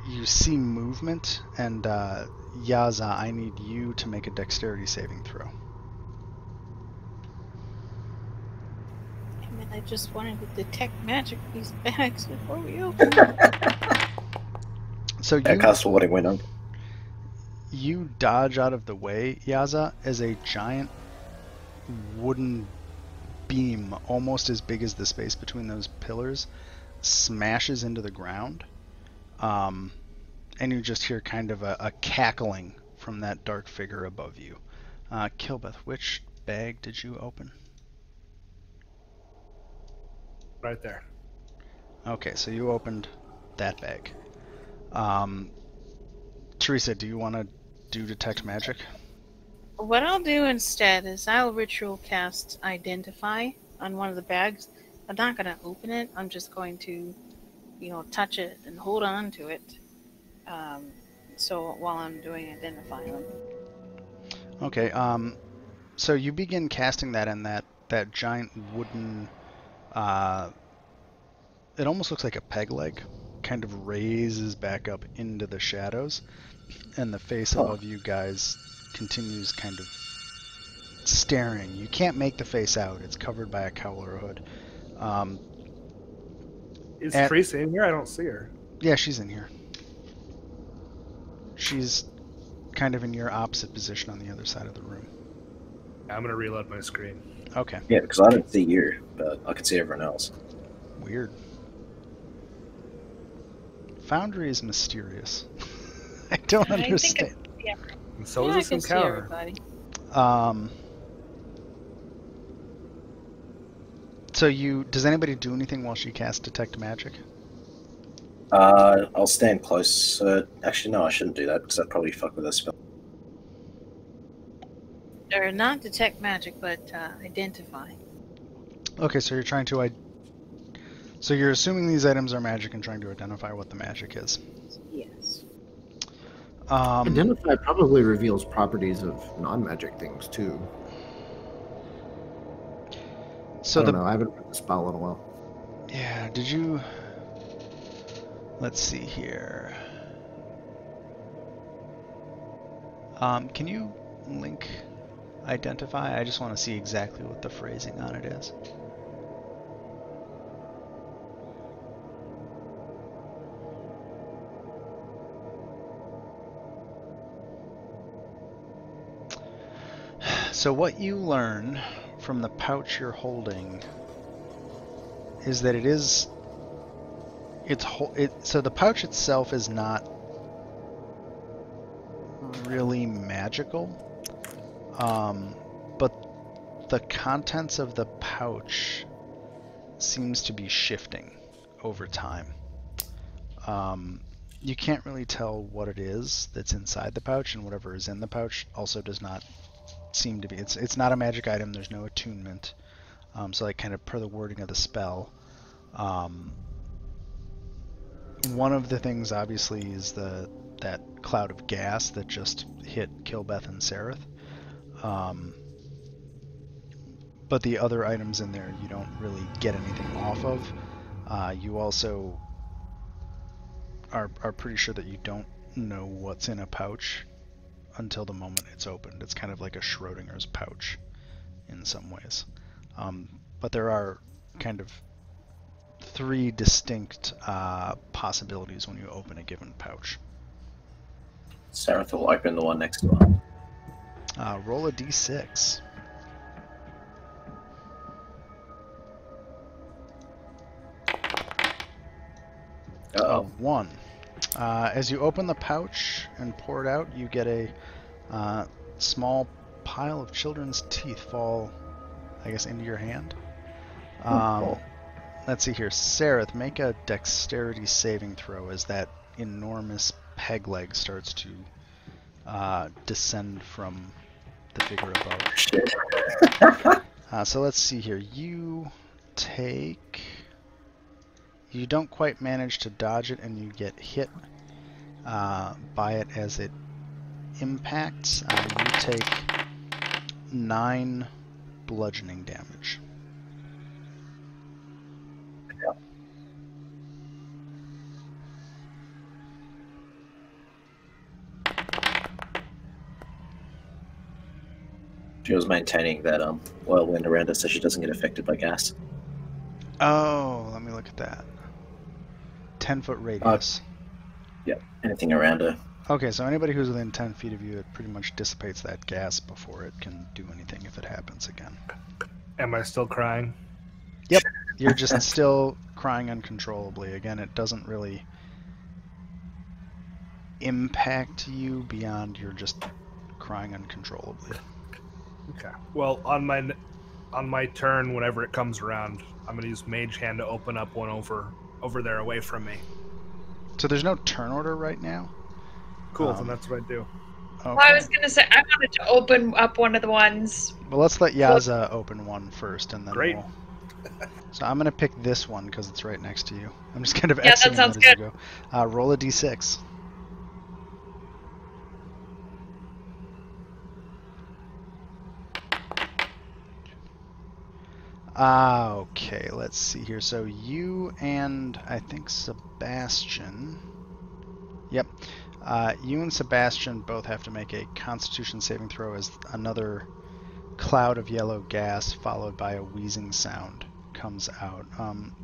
you see movement, and Yaza, I need you to make a dexterity saving throw. I just wanted to detect magic these bags before we open. So cast a warding window. You dodge out of the way, Yaza, as a giant wooden beam, almost as big as the space between those pillars, smashes into the ground, and you just hear kind of a cackling from that dark figure above you. Kilbeth, which bag did you open? Right there. Okay, so you opened that bag. Teresa, do you want to do detect magic? What I'll do instead is I'll ritual cast Identify on one of the bags. I'm not going to open it. I'm just going to, touch it and hold on to it. So while I'm doing Identify them. Okay, so you begin casting that, and that giant wooden, it almost looks like a peg leg, kind of raises back up into the shadows, and the face above you guys continues kind of staring. You can't make the face out. It's covered by a cowl or a hood. Is Teresa in here? I don't see her. Yeah, she's in here. She's kind of in your opposite position on the other side of the room. I'm going to reload my screen. Okay. Yeah, because I don't see you, but I can see everyone else. Weird. Foundry is mysterious. I don't understand. And so is this encounter. So does anybody do anything while she casts Detect Magic? I'll stand close. Actually, no, I shouldn't do that because that'd probably fuck with her spell. Or not Detect Magic, but Identify. Okay, so you're trying to... So you're assuming these items are magic and trying to identify what the magic is. Yes. Identify probably reveals properties of non-magic things, too. So I don't know, I haven't read the spell in a while. Yeah, did you... Let's see here. Can you link Identify? I just want to see exactly what the phrasing on it is. So what you learn from the pouch you're holding is that so the pouch itself is not really magical, but the contents of the pouch seems to be shifting over time. You can't really tell what it is that's inside the pouch, and whatever is in the pouch also does not seem to be. It's not a magic item. There's no attunement. So like kind of per the wording of the spell. One of the things obviously is that cloud of gas that just hit Kilbeth and Sareth. But the other items in there you don't really get anything off of. You also are pretty sure that you don't know what's in a pouch until the moment it's opened. It's kind of like a Schrodinger's pouch in some ways. But there are kind of three distinct possibilities when you open a given pouch. Sareth will open the one next to her. Roll a d6. One. As you open the pouch and pour it out, you get a small pile of children's teeth fall, I guess, into your hand. Let's see here. Sareth, make a dexterity saving throw as that enormous peg leg starts to descend from the figure above. So let's see here. You don't quite manage to dodge it, and you get hit by it as it impacts. You take 9 bludgeoning damage. She was maintaining that whirlwind around her so she doesn't get affected by gas. Oh, let me look at that. 10-foot radius. Yep, anything around her. Okay, so anybody who's within 10 feet of you, it pretty much dissipates that gas before it can do anything if it happens again. Am I still crying? Yep, you're just still crying uncontrollably. Again, it doesn't really... impact you beyond your just crying uncontrollably. Okay. Well, on my turn, whenever it comes around, I'm gonna use Mage Hand to open up one over there away from me. So there's no turn order right now? Cool, then that's what I do. Okay. Well, I was gonna say I wanted to open up one of the ones. Well, let's let Yaza open one first, and then Great. we'll... So I'm gonna pick this one because it's right next to you. I'm just kind of Yeah, Xing that sounds it as you good. go. Roll a d6. Okay, let's see here. So you and I think Sebastian. Yep. You and Sebastian both have to make a Constitution saving throw as another cloud of yellow gas followed by a wheezing sound comes out.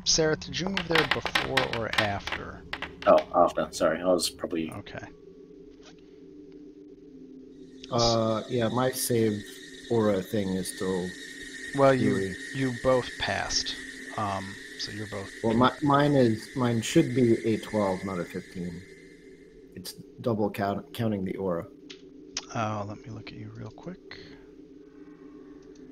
Sarah, did you move there before or after? Oh, after. Sorry, I was probably... Okay. Yeah, my save aura thing is still... Well, you both passed. So you're both... Well, mine should be a 12, not a 15. It's double counting the aura. Let me look at you real quick.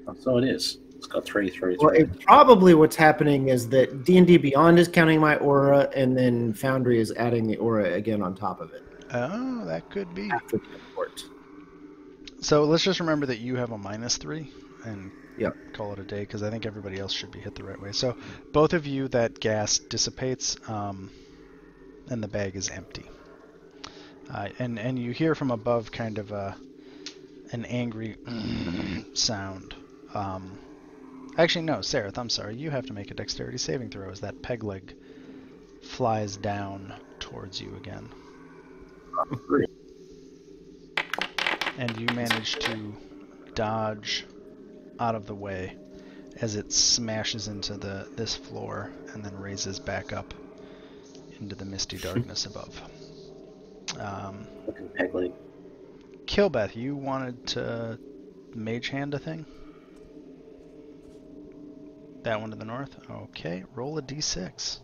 Oh, so it is. It's got 3, 3, 3. Well, probably what's happening is that D&D Beyond is counting my aura, and then Foundry is adding the aura again on top of it. Oh, that could be. After the import. So let's just remember that you have a -3 and Yep. call it a day, because I think everybody else should be hit the right way. So both of you, that gas dissipates, and the bag is empty. And you hear from above kind of an angry sound. Actually, no, Sareth, I'm sorry. You have to make a dexterity saving throw as that peg leg flies down towards you again. And you manage to dodge out of the way as it smashes into this floor and then raises back up into the misty darkness above. Looking peg leg. Kilbeth, you wanted to mage hand a thing? That one to the north? Okay, roll a d6.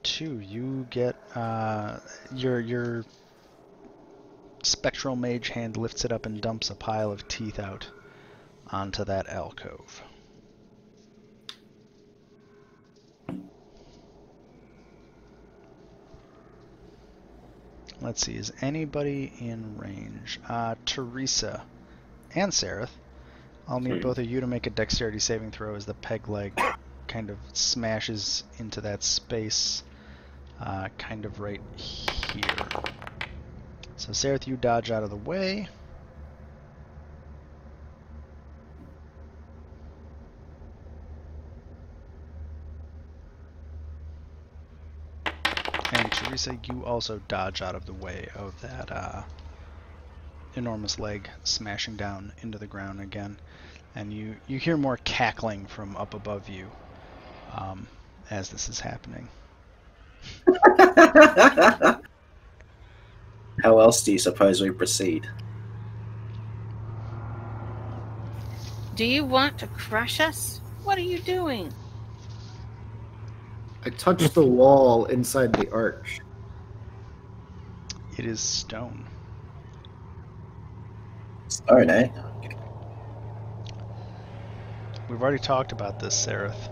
Two, you get your spectral mage hand lifts it up and dumps a pile of teeth out onto that alcove. Let's see, is anybody in range? Teresa and Sareth. I'll need both of you to make a dexterity saving throw as the peg leg kind of smashes into that space, kind of right here. So Sareth, you dodge out of the way. And Teresa, you also dodge out of the way of that enormous leg smashing down into the ground again. And you hear more cackling from up above you as this is happening. How else do you suppose we proceed? Do you want to crush us? What are you doing? I touched the wall inside the arch. It is stone. Stone, eh? We've already talked about this, Sareth.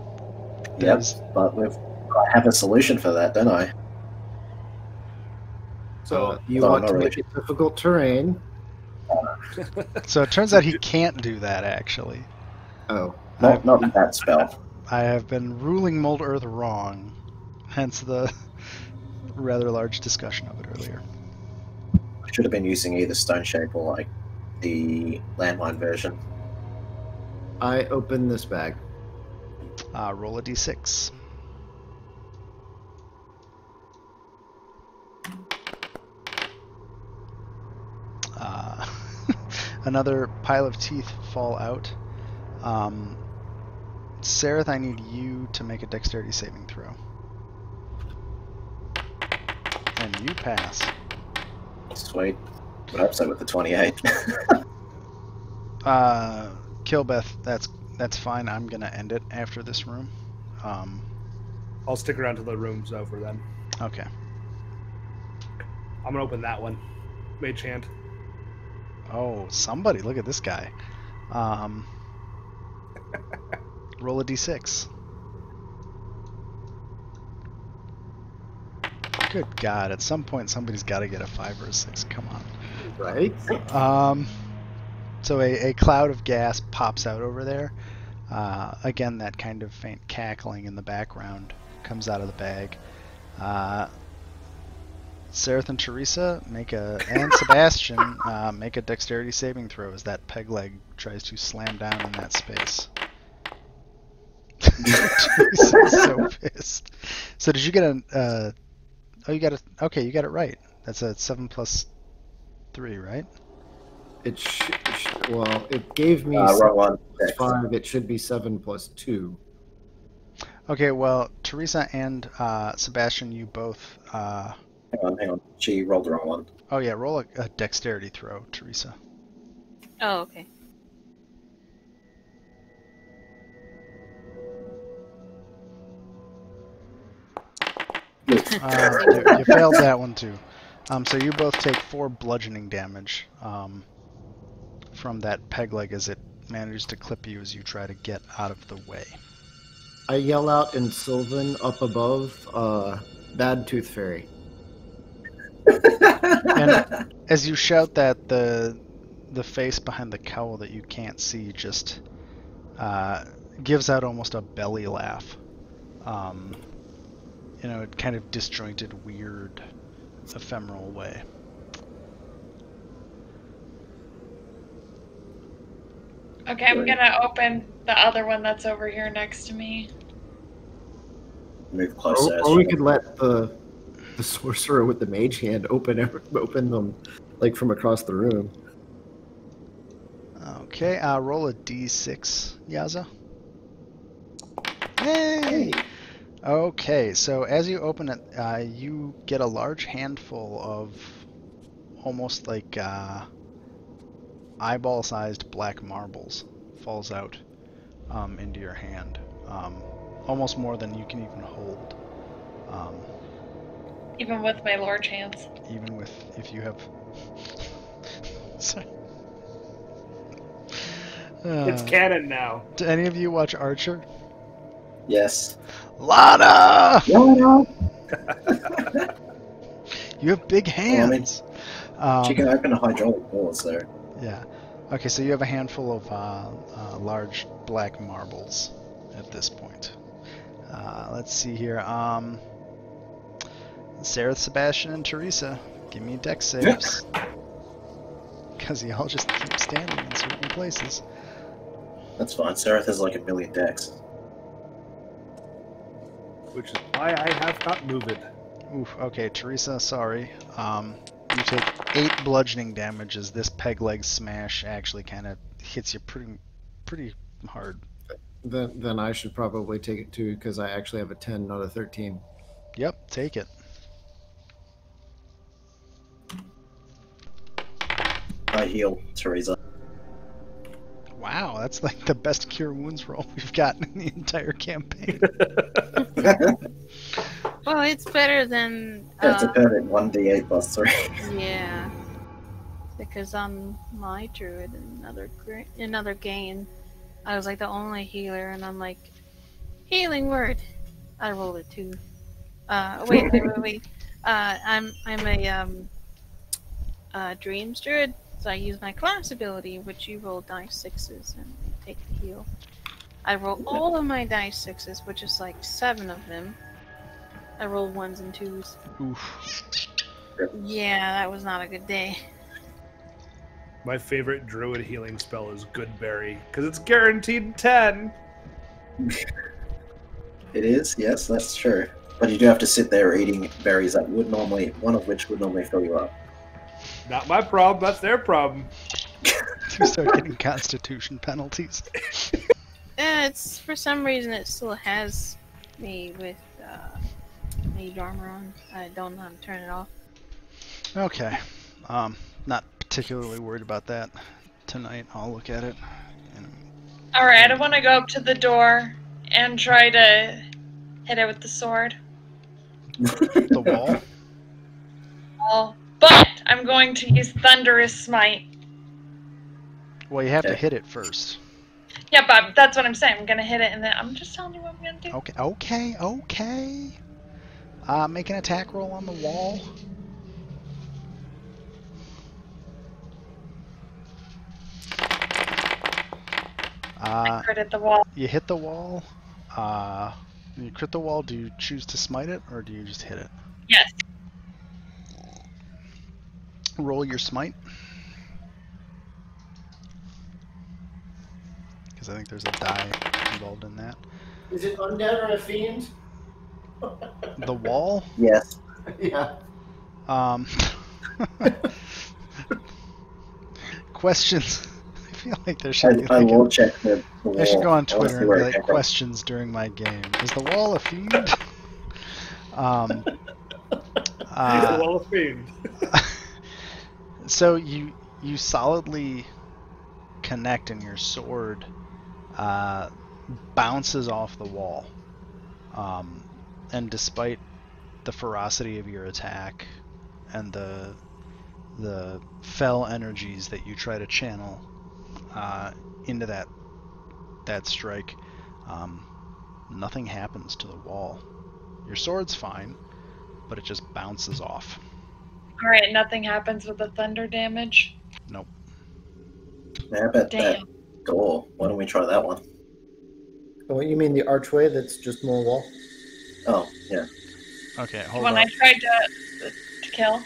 Yep, but I have a solution for that, don't I? So You no, want not to really. make it difficult terrain. So it turns out he can't do that, actually. Oh. Not that spell. I have been ruling Mold Earth wrong, hence the rather large discussion of it earlier. I should have been using either Stone Shape or like the landmine version. I open this bag. Roll a d6. Another pile of teeth fall out. Sareth, I need you to make a dexterity saving throw. And you pass. Sweet. But I hope so with the 28. Kilbeth, that's fine. I'm gonna end it after this room. I'll stick around till the room's over then. Okay. I'm gonna open that one. Mage hand. Oh, somebody! Look at this guy. Roll a d6. Good God! At some point, somebody's got to get a 5 or a 6. Come on. Right? So a cloud of gas pops out over there. Again, that kind of faint cackling in the background comes out of the bag. Sareth and Teresa and Sebastian make a dexterity saving throw as that peg leg tries to slam down in that space. Teresa's so pissed. So did you get a? You got it. Okay, you got it right. That's a 7 plus 3, right? Well, it gave me wrong one. 5. It should be 7 plus 2. Okay, well, Teresa and Sebastian, you both. Hang on. She rolled the wrong one. Oh yeah, roll a dexterity throw, Teresa. Oh, okay. You failed that one too. So you both take 4 bludgeoning damage from that peg leg as it manages to clip you as you try to get out of the way. I yell out in Sylvan up above, bad tooth fairy. And as you shout that, the face behind the cowl that you can't see just gives out almost a belly laugh. Kind of disjointed, weird, ephemeral way. Okay, I'm gonna open the other one that's over here next to me. Move closer. Or we could let the sorcerer with the mage hand open them like from across the room. Okay, roll a d6, Yaza. Hey! Okay, so as you open it, you get a large handful of almost like eyeball-sized black marbles falls out into your hand. Almost more than you can even hold. Even with my large hands. Even with, if you have... Sorry. It's canon now. Do any of you watch Archer? Yes. Lana! No. You have big hands. She can open a hydraulic door, so. Yeah. Okay, so you have a handful of large black marbles at this point. Let's see here. Sarah, Sebastian, and Teresa, give me dex saves. Because y'all just keep standing in certain places. That's fine. Sarah has like 1 million decks. Which is why I have not moved. Oof, okay, Teresa, sorry. You take 8 bludgeoning damage as this peg leg smash actually kind of hits you pretty hard. Then I should probably take it too, because I actually have a 10, not a 13. Yep, take it. I heal Teresa. Wow, that's like the best cure wounds roll we've gotten in the entire campaign. Well, it's better than. It's a perfect 1d8 plus 3. Yeah. Because on my druid, another game, I was like the only healer, and I'm like, healing word. I rolled a 2. Wait. I'm a dreams druid, so I use my class ability, which you roll dice 6s and take the heal. I roll all of my dice 6s, which is like 7 of them. I roll 1s and 2s. Oof. Yeah, that was not a good day. My favorite druid healing spell is Goodberry, because it's guaranteed 10. It is, yes, that's true. But you do have to sit there eating berries that would normally, one of which would normally fill you up. Not my problem, that's their problem. You start getting constitution penalties. It's for some reason it still has me with mage armor on. I don't know how to turn it off. Okay. Not particularly worried about that tonight. I'll look at it. Alright, I want to go up to the door and try to Hit it with the sword. The wall? Oh, but I'm going to use Thunderous Smite. Well, you have to Okay. hit it first. Yeah, but that's what I'm saying. I'm going to hit it, and then I'm just telling you what I'm going to do. Okay. Make an attack roll on the wall. I critted the wall. You hit the wall. When you crit the wall, do you choose to smite it, or do you just hit it? Yes. Roll your smite. Because I think there's a die involved in that. Is it undead or a fiend? The wall? Yes. Yeah. Questions. I feel like there should be I like will check the wall. I should go on I wanna Twitter see and where be it like, came from. questions during my game. Is the wall a fiend? He's the wall of fiend. So you solidly connect, and your sword bounces off the wall. And despite the ferocity of your attack and the fell energies that you try to channel into that strike, nothing happens to the wall. Your sword's fine, but it just bounces off. Alright, nothing happens with the thunder damage. Nope. How about Damn. that door? Why don't we try that one? Oh, you mean the archway that's just more wall? Oh, yeah. Okay, hold When on. I tried to kill.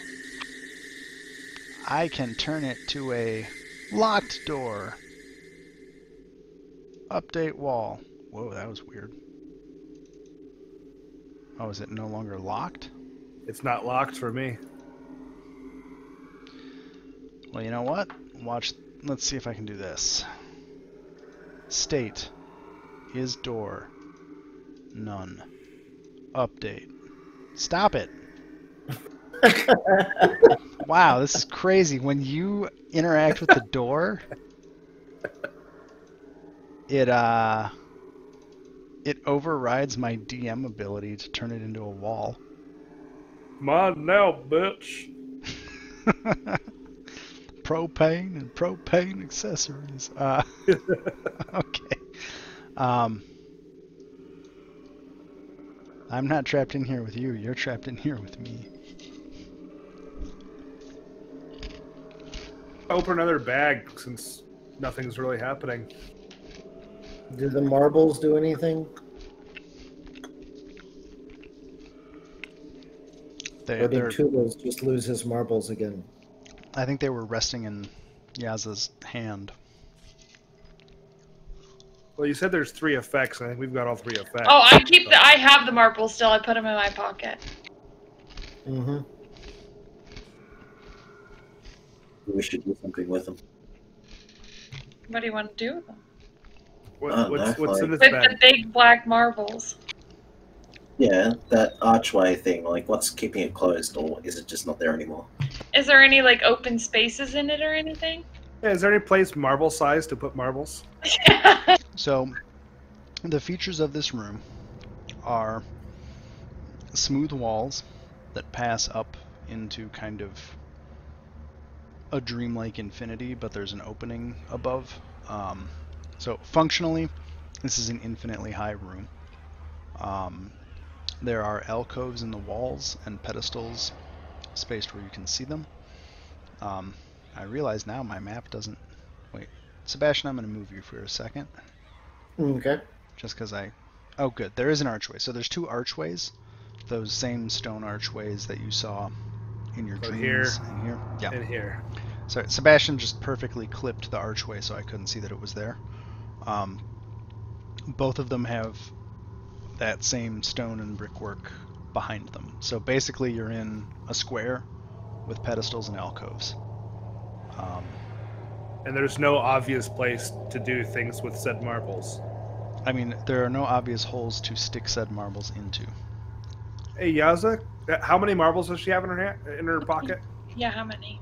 I can turn it to a locked door. Update wall. Whoa, that was weird. Oh, is it no longer locked? It's not locked for me. Well, you know what? Let's see if I can do this. State. Is door. None. Update. Stop it. Wow, this is crazy. When you interact with the door, it overrides my DM ability to turn it into a wall. Come on now, bitch. Propane and propane accessories. Okay. I'm not trapped in here with you. You're trapped in here with me. Open another bag since nothing's really happening. Do the marbles do anything? Or did Toodles just lose his marbles again? I think they were resting in Yaza's hand. Well, you said there's 3 effects, and I think we've got all 3 effects. Oh, I have the marbles still. I put them in my pocket. Mm-hmm. We should do something with them. What do you want to do with them? What's in this With bag? the big black marbles. Yeah, that archway thing, like, what's keeping it closed, or is it just not there anymore? Is there any like open spaces in it or anything? Yeah, is there any place marble size to put marbles? So, the features of this room are smooth walls that pass up into kind of a dreamlike infinity, but there's an opening above. So functionally, this is an infinitely high room. There are alcoves in the walls and pedestals spaced where you can see them. I realize now my map doesn't... Wait, Sebastian, I'm going to move you for a second. Okay. Just because Oh, good. There is an archway. So there's 2 archways. Those same stone archways that you saw in your dreams. Here. And here. Yeah. And here. Sorry, Sebastian just perfectly clipped the archway so I couldn't see that it was there. Both of them have that same stone and brickwork behind them. So basically you're in a square with pedestals and alcoves. And there's no obvious place to do things with said marbles. I mean, there are no obvious holes to stick said marbles into. Hey, Yaza, how many marbles does she have in her pocket? Yeah, how many?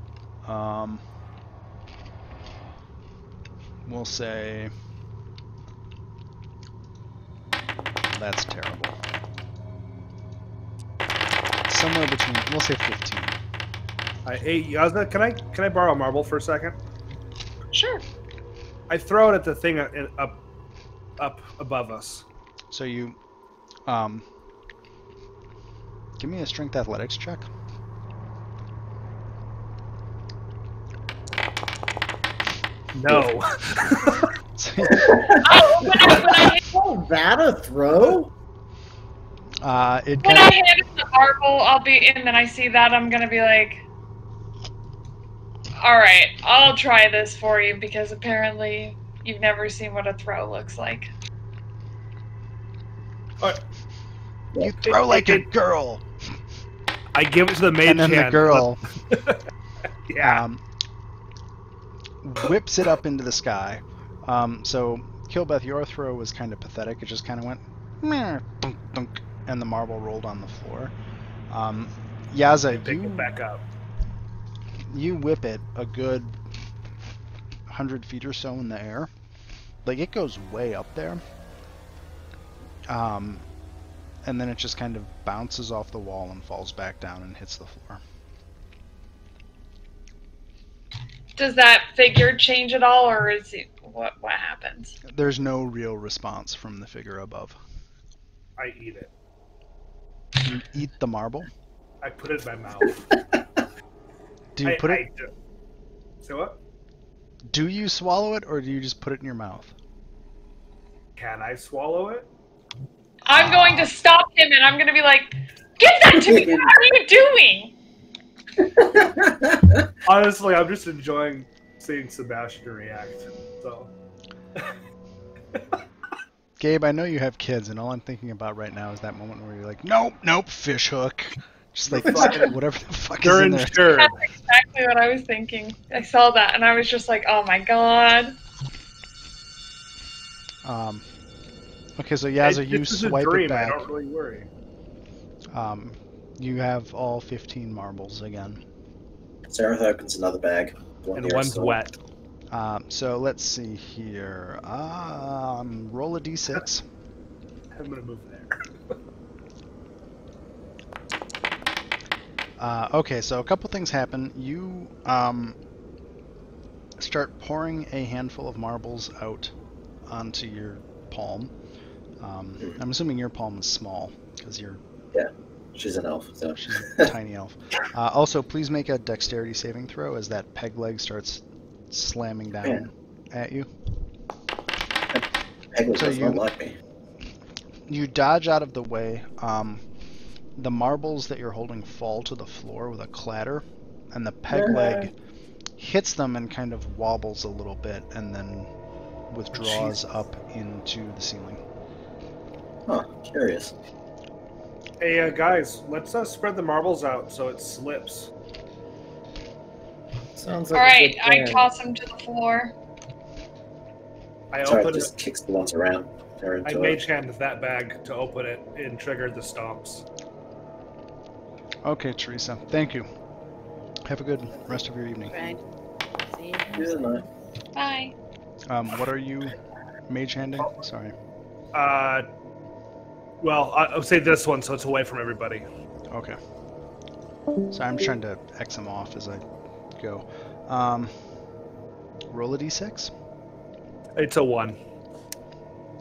We'll say... That's terrible. somewhere between, we'll say 15. Hey, Yazna, can I borrow a marble for a second? Sure. I throw it at the thing up above us. So you, give me a strength athletics check. No. Oh, that a throw? It When I kind of, hand him the marble, and then I see that, I'm gonna be like, alright, I'll try this for you, because apparently you've never seen what a throw looks like. you throw like a girl. I give it to the mage And then hand. the girl Yeah. whips it up into the sky. So Kilbeth, your throw was kind of pathetic. It just kind of went, meh, dunk, dunk, and the marble rolled on the floor. Yaza, Pick it back up. you whip it a good 100 feet or so in the air. Like, it goes way up there. And then it just kind of bounces off the wall and falls back down and hits the floor. Does that figure change at all, or is it what happens? There's no real response from the figure above. I eat it. You eat the marble? I put it in my mouth. Do you put it? So what? Do you swallow it, or do you just put it in your mouth? Can I swallow it? I'm going to stop him, and I'm going to be like, "Give that to me! What are you doing?" Honestly, I'm just enjoying seeing Sebastian react. So. Gabe, I know you have kids, and all I'm thinking about right now is that moment where you're like, nope, fish hook. Just like, whatever the fuck is in there. Sure. That's exactly what I was thinking. I saw that, and I was just like, "Oh my god!" Okay, so Yaza, you This is a swipe dream. it back. I don't really worry. You have all 15 marbles again. Sarah opens another bag. And one's wet. So let's see here. Roll a d6. I'm gonna move there. Okay, so a couple things happen. You start pouring a handful of marbles out onto your palm. I'm assuming your palm is small because you're. Yeah, she's an elf. So. She's a tiny elf. Also, please make a dexterity saving throw as that peg leg starts slamming down at you. Peg leg does not like me. You dodge out of the way. The marbles that you're holding fall to the floor with a clatter, and the peg leg hits them and kind of wobbles a little bit, and then withdraws up into the ceiling. Huh, curious. Hey, guys, let's spread the marbles out so it slips. Sounds like Alright, I toss him to the floor. Sorry, it just kicks the ones around. I mage hand that bag to open it and trigger the stomps. Okay, Teresa. Thank you. Have a good rest of your evening. Right. See you. Good night. Bye. What are you mage handing? Sorry. Well, I'll say this one so it's away from everybody. Okay. So I'm trying to X them off as I go. Roll a d6. It's a 1.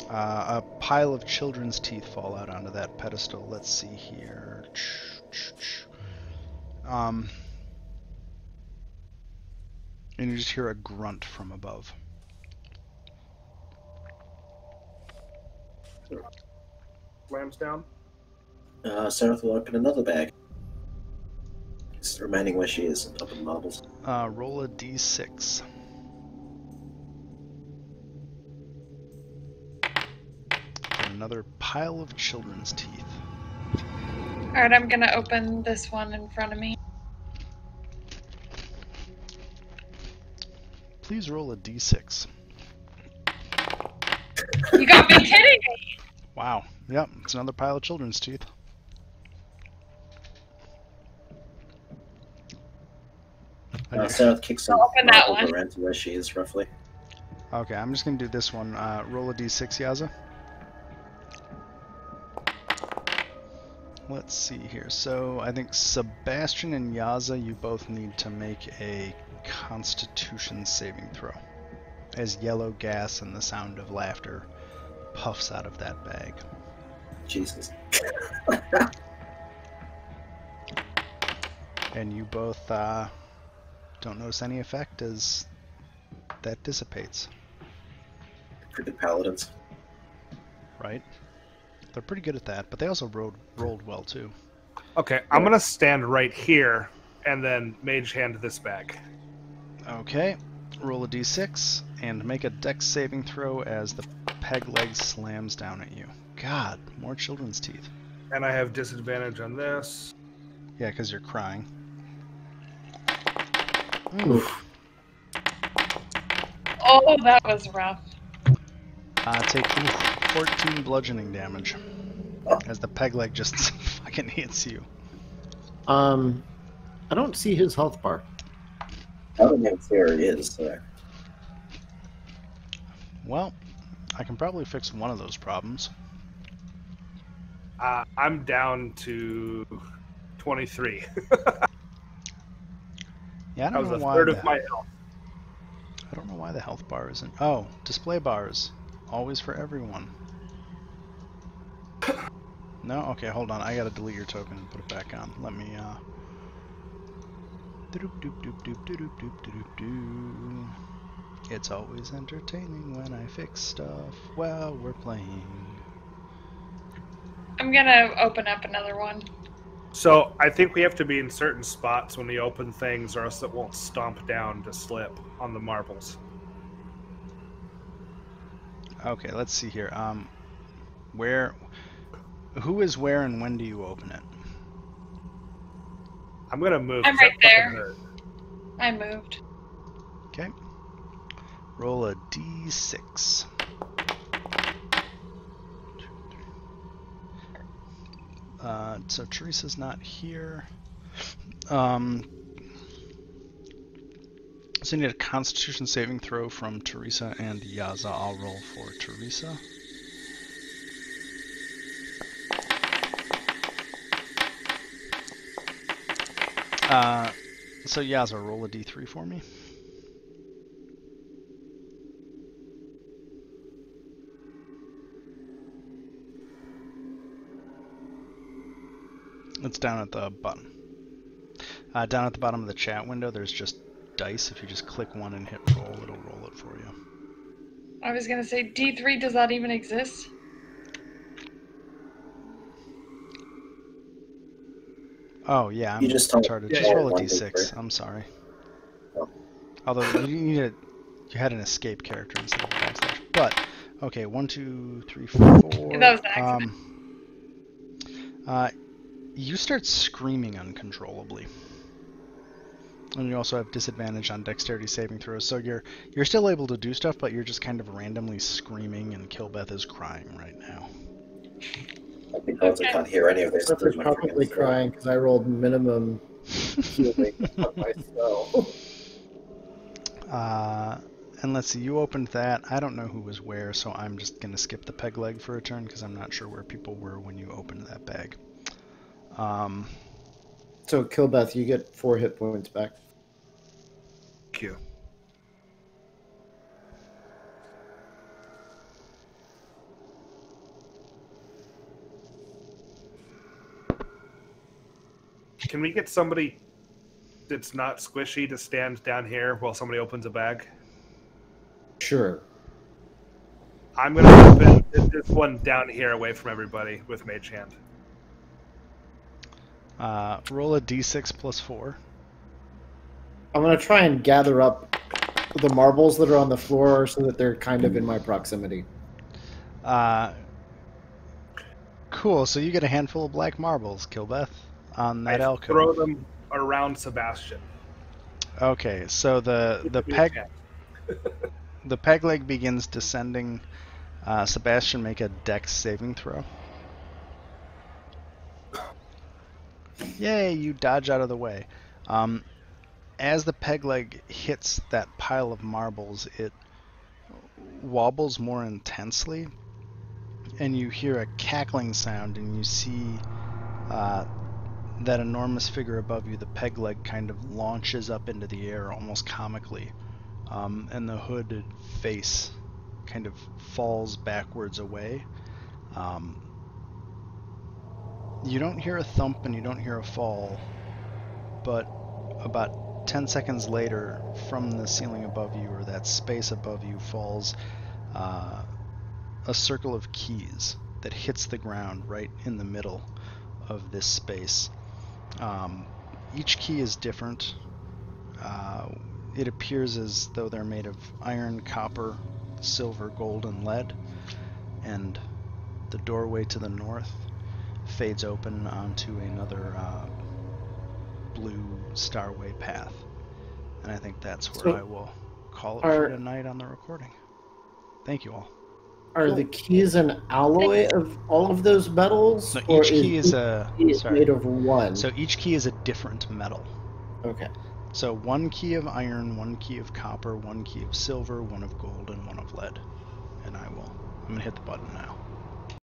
A pile of children's teeth fall out onto that pedestal. Let's see here. And you just hear a grunt from above. Slams down. Sarah will open another bag. It's remaining where she is, on top of the marbles. Roll a d6. Another pile of children's teeth. Alright, I'm gonna open this one in front of me. Please roll a d6. You got me kidding me! Wow. Yep, it's another pile of children's teeth. Sarah kicks some open that marbles one. around to where she is, roughly. Okay, I'm just going to do this one. Roll a d6, Yaza. let's see here. So I think Sebastian and Yaza, you both need to make a Constitution saving throw, as yellow gas and the sound of laughter puffs out of that bag. Jesus. And you both don't notice any effect as that dissipates. Pretty paladins. Right? They're pretty good at that, but they also rolled well too. Okay, I'm gonna stand right here and then mage hand this bag. Okay, roll a d6 and make a dex saving throw as the peg leg slams down at you. God, more children's teeth. And I have disadvantage on this. Yeah, because you're crying. Oof. Oh, that was rough. Take 14 bludgeoning damage as the peg leg just fucking hits you. I don't see his health bar. I don't know if there is. So. Well, I can probably fix one of those problems. I'm down to 23. Yeah, I That don't was know a why. third of my health. I don't know why the health bar isn't. Oh, display bars, always for everyone. No, okay, hold on. I gotta delete your token and put it back on. Let me. It's always entertaining when I fix stuff while we're playing. I'm gonna open up another one. So I think we have to be in certain spots when we open things, or else it won't stomp down to slip on the marbles. Okay, let's see here. Who is where and when do you open it? I'm gonna move. I'm 'cause right that fucking there. hurt. I moved. Okay. Roll a d6. So Teresa's not here. So you need a Constitution saving throw from Teresa and Yaza. I'll roll for Teresa. So Yaza, roll a d3 for me. It's down at the bottom. Down at the bottom of the chat window, there's just dice. If you just click one and hit roll, it'll roll it for you. I was gonna say D3. Does that even exist? Oh yeah, I'm You just told- retarded. Yeah, Just yeah. roll a One, d6. D3. I'm sorry. Oh. Although you had an escape character instead of a backslash. But okay, 1, 2, 3, 4. That was an accident. You start screaming uncontrollably. And you also have disadvantage on dexterity saving throws, so you're still able to do stuff, but you're just kind of randomly screaming, and Kilbeth is crying right now. Because I can't hear any of this. Cliff is probably crying because I rolled minimum healing on my spell. And let's see, you opened that. I don't know who was where, so I'm just going to skip the peg leg for a turn because I'm not sure where people were when you opened that bag. So, Kilbeth, you get 4 hit points back. Thank you. Can we get somebody that's not squishy to stand down here while somebody opens a bag? Sure. I'm going to open this one down here away from everybody with Mage Hand. Roll a d6 plus 4. I'm going to try and gather up the marbles that are on the floor so that they're kind of in my proximity. Cool, so you get a handful of black marbles, Kilbeth, on that I alcove. throw them around Sebastian. Okay, so the peg leg begins descending. Sebastian, make a dex saving throw. Yay, you dodge out of the way. As the peg leg hits that pile of marbles, it wobbles more intensely, and you hear a cackling sound, and you see that enormous figure above you, the peg leg, kind of launches up into the air almost comically, and the hooded face kind of falls backwards away. You don't hear a thump and you don't hear a fall, but about 10 seconds later, from the ceiling above you, or that space above you, falls a circle of keys that hits the ground right in the middle of this space. Each key is different. It appears as though they're made of iron, copper, silver, gold, and lead, and the doorway to the north fades open onto another blue starway path. And I think that's where I will call it for tonight on the recording. Thank you all. Are the keys an alloy of all of those metals? No, each key is made of one. So each key is a different metal. Okay. So one key of iron, one key of copper, one key of silver, one of gold, and one of lead. And I'm going to hit the button now.